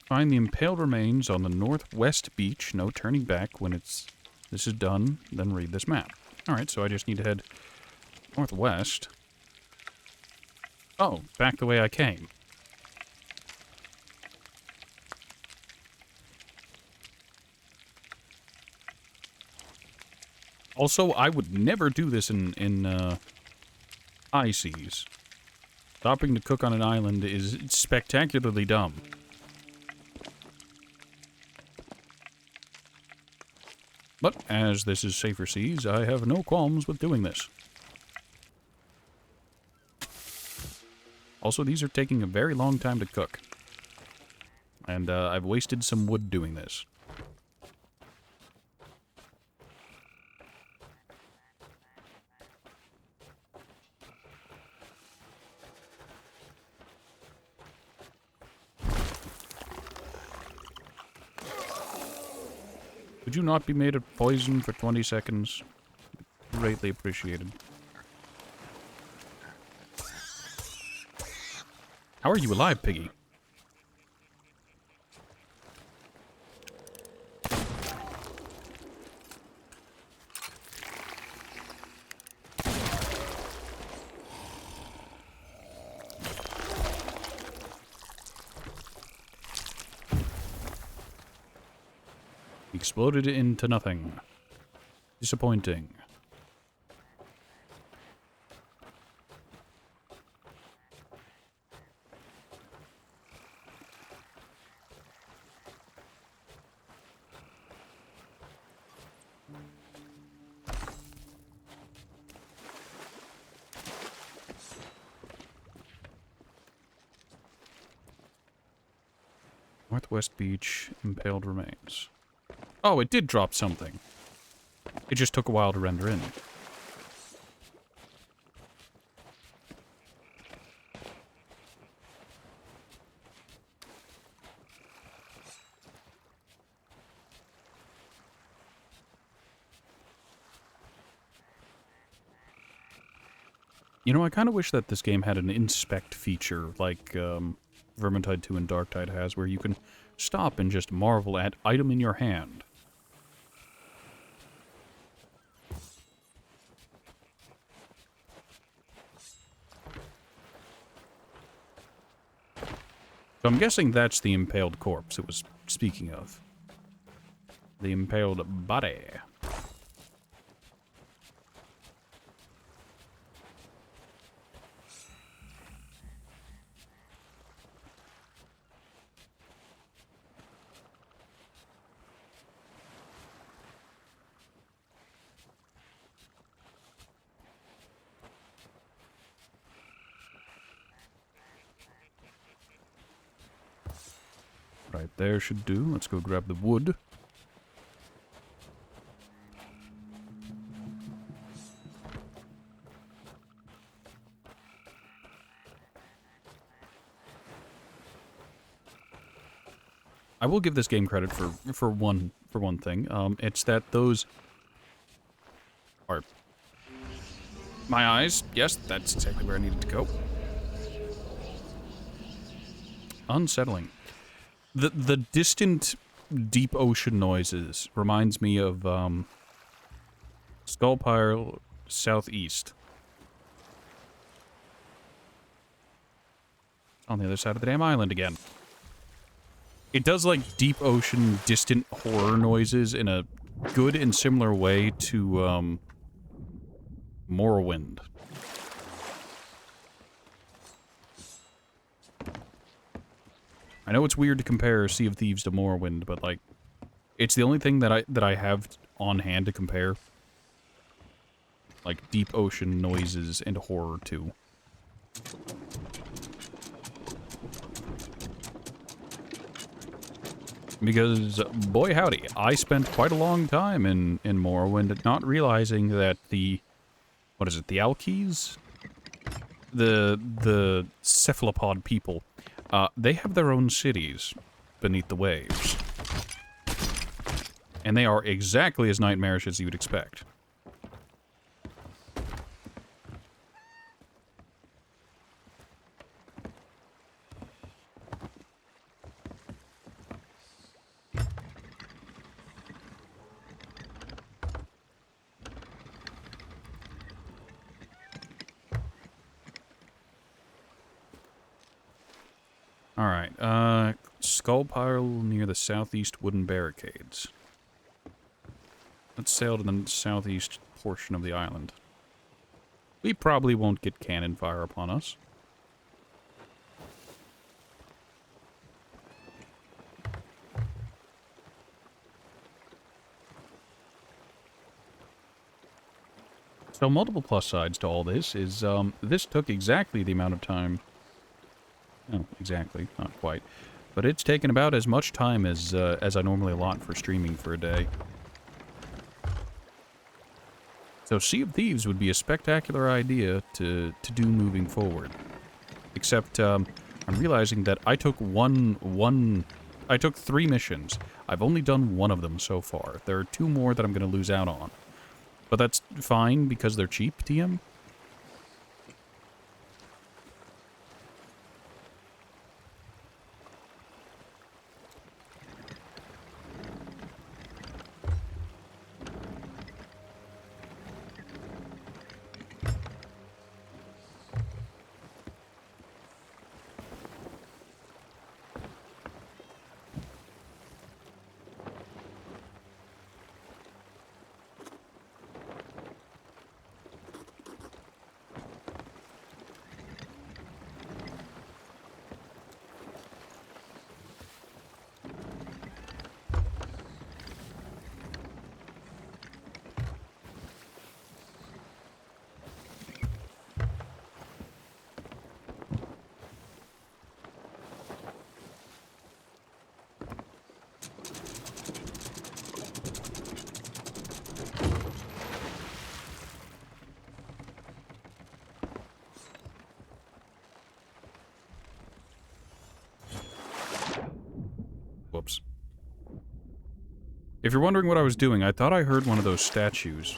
Find the impaled remains on the northwest beach. No turning back when this is done. Then read this map. Alright, so I just need to head northwest. Oh, back the way I came. Also, I would never do this in high seas. Stopping to cook on an island is spectacularly dumb. But, as this is safer seas, I have no qualms with doing this. Also, these are taking a very long time to cook. And I've wasted some wood doing this. Would you not be made of poison for 20 seconds? Greatly appreciated. How are you alive, Piggy? Exploded into nothing. Disappointing. Northwest Beach, impaled remains. Oh, it did drop something. It just took a while to render in. You know, I kind of wish that this game had an inspect feature like Vermintide 2 and Darktide has, where you can stop and just marvel at item in your hand. So I'm guessing that's the impaled corpse it was speaking of. The impaled body. Right there should do. Let's go grab the wood. I will give this game credit for one thing. It's that those are my eyes. Yes, that's exactly where I needed to go. Unsettling. The distant deep ocean noises reminds me of Skullpile Southeast. On the other side of the damn island again. It does like deep ocean distant horror noises in a good and similar way to Morrowind. I know it's weird to compare Sea of Thieves to Morrowind, but like, it's the only thing that I have on hand to compare, like, deep ocean noises and horror to. Because, boy howdy, I spent quite a long time in Morrowind not realizing that the, what is it, the Alkeys? the cephalopod people, they have their own cities beneath the waves. And they are exactly as nightmarish as you'd expect. Alright, skull pile near the southeast wooden barricades. Let's sail to the southeast portion of the island. We probably won't get cannon fire upon us. So multiple plus sides to all this is, this took exactly the amount of time. Oh, exactly, not quite. But it's taken about as much time as I normally allot for streaming for a day. So Sea of Thieves would be a spectacular idea to do moving forward. Except, I'm realizing that I took I took 3 missions. I've only done 1 of them so far. There are 2 more that I'm going to lose out on. But that's fine because they're cheap, TM. Whoops. If you're wondering what I was doing, I thought I heard one of those statues.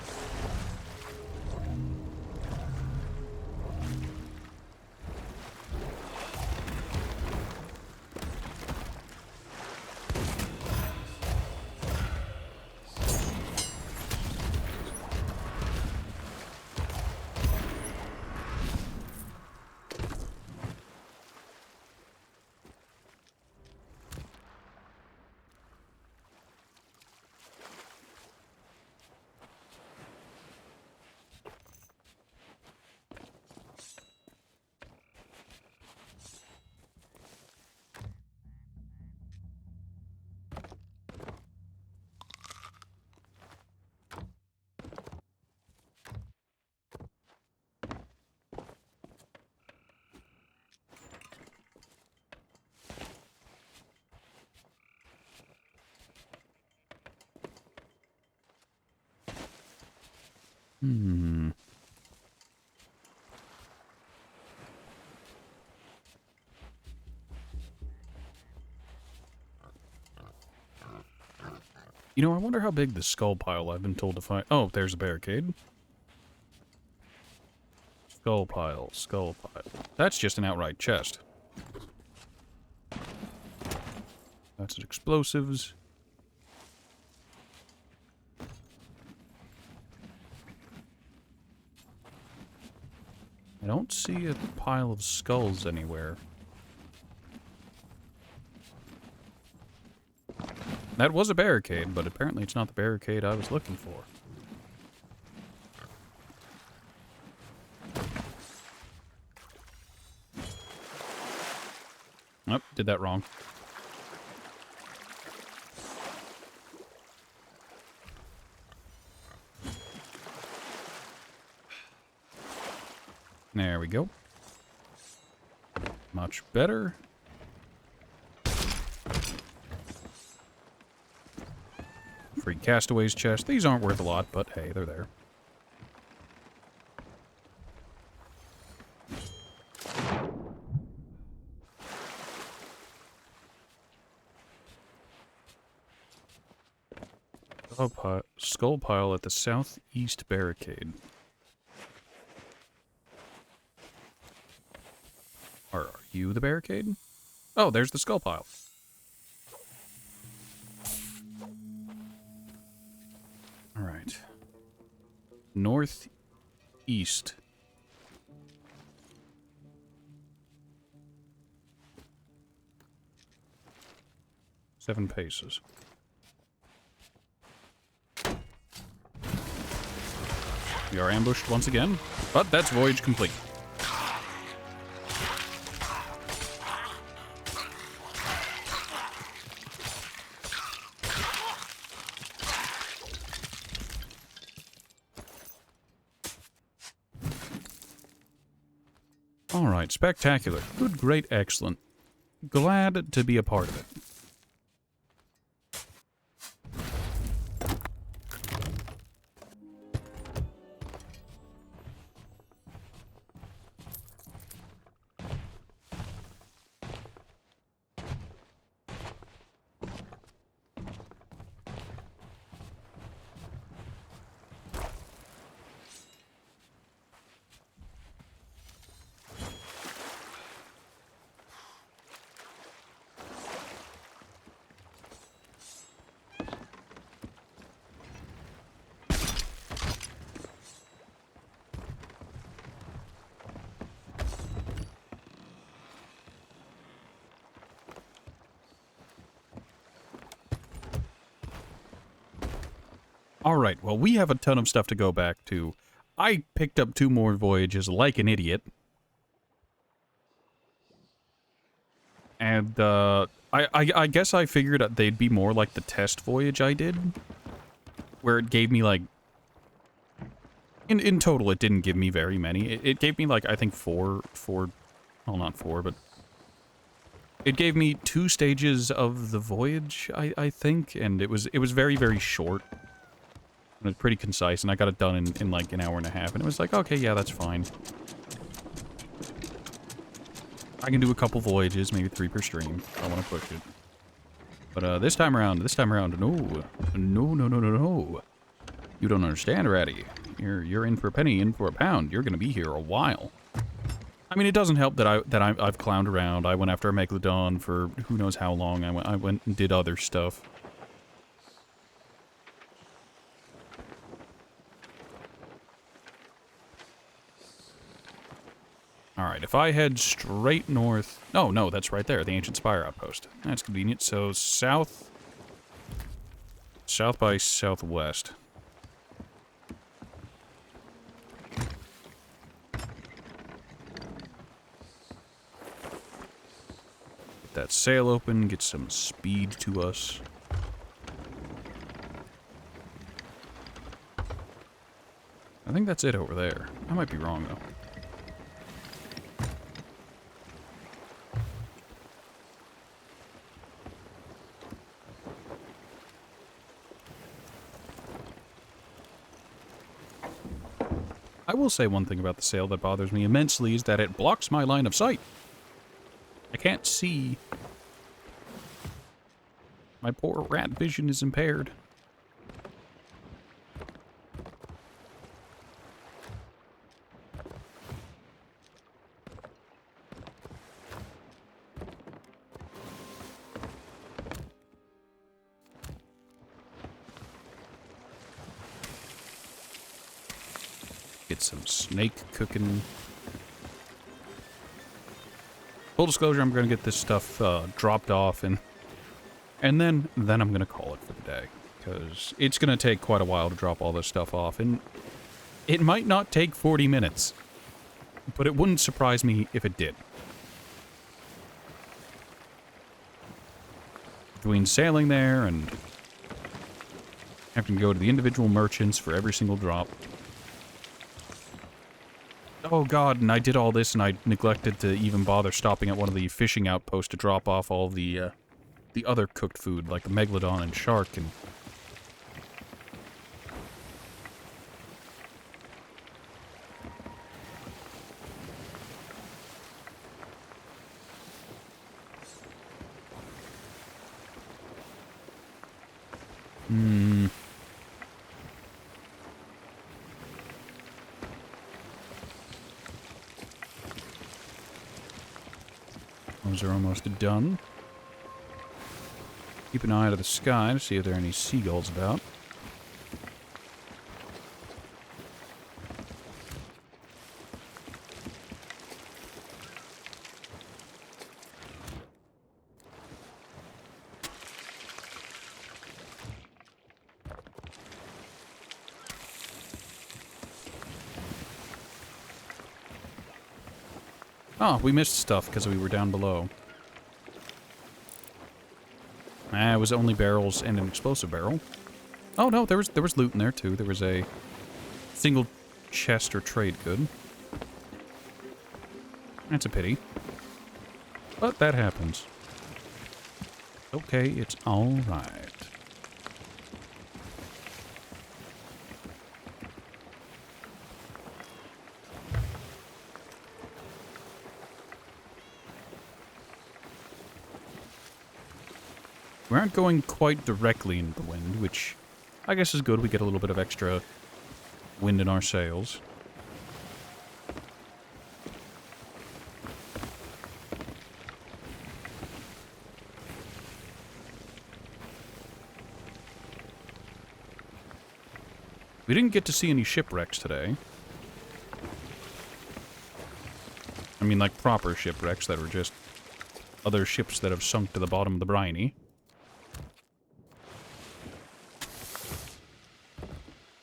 Hmm. You know, I wonder how big the skull pile I've been told to find. Oh, there's a barricade. Skull pile, skull pile. That's just an outright chest. That's explosives. I don't see a pile of skulls anywhere. That was a barricade, but apparently it's not the barricade I was looking for. Oh, did that wrong. There we go. Much better. Free castaways chest. These aren't worth a lot, but hey, they're there. skull pile at the southeast barricade. Are you the barricade? Oh, there's the skull pile. Alright. Northeast. Seven paces. We are ambushed once again, but that's voyage complete. All right, spectacular. Good, great, excellent. Glad to be a part of it. Alright, well, we have a ton of stuff to go back to. I picked up 2 more voyages like an idiot. And, I guess I figured they'd be more like the test voyage I did. Where it gave me, like... In total, it didn't give me very many. It gave me, like, I think 4... Well, not 4, but... It gave me 2 stages of the voyage, I think, and it was very, very short. It was pretty concise, and I got it done in like an hour and a half, and it was like, okay, yeah, that's fine. I can do a couple voyages, maybe 3 per stream, if I want to push it. But this time around, no. No. You don't understand, Ratty. You're in for a penny, in for a pound. You're gonna be here a while. I mean, it doesn't help that I've clowned around. I went after a Megalodon for who knows how long. I went and did other stuff. Alright, if I head straight north... Oh, no, that's right there, the Ancient Spire Outpost. That's convenient. So, south... South by southwest. Get that sail open, get some speed to us. I think that's it over there. I might be wrong, though. I will say one thing about the sail that bothers me immensely is that it blocks my line of sight. I can't see. My poor rat vision is impaired. Get some snake cooking. Full disclosure, I'm going to get this stuff dropped off, and then I'm going to call it for the day. Because it's going to take quite a while to drop all this stuff off, and it might not take 40 minutes. But it wouldn't surprise me if it did. Between sailing there and having to go to the individual merchants for every single drop. Oh god, and I did all this and I neglected to even bother stopping at one of the fishing outposts to drop off all the other cooked food, like the Megalodon and shark and... Those are almost done. Keep an eye to the sky to see if there are any seagulls about. Oh, we missed stuff because we were down below. It was only barrels and an explosive barrel. Oh no, there was loot in there too. There was a single chest or trade good. That's a pity. But that happens. Okay, it's alright. We aren't going quite directly into the wind, which I guess is good. We get a little bit of extra wind in our sails. We didn't get to see any shipwrecks today. I mean, like proper shipwrecks that were just other ships that have sunk to the bottom of the briny.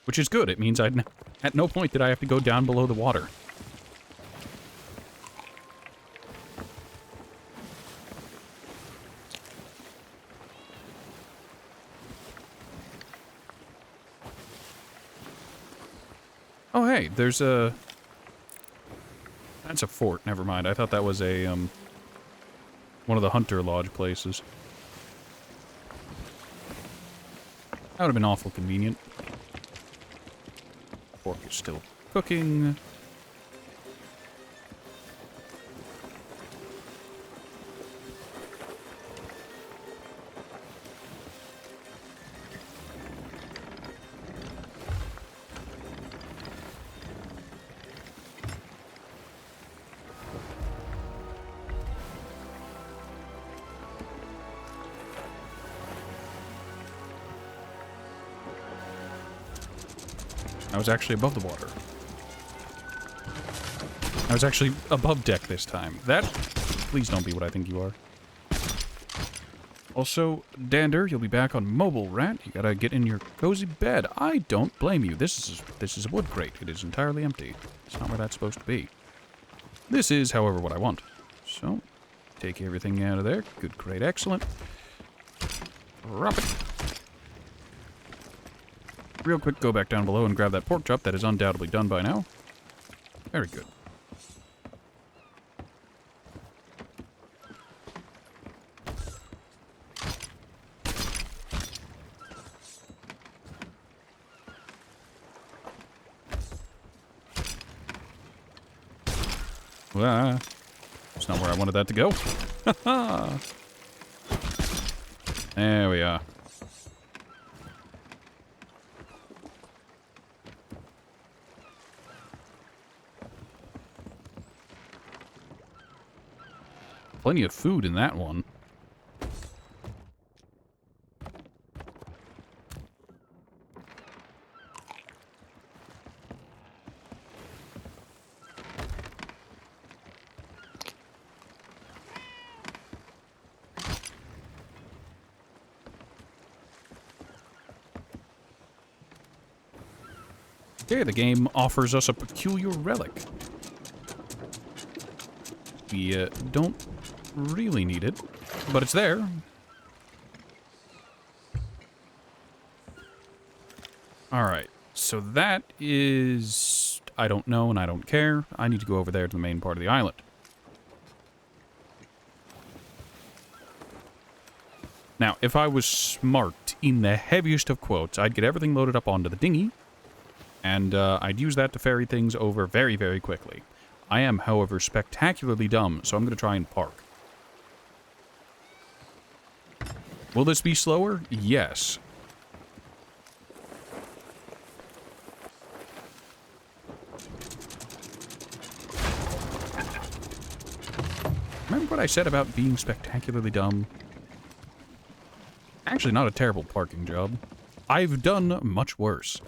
Which is good. It means at no point did I have to go down below the water. Oh, hey, there's a... That's a fort. Never mind. I thought that was a, one of the Hunter Lodge places. That would have been awful convenient. Pork is still cooking. I was actually above the water. I was actually above deck this time. That, please don't be what I think you are. Also, Dander, you'll be back on mobile, Rat. You gotta get in your cozy bed. I don't blame you. This is a wood crate. It is entirely empty. It's not where that's supposed to be. This is, however, what I want. So, take everything out of there. Good crate, excellent. Drop it. Real quick, go back down below and grab that pork chop that is undoubtedly done by now. Very good. Well, that's not where I wanted that to go. There we are. Plenty of food in that one. Okay, the game offers us a peculiar relic. We don't really need it, but it's there. Alright, so that is... I don't know and I don't care. I need to go over there to the main part of the island. Now, if I was smart, in the heaviest of quotes, I'd get everything loaded up onto the dinghy, and I'd use that to ferry things over very, very quickly. I am, however, spectacularly dumb, so I'm going to try and park. Will this be slower? Yes. Am I remember what I said about being spectacularly dumb? Actually, not a terrible parking job. I've done much worse.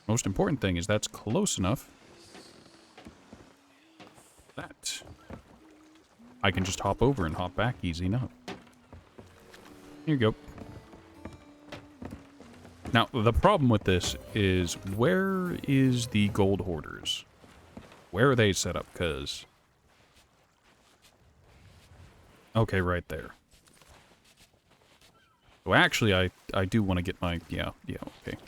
Most important thing is that's close enough that I can just hop over and hop back easy enough. Here you go. Now, the problem with this is, where is the gold hoarders? Where are they set up? Because... okay, right there. So actually, I do want to get my... yeah, okay.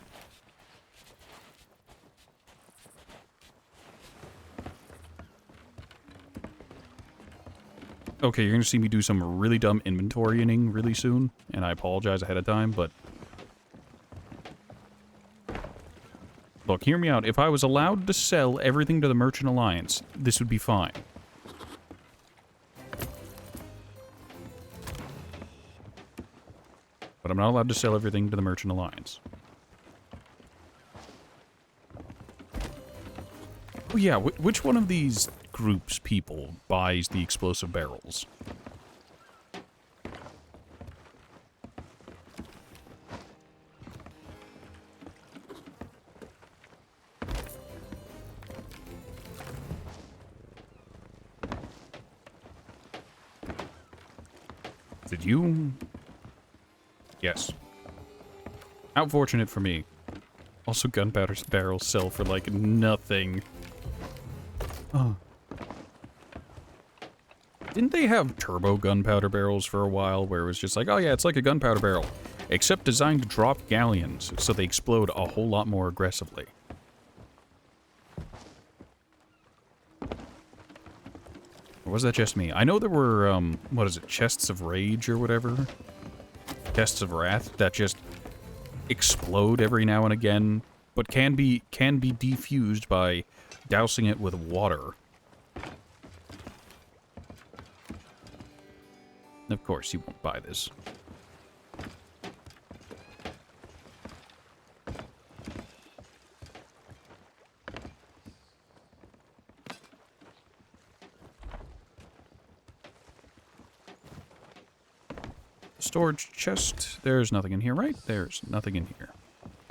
Okay, you're going to see me do some really dumb inventorying really soon, and I apologize ahead of time, but... look, hear me out. If I was allowed to sell everything to the Merchant Alliance, this would be fine. But I'm not allowed to sell everything to the Merchant Alliance. Oh yeah, which one of these groups people buys the explosive barrels? Did you? Yes. How fortunate for me. Also, gunpowder barrels sell for, like, nothing. Oh. Didn't they have turbo gunpowder barrels for a while, where it was just like, oh yeah, it's like a gunpowder barrel, except designed to drop galleons, so they explode a whole lot more aggressively? Or was that just me? I know there were, what is it, chests of rage or whatever? Chests of wrath that just explode every now and again, but can be defused by dousing it with water. Of course, you won't buy this. Storage chest. There's nothing in here, right? There's nothing in here.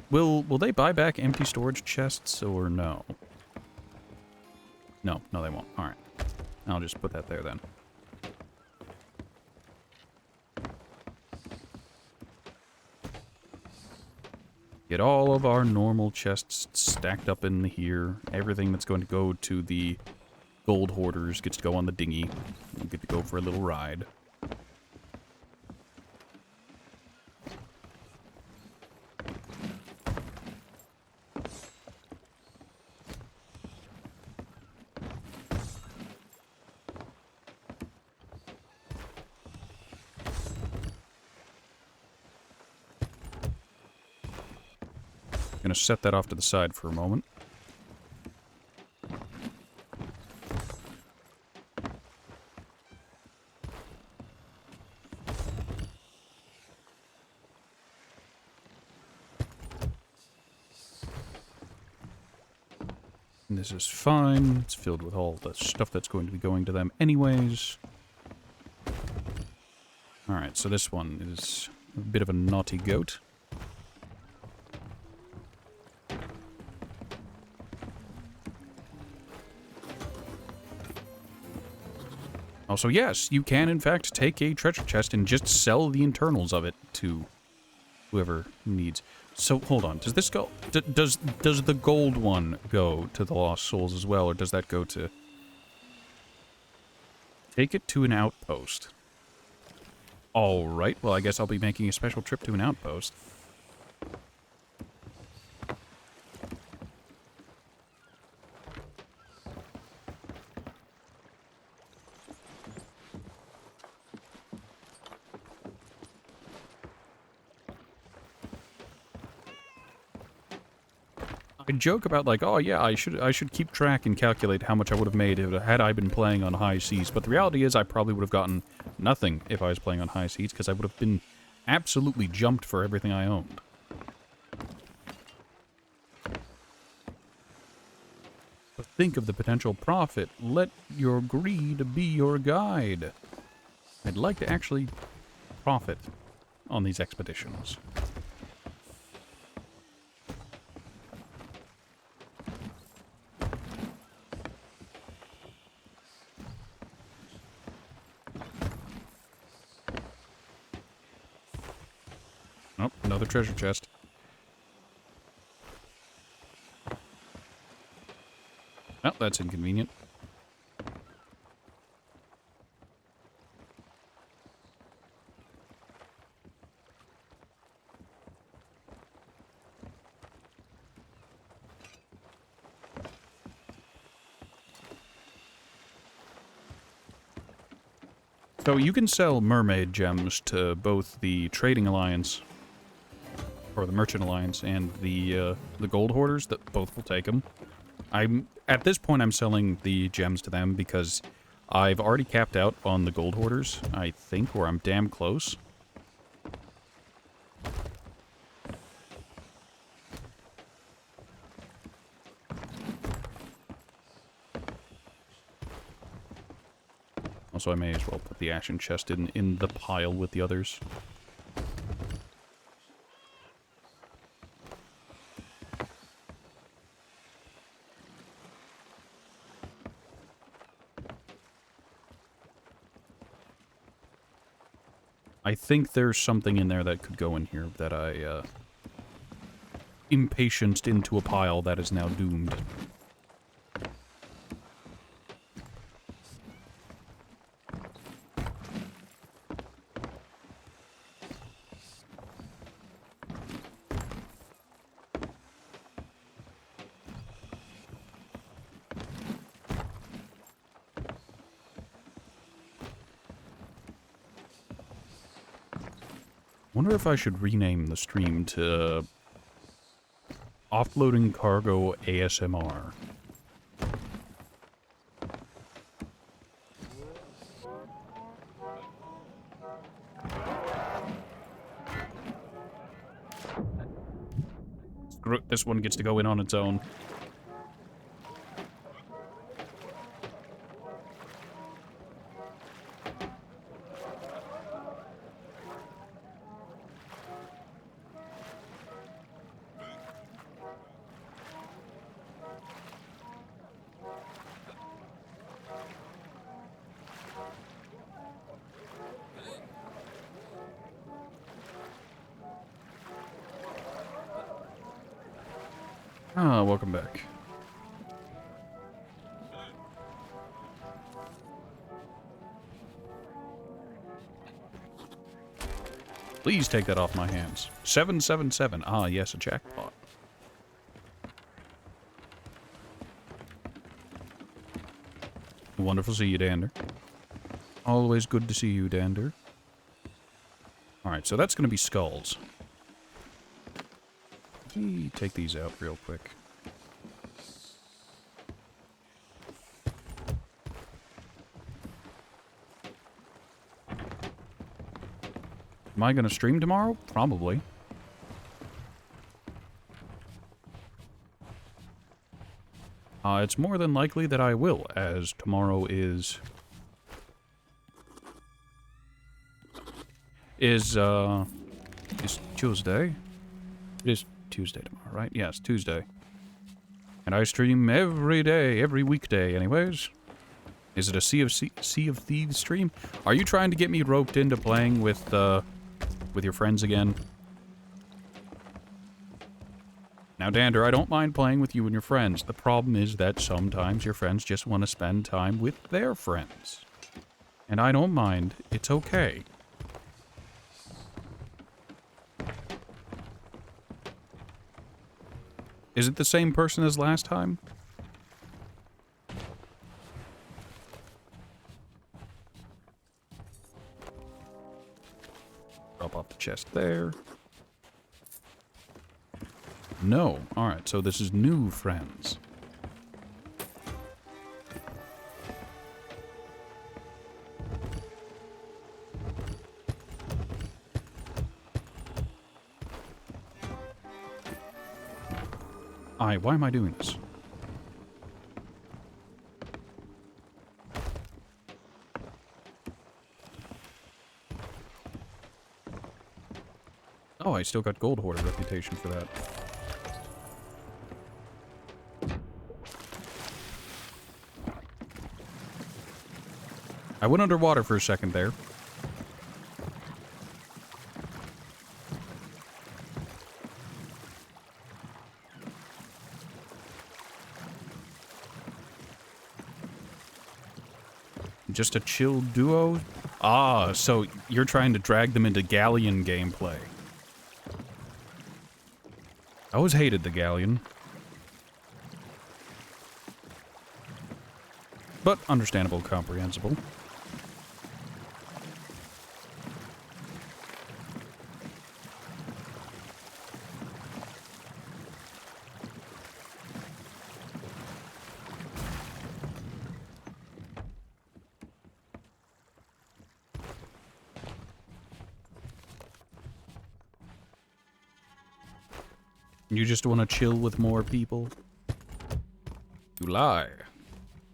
Will they buy back empty storage chests or no? No, they won't. All right. I'll just put that there then. Get all of our normal chests stacked up in here. Everything that's going to go to the gold hoarders gets to go on the dinghy. We get to go for a little ride. Gonna set that off to the side for a moment. And this is fine. It's filled with all the stuff that's going to be going to them anyways. Alright, so this one is a bit of a naughty goat. Also, yes, you can in fact take a treasure chest and just sell the internals of it to whoever needs. So, hold on. Does this go... does the gold one go to the Lost Souls as well, or does that go to... take it to an outpost? Alright, well, I guess I'll be making a special trip to an outpost. I joke about, like, oh yeah, I should keep track and calculate how much I would have made had I been playing on high seas, but the reality is I probably would have gotten nothing if I was playing on high seas, because I would have been absolutely jumped for everything I owned. think of the potential profit. Let your greed be your guide. I'd like to actually profit on these expeditions. Oh, another treasure chest. Oh, that's inconvenient. So you can sell mermaid gems to both the Trading Alliance, or the Merchant Alliance, and the Gold Hoarders. That both will take them. At this point, I'm selling the gems to them because I've already capped out on the Gold Hoarders, I think, or I'm damn close. Also, I may as well put the Ashen Chest in the pile with the others. I think there's something in there that could go in here that I, impatienced into a pile that is now doomed. Wonder if I should rename the stream to Offloading Cargo ASMR. Screw it, this one gets to go in on its own. Ah, welcome back. Please take that off my hands. 777. Ah, yes, a jackpot. Wonderful to see you, Dander. Always good to see you, Dander. Alright, so that's going to be skulls. Let me take these out real quick. Am I going to stream tomorrow? Probably. It's more than likely that I will, as tomorrow is Tuesday. It is Tuesday tomorrow, right? Yes, Tuesday. And I stream every day, every weekday anyways. Is it a Sea of Thieves stream? Are you trying to get me roped into playing with your friends again? Now, Dander, I don't mind playing with you and your friends. The problem is that sometimes your friends just want to spend time with their friends. And I don't mind. It's okay. Is it the same person as last time? Drop off the chest there. No. Alright, so this is new friends. Why am I doing this? Oh, I still got Gold Hoarder reputation for that. I went underwater for a second there. Just a chill duo? Ah, so you're trying to drag them into Galleon gameplay. I always hated the Galleon. But understandable, comprehensible. You just want to chill with more people? You lie.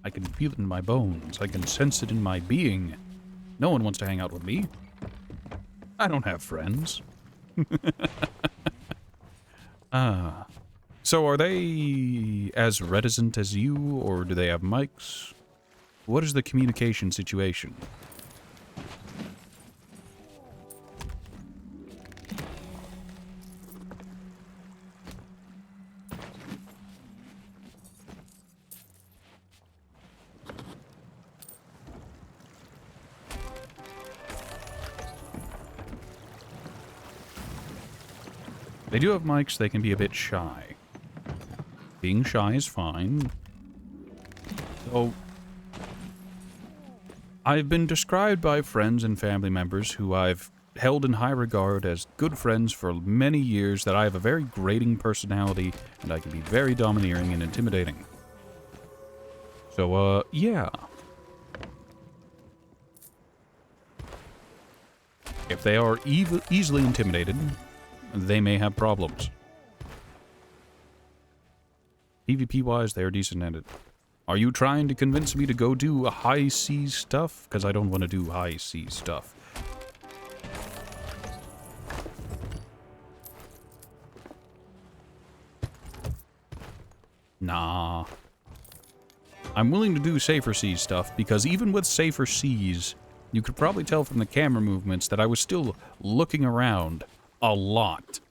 I can feel it in my bones. I can sense it in my being. No one wants to hang out with me. I don't have friends. Ah. So are they as reticent as you, or do they have mics? What is the communication situation? They do have mics, they can be a bit shy. Being shy is fine. So, I've been described by friends and family members who I've held in high regard as good friends for many years that I have a very grating personality and I can be very domineering and intimidating. So, yeah. If they are easily intimidated, they may have problems. PvP-wise, they are decent at it. Are you trying to convince me to go do high seas stuff? Because I don't want to do high seas stuff. Nah. I'm willing to do safer seas stuff, because even with safer seas, you could probably tell from the camera movements that I was still looking around a lot.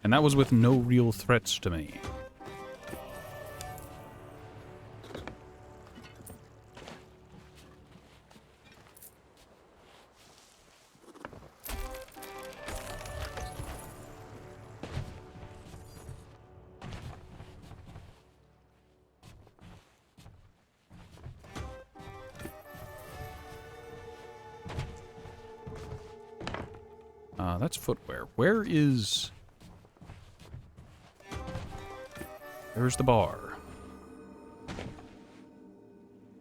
And that was with no real threats to me. That's footwear. Where is... There's the bar.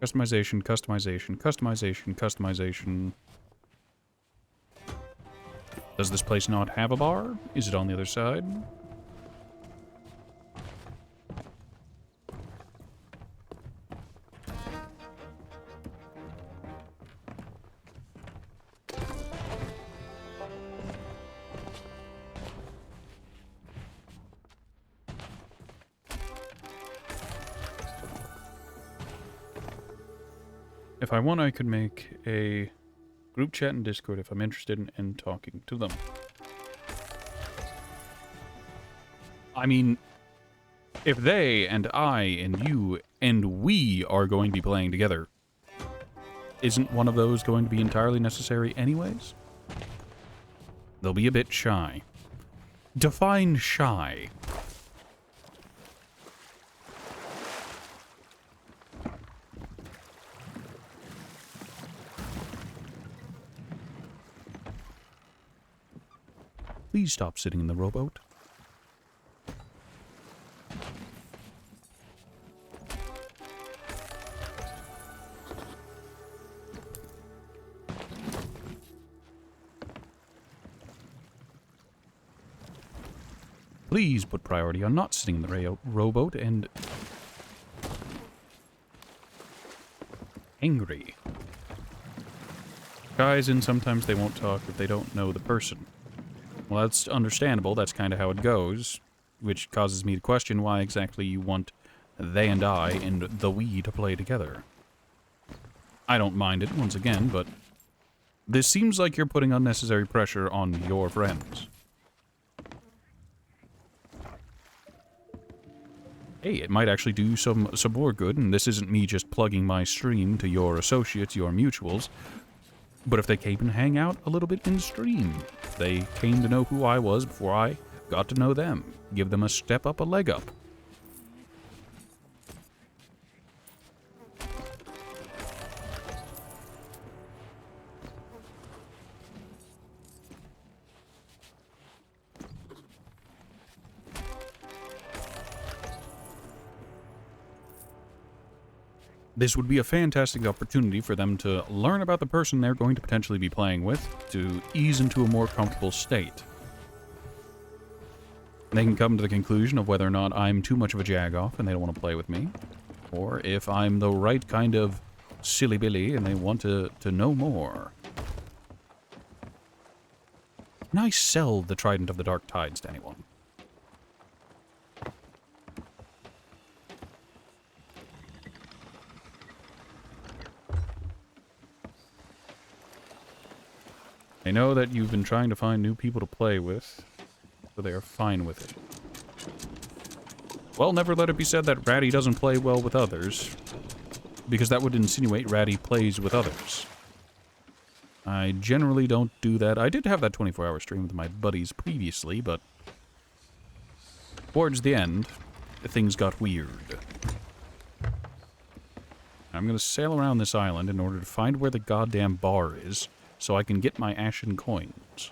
Customization, customization, customization, customization. Does this place not have a bar? Is it on the other side? If I want, I could make a group chat in Discord if I'm interested in talking to them. I mean, if they and I and you and we are going to be playing together, isn't one of those going to be entirely necessary anyways? They'll be a bit shy. Define shy. Please stop sitting in the rowboat. Please put priority on not sitting in the rowboat and... angry. Guys, and sometimes they won't talk if they don't know the person. Well, that's understandable. That's kind of how it goes, which causes me to question why exactly you want they and I and the we to play together. I don't mind it, once again, but this seems like you're putting unnecessary pressure on your friends. Hey, it might actually do some more good, and this isn't me just plugging my stream to your associates, your mutuals. But if they came and hang out a little bit in stream, if they came to know who I was before I got to know them, give them a step up, a leg up. This would be a fantastic opportunity for them to learn about the person they're going to potentially be playing with, to ease into a more comfortable state. They can come to the conclusion of whether or not I'm too much of a jag-off and they don't want to play with me, or if I'm the right kind of silly billy and they want to know more. Can I sell the Trident of the Dark Tides to anyone? I know that you've been trying to find new people to play with, so they are fine with it. Well, never let it be said that Ratty doesn't play well with others, because that would insinuate Ratty plays with others. I generally don't do that. I did have that 24-hour stream with my buddies previously, but towards the end, things got weird. I'm going to sail around this island in order to find where the goddamn bar is, so I can get my ashen coins.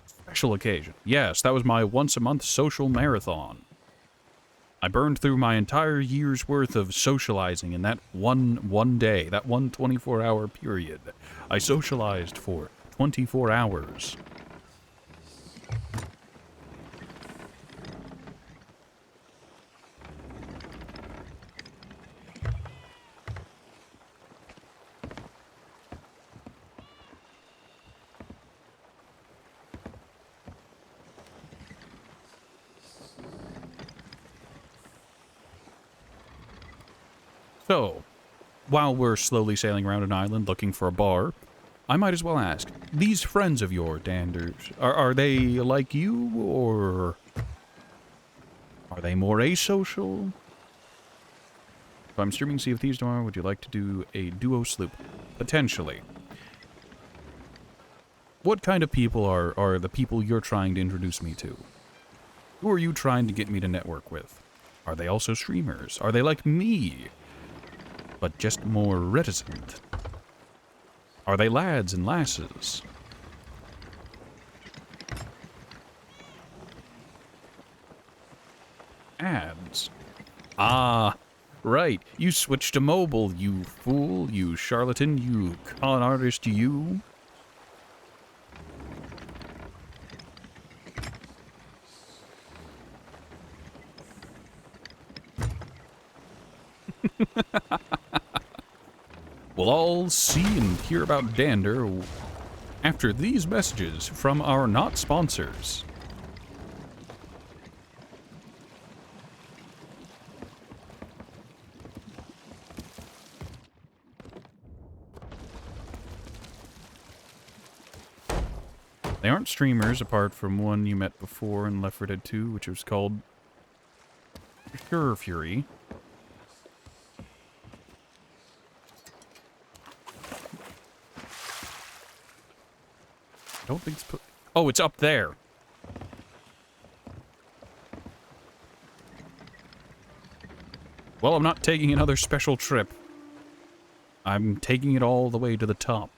Special occasion. Yes, that was my once-a-month social marathon. I burned through my entire year's worth of socializing in that one day, that one 24-hour period. I socialized for 24 hours. So, while we're slowly sailing around an island looking for a bar, I might as well ask, these friends of yours, Danders, are they like you, or are they more asocial? If I'm streaming Sea of Thieves tomorrow, would you like to do a duo sloop? Potentially. What kind of people are the people you're trying to introduce me to? Who are you trying to get me to network with? Are they also streamers? Are they like me, but just more reticent? Are they lads and lasses? Ads. Ah, right. You switched to mobile, you fool, you charlatan, you con artist, you. We'll all see and hear about Dander after these messages from our not sponsors. They aren't streamers apart from one you met before in Left 4 Dead 2, which was called Pure Fury. I don't think it's put... Oh, it's up there. Well, I'm not taking another special trip. I'm taking it all the way to the top.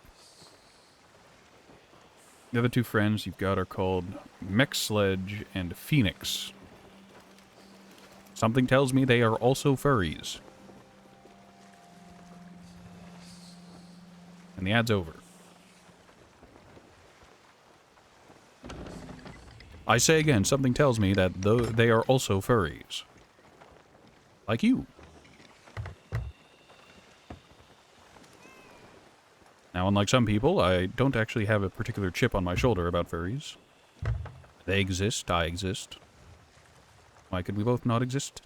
The other two friends you've got are called Mech Sledge and Phoenix. Something tells me they are also furries. And the ad's over. I say again, something tells me that they are also furries. Like you. Now, unlike some people, I don't actually have a particular chip on my shoulder about furries. They exist, I exist. Why could we both not exist?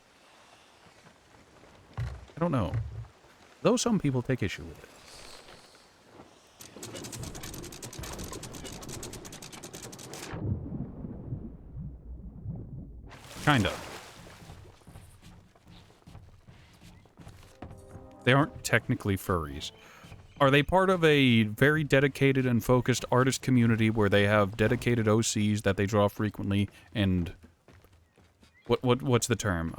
I don't know. Though some people take issue with it. Kind of. They aren't technically furries. Are they part of a very dedicated and focused artist community where they have dedicated OCs that they draw frequently and... What's the term?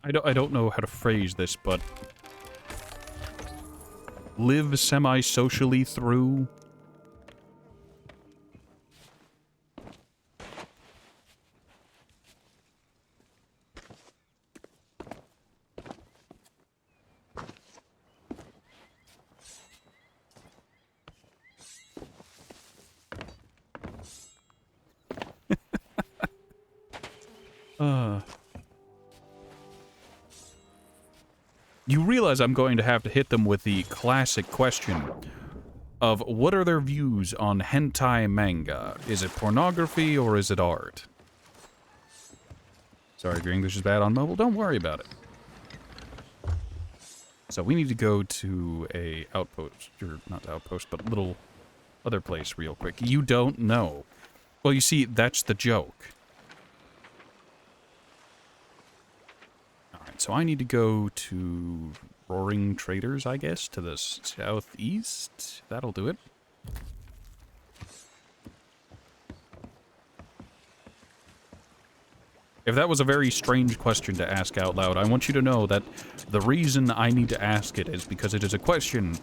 I don't know how to phrase this, but... live semi-socially through... You realize I'm going to have to hit them with the classic question of what are their views on hentai manga? Is it pornography or is it art? Sorry, your English is bad on mobile. Don't worry about it. So we need to go to a outpost, or not outpost, but little other place real quick. You don't know. Well, you see, that's the joke. Alright, so I need to go to Roaring Traders, I guess, to the southeast. That'll do it. If that was a very strange question to ask out loud, I want you to know that the reason I need to ask it is because it is a question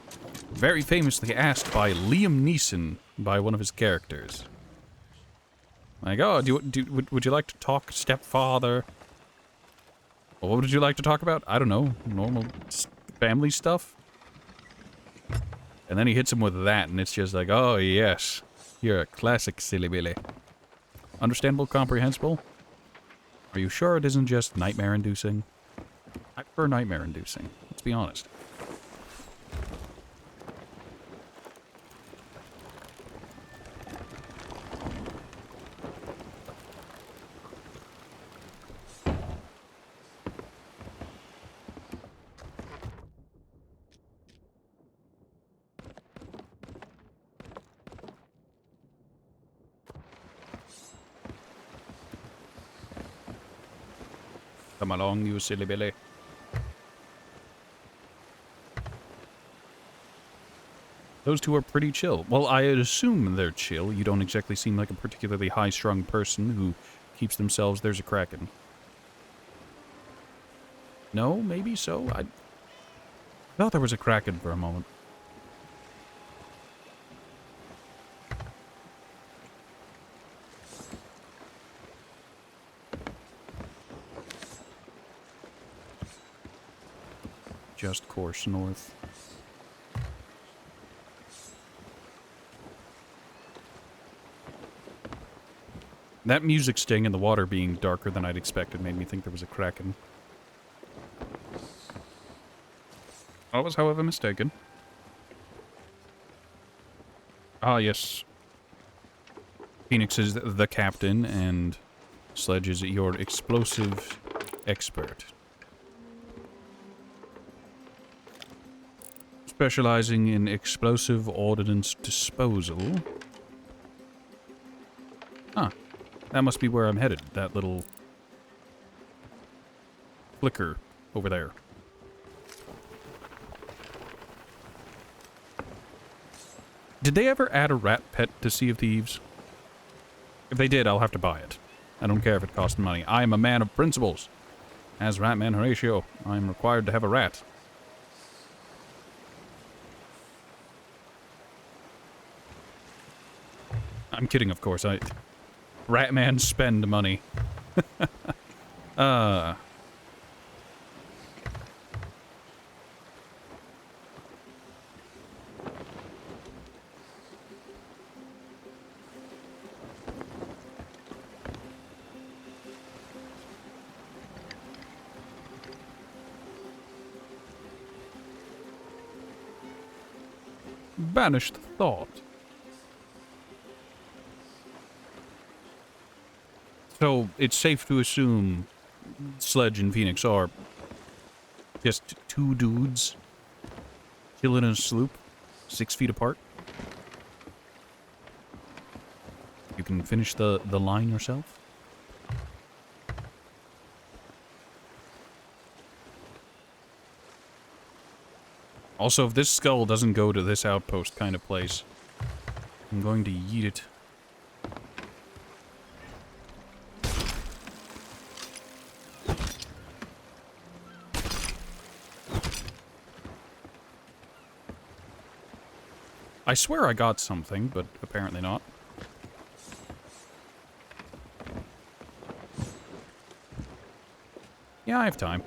very famously asked by Liam Neeson by one of his characters. Like, oh, would you like to talk stepfather? Well, what would you like to talk about? I don't know, normal family stuff? And then he hits him with that, and it's just like, oh, yes, you're a classic silly Billy. Understandable, comprehensible? Are you sure it isn't just nightmare-inducing? I prefer nightmare-inducing, let's be honest. Come along, you silly Billy. Those two are pretty chill. Well, I assume they're chill. You don't exactly seem like a particularly high-strung person who keeps themselves... There's a kraken. No? Maybe so? I thought there was a kraken for a moment. Just course north. That music sting and the water being darker than I'd expected made me think there was a kraken. I was, however, mistaken. Ah, yes. Phoenix is the captain, and Sledge is your explosive expert. Specializing in explosive ordnance disposal. Huh. That must be where I'm headed. That little flicker over there. Did they ever add a rat pet to Sea of Thieves? If they did, I'll have to buy it. I don't care if it costs money. I am a man of principles. As Ratman Horatio, I am required to have a rat. I'm kidding, of course. Ratman spend money. Banished thought. So, it's safe to assume Sledge and Phoenix are just two dudes chilling in a sloop, 6 feet apart. You can finish the line yourself. Also, if this skull doesn't go to this outpost kind of place, I'm going to yeet it. I swear I got something, but apparently not. Yeah, I have time.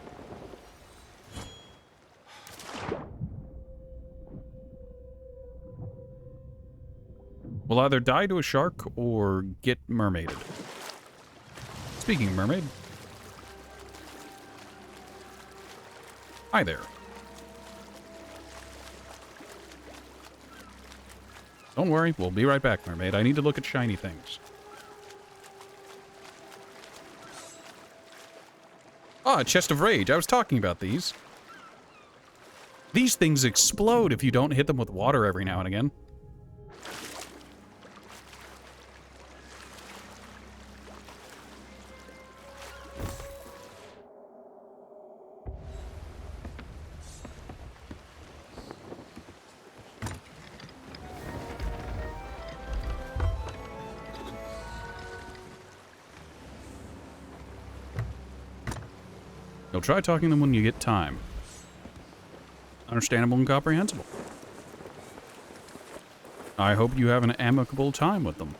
We'll either die to a shark or get mermaided. Speaking of mermaid. Hi there. Don't worry, we'll be right back, mermaid. I need to look at shiny things. Ah, a chest of rage. I was talking about these. These things explode if you don't hit them with water every now and again. You'll try talking to them when you get time. Understandable and comprehensible. I hope you have an amicable time with them.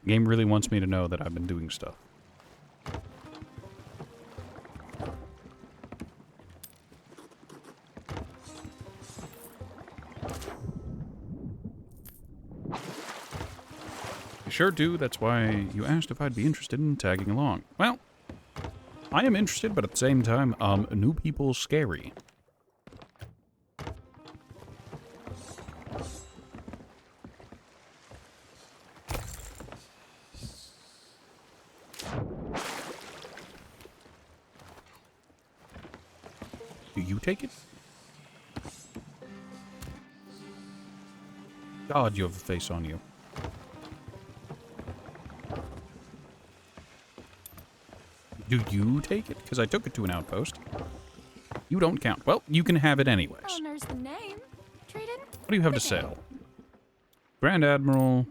The game really wants me to know that I've been doing stuff. You sure do. That's why you asked if I'd be interested in tagging along. Well, I am interested, but at the same time, new people scary. Do you take it? God, you have a face on you. Do you take it? Because I took it to an outpost. You don't count. Well, you can have it anyways. Owner's the name. Treated. What do you have to sell? Grand Admiral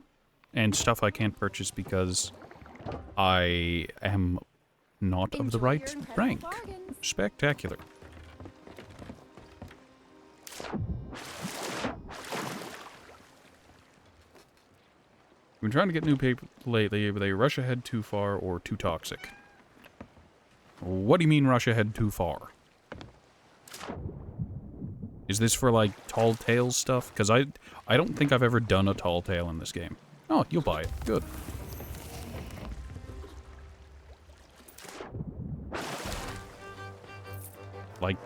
and stuff I can't purchase because I am not of the Enjoy right your incredible rank. bargains. Spectacular. I've been trying to get new people lately, but they rush ahead too far or too toxic. What do you mean rush ahead too far? Is this for, like, tall tale stuff? Because I don't think I've ever done a tall tale in this game. Oh, you'll buy it. Good. Like...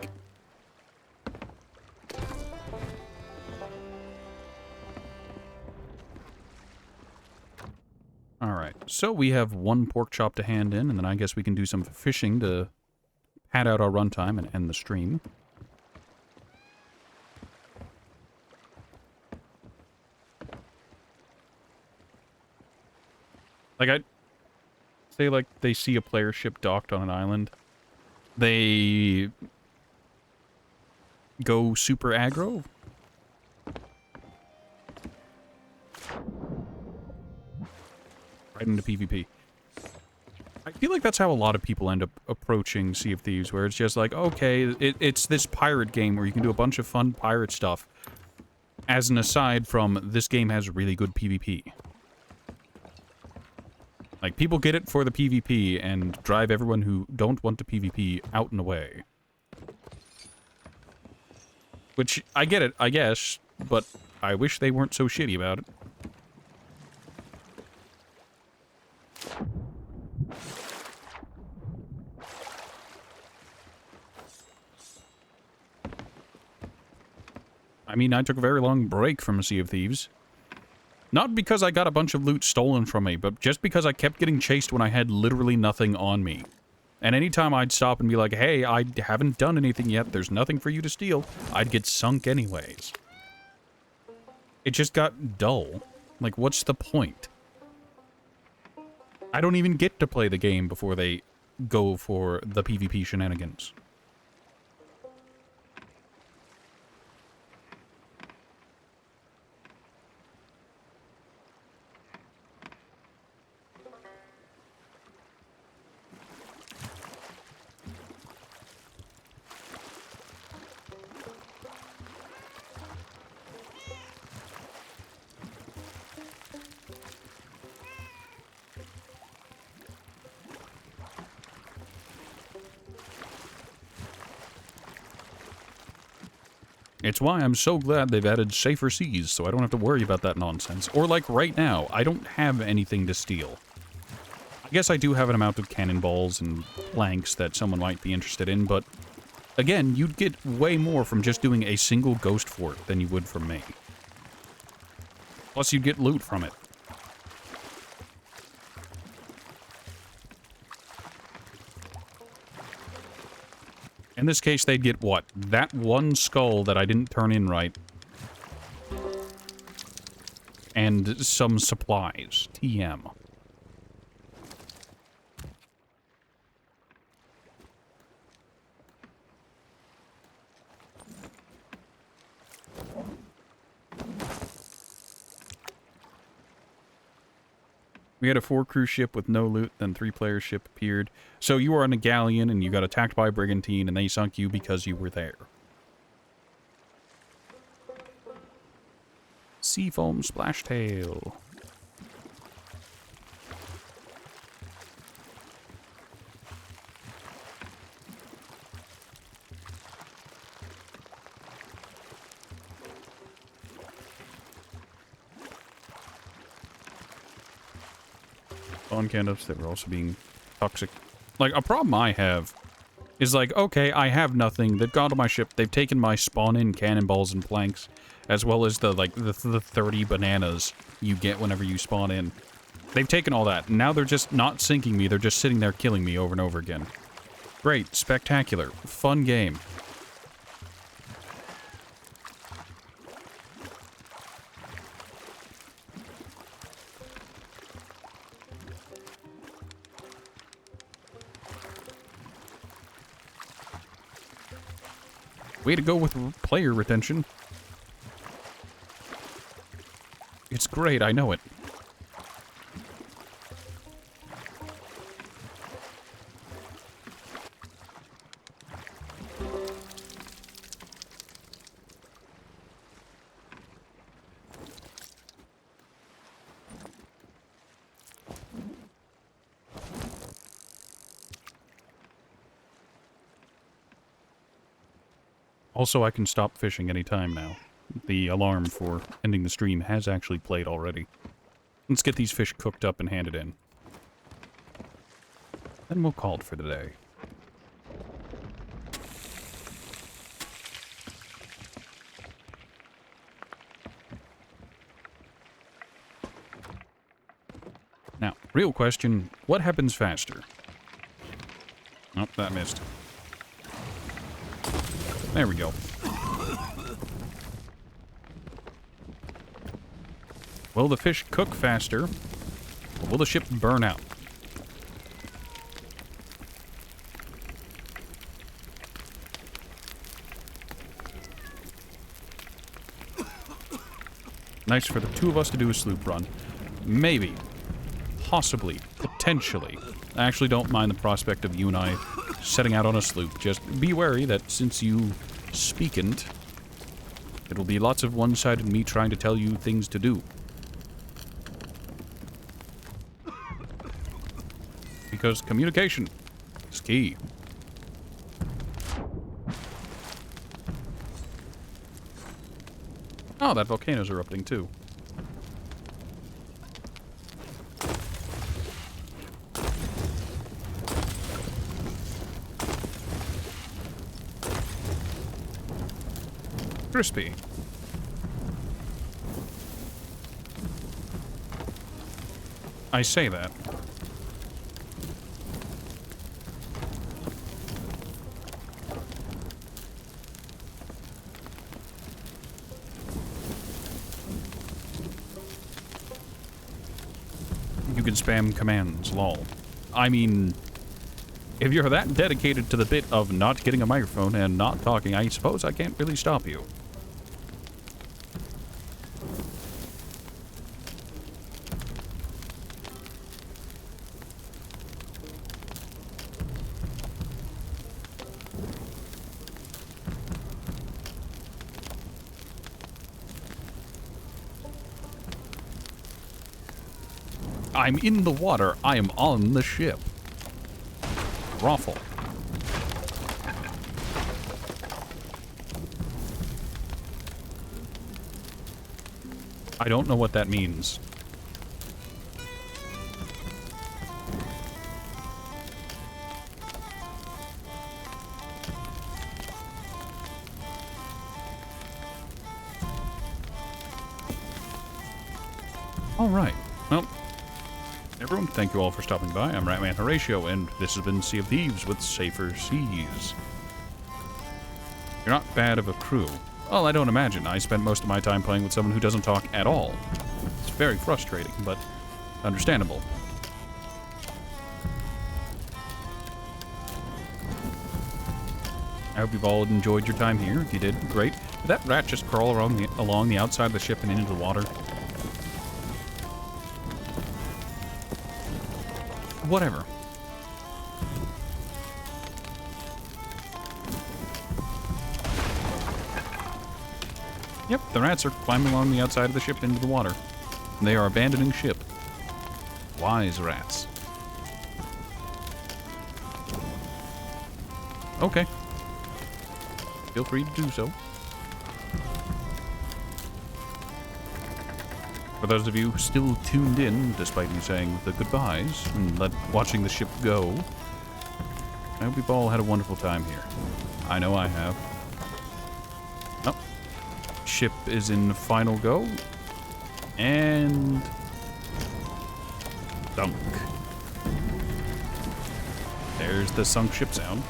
Alright, so we have one pork chop to hand in, and then I guess we can do some fishing to pad out our runtime and end the stream. Like, I say, like, they see a player ship docked on an island. They go super aggro. Right into PvP. I feel like that's how a lot of people end up approaching Sea of Thieves, where it's just like, okay, it's this pirate game where you can do a bunch of fun pirate stuff, as an aside from this game has really good PvP. Like, people get it for the PvP and drive everyone who don't want to PvP out and away. Which, I get it, I guess, but I wish they weren't so shitty about it. I mean, I took a very long break from Sea of Thieves. Not because I got a bunch of loot stolen from me, but just because I kept getting chased when I had literally nothing on me. And anytime I'd stop and be like, hey, I haven't done anything yet, there's nothing for you to steal, I'd get sunk anyways. It just got dull. Like, what's the point? I don't even get to play the game before they go for the PvP shenanigans. It's why I'm so glad they've added safer seas, so I don't have to worry about that nonsense. Or like right now, I don't have anything to steal. I guess I do have an amount of cannonballs and planks that someone might be interested in, but again, you'd get way more from just doing a single ghost fort than you would from me. Plus, you'd get loot from it. In this case, they'd get, what? That one skull that I didn't turn in right. And some supplies. TM. We had a 4-crew ship with no loot, then 3-player ship appeared. So you were on a galleon and you got attacked by a brigantine and they sunk you because you were there. Seafoam Splashtail. On candidates that were also being toxic. Like, a problem I have is like, okay, I have nothing. They've gone to my ship. They've taken my spawn-in cannonballs and planks, as well as the 30 bananas you get whenever you spawn in. They've taken all that. And now they're just not sinking me. They're just sitting there killing me over and over again. Great. Spectacular. Fun game. Way to go with player retention. It's great, I know it. Also, I can stop fishing anytime now. The alarm for ending the stream has actually played already. Let's get these fish cooked up and handed in. Then we'll call it for the day. Now, real question, what happens faster? Oh, that missed. There we go. Will the fish cook faster, or will the ship burn out? Nice for the two of us to do a sloop run. Maybe. possibly, potentially. I actually don't mind the prospect of you and I setting out on a sloop. Just be wary that since you speakn't, it'll be lots of one-sided me trying to tell you things to do. Because communication is key. Oh, that volcano's erupting too. Crispy. I say that. You can spam commands, lol. I mean, if you're that dedicated to the bit of not getting a microphone and not talking, I suppose I can't really stop you. I'm in the water. I am on the ship. Raffle. I don't know what that means. All right. Well, everyone, thank you all for stopping by. I'm Ratman Horatio, and this has been Sea of Thieves with Safer Seas. You're not bad of a crew. Well, I don't imagine. I spent most of my time playing with someone who doesn't talk at all. It's very frustrating, but understandable. I hope you've all enjoyed your time here. If you did, great. Did that rat just crawl along the outside of the ship and into the water? Whatever. Yep, the rats are climbing along the outside of the ship into the water. And they are abandoning ship. Wise rats. Okay. Feel free to do so. For those of you still tuned in, despite me saying the goodbyes and watching the ship go, I hope you've all had a wonderful time here. I know I have. Oh. Ship is in final go. And... dunk. There's the sunk ship sound.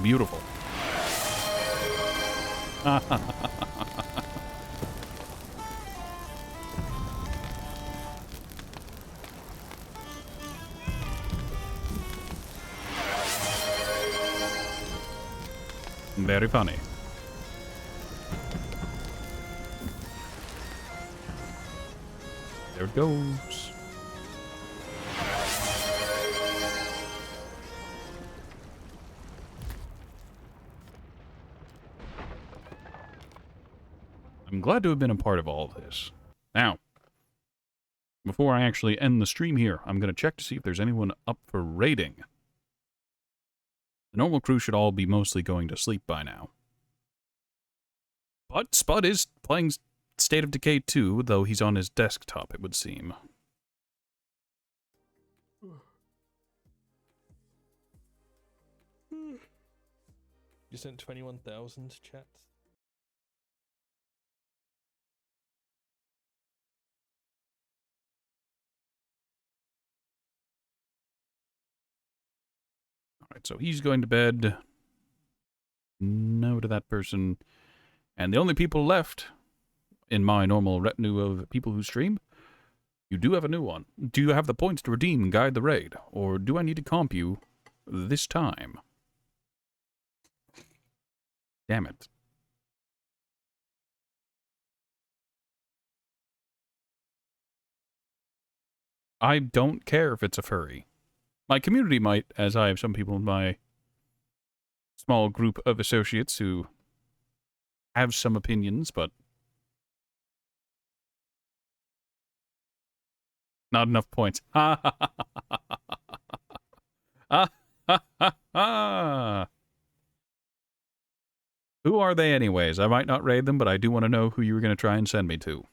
Beautiful. Very funny. There it goes. I'm glad to have been a part of all this. Now, before I actually end the stream here, I'm going to check to see if there's anyone up for raiding. The normal crew should all be mostly going to sleep by now. But Spud is playing State of Decay 2, though he's on his desktop, it would seem. You sent 21,000 chats? Alright, so he's going to bed. No to that person. And the only people left in my normal retinue of people who stream, you do have a new one. Do you have the points to redeem and guide the raid? Or do I need to comp you this time? Damn it. I don't care if it's a furry. My community might, as I have some people in my small group of associates who have some opinions, but not enough points. Ha ha ha ha ha ha ha. Who are they anyways? I might not raid them, but I do want to know who you were going to try and send me to.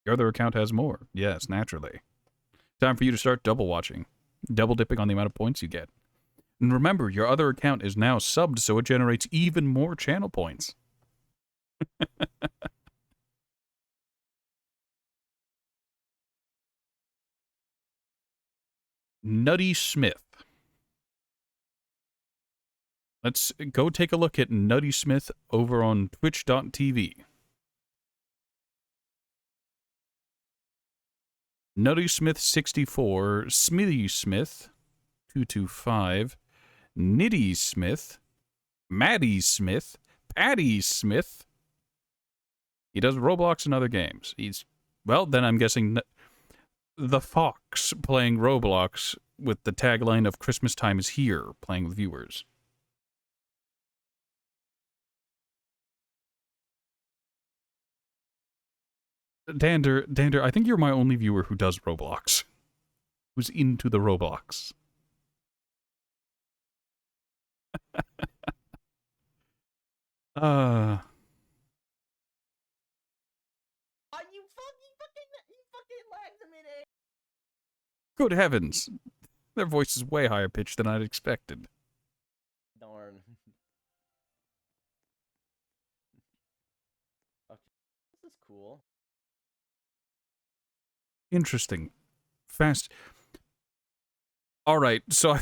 Your other account has more. Yes, naturally. Time for you to start double watching. Double dipping on the amount of points you get. And remember, your other account is now subbed, so it generates even more channel points. Nutty Smith. Let's go take a look at Nutty Smith over on twitch.tv. Nutty Smith 64, Smithy Smith 225, Nitty Smith, Maddie Smith, Patty Smith. He does Roblox and other games. He's, well, then I'm guessing the Fox playing Roblox with the tagline of Christmas time is here, playing with viewers. Dander, I think you're my only viewer who does Roblox. Who's into the Roblox. Oh, you fucking lagged a minute. Good heavens. Their voice is way higher pitched than I'd expected. Darn. Okay, this is cool. Interesting. Fast. Alright, so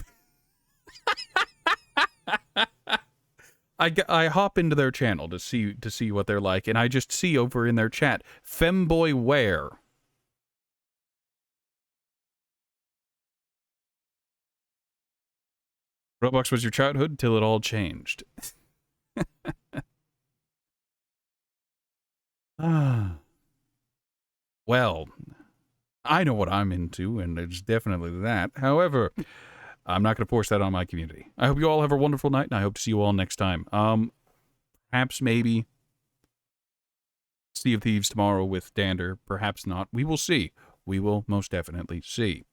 I hop into their channel to see what they're like, and I just see over in their chat, Femboy Where. Roblox was your childhood till it all changed. Well, I know what I'm into, and it's definitely that. However, I'm not going to force that on my community. I hope you all have a wonderful night, and I hope to see you all next time. Perhaps, maybe, Sea of Thieves tomorrow with Dander. Perhaps not. We will see. We will most definitely see.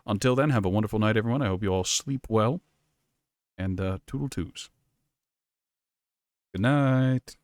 Until then, have a wonderful night, everyone. I hope you all sleep well, and toodle-toos. Good night.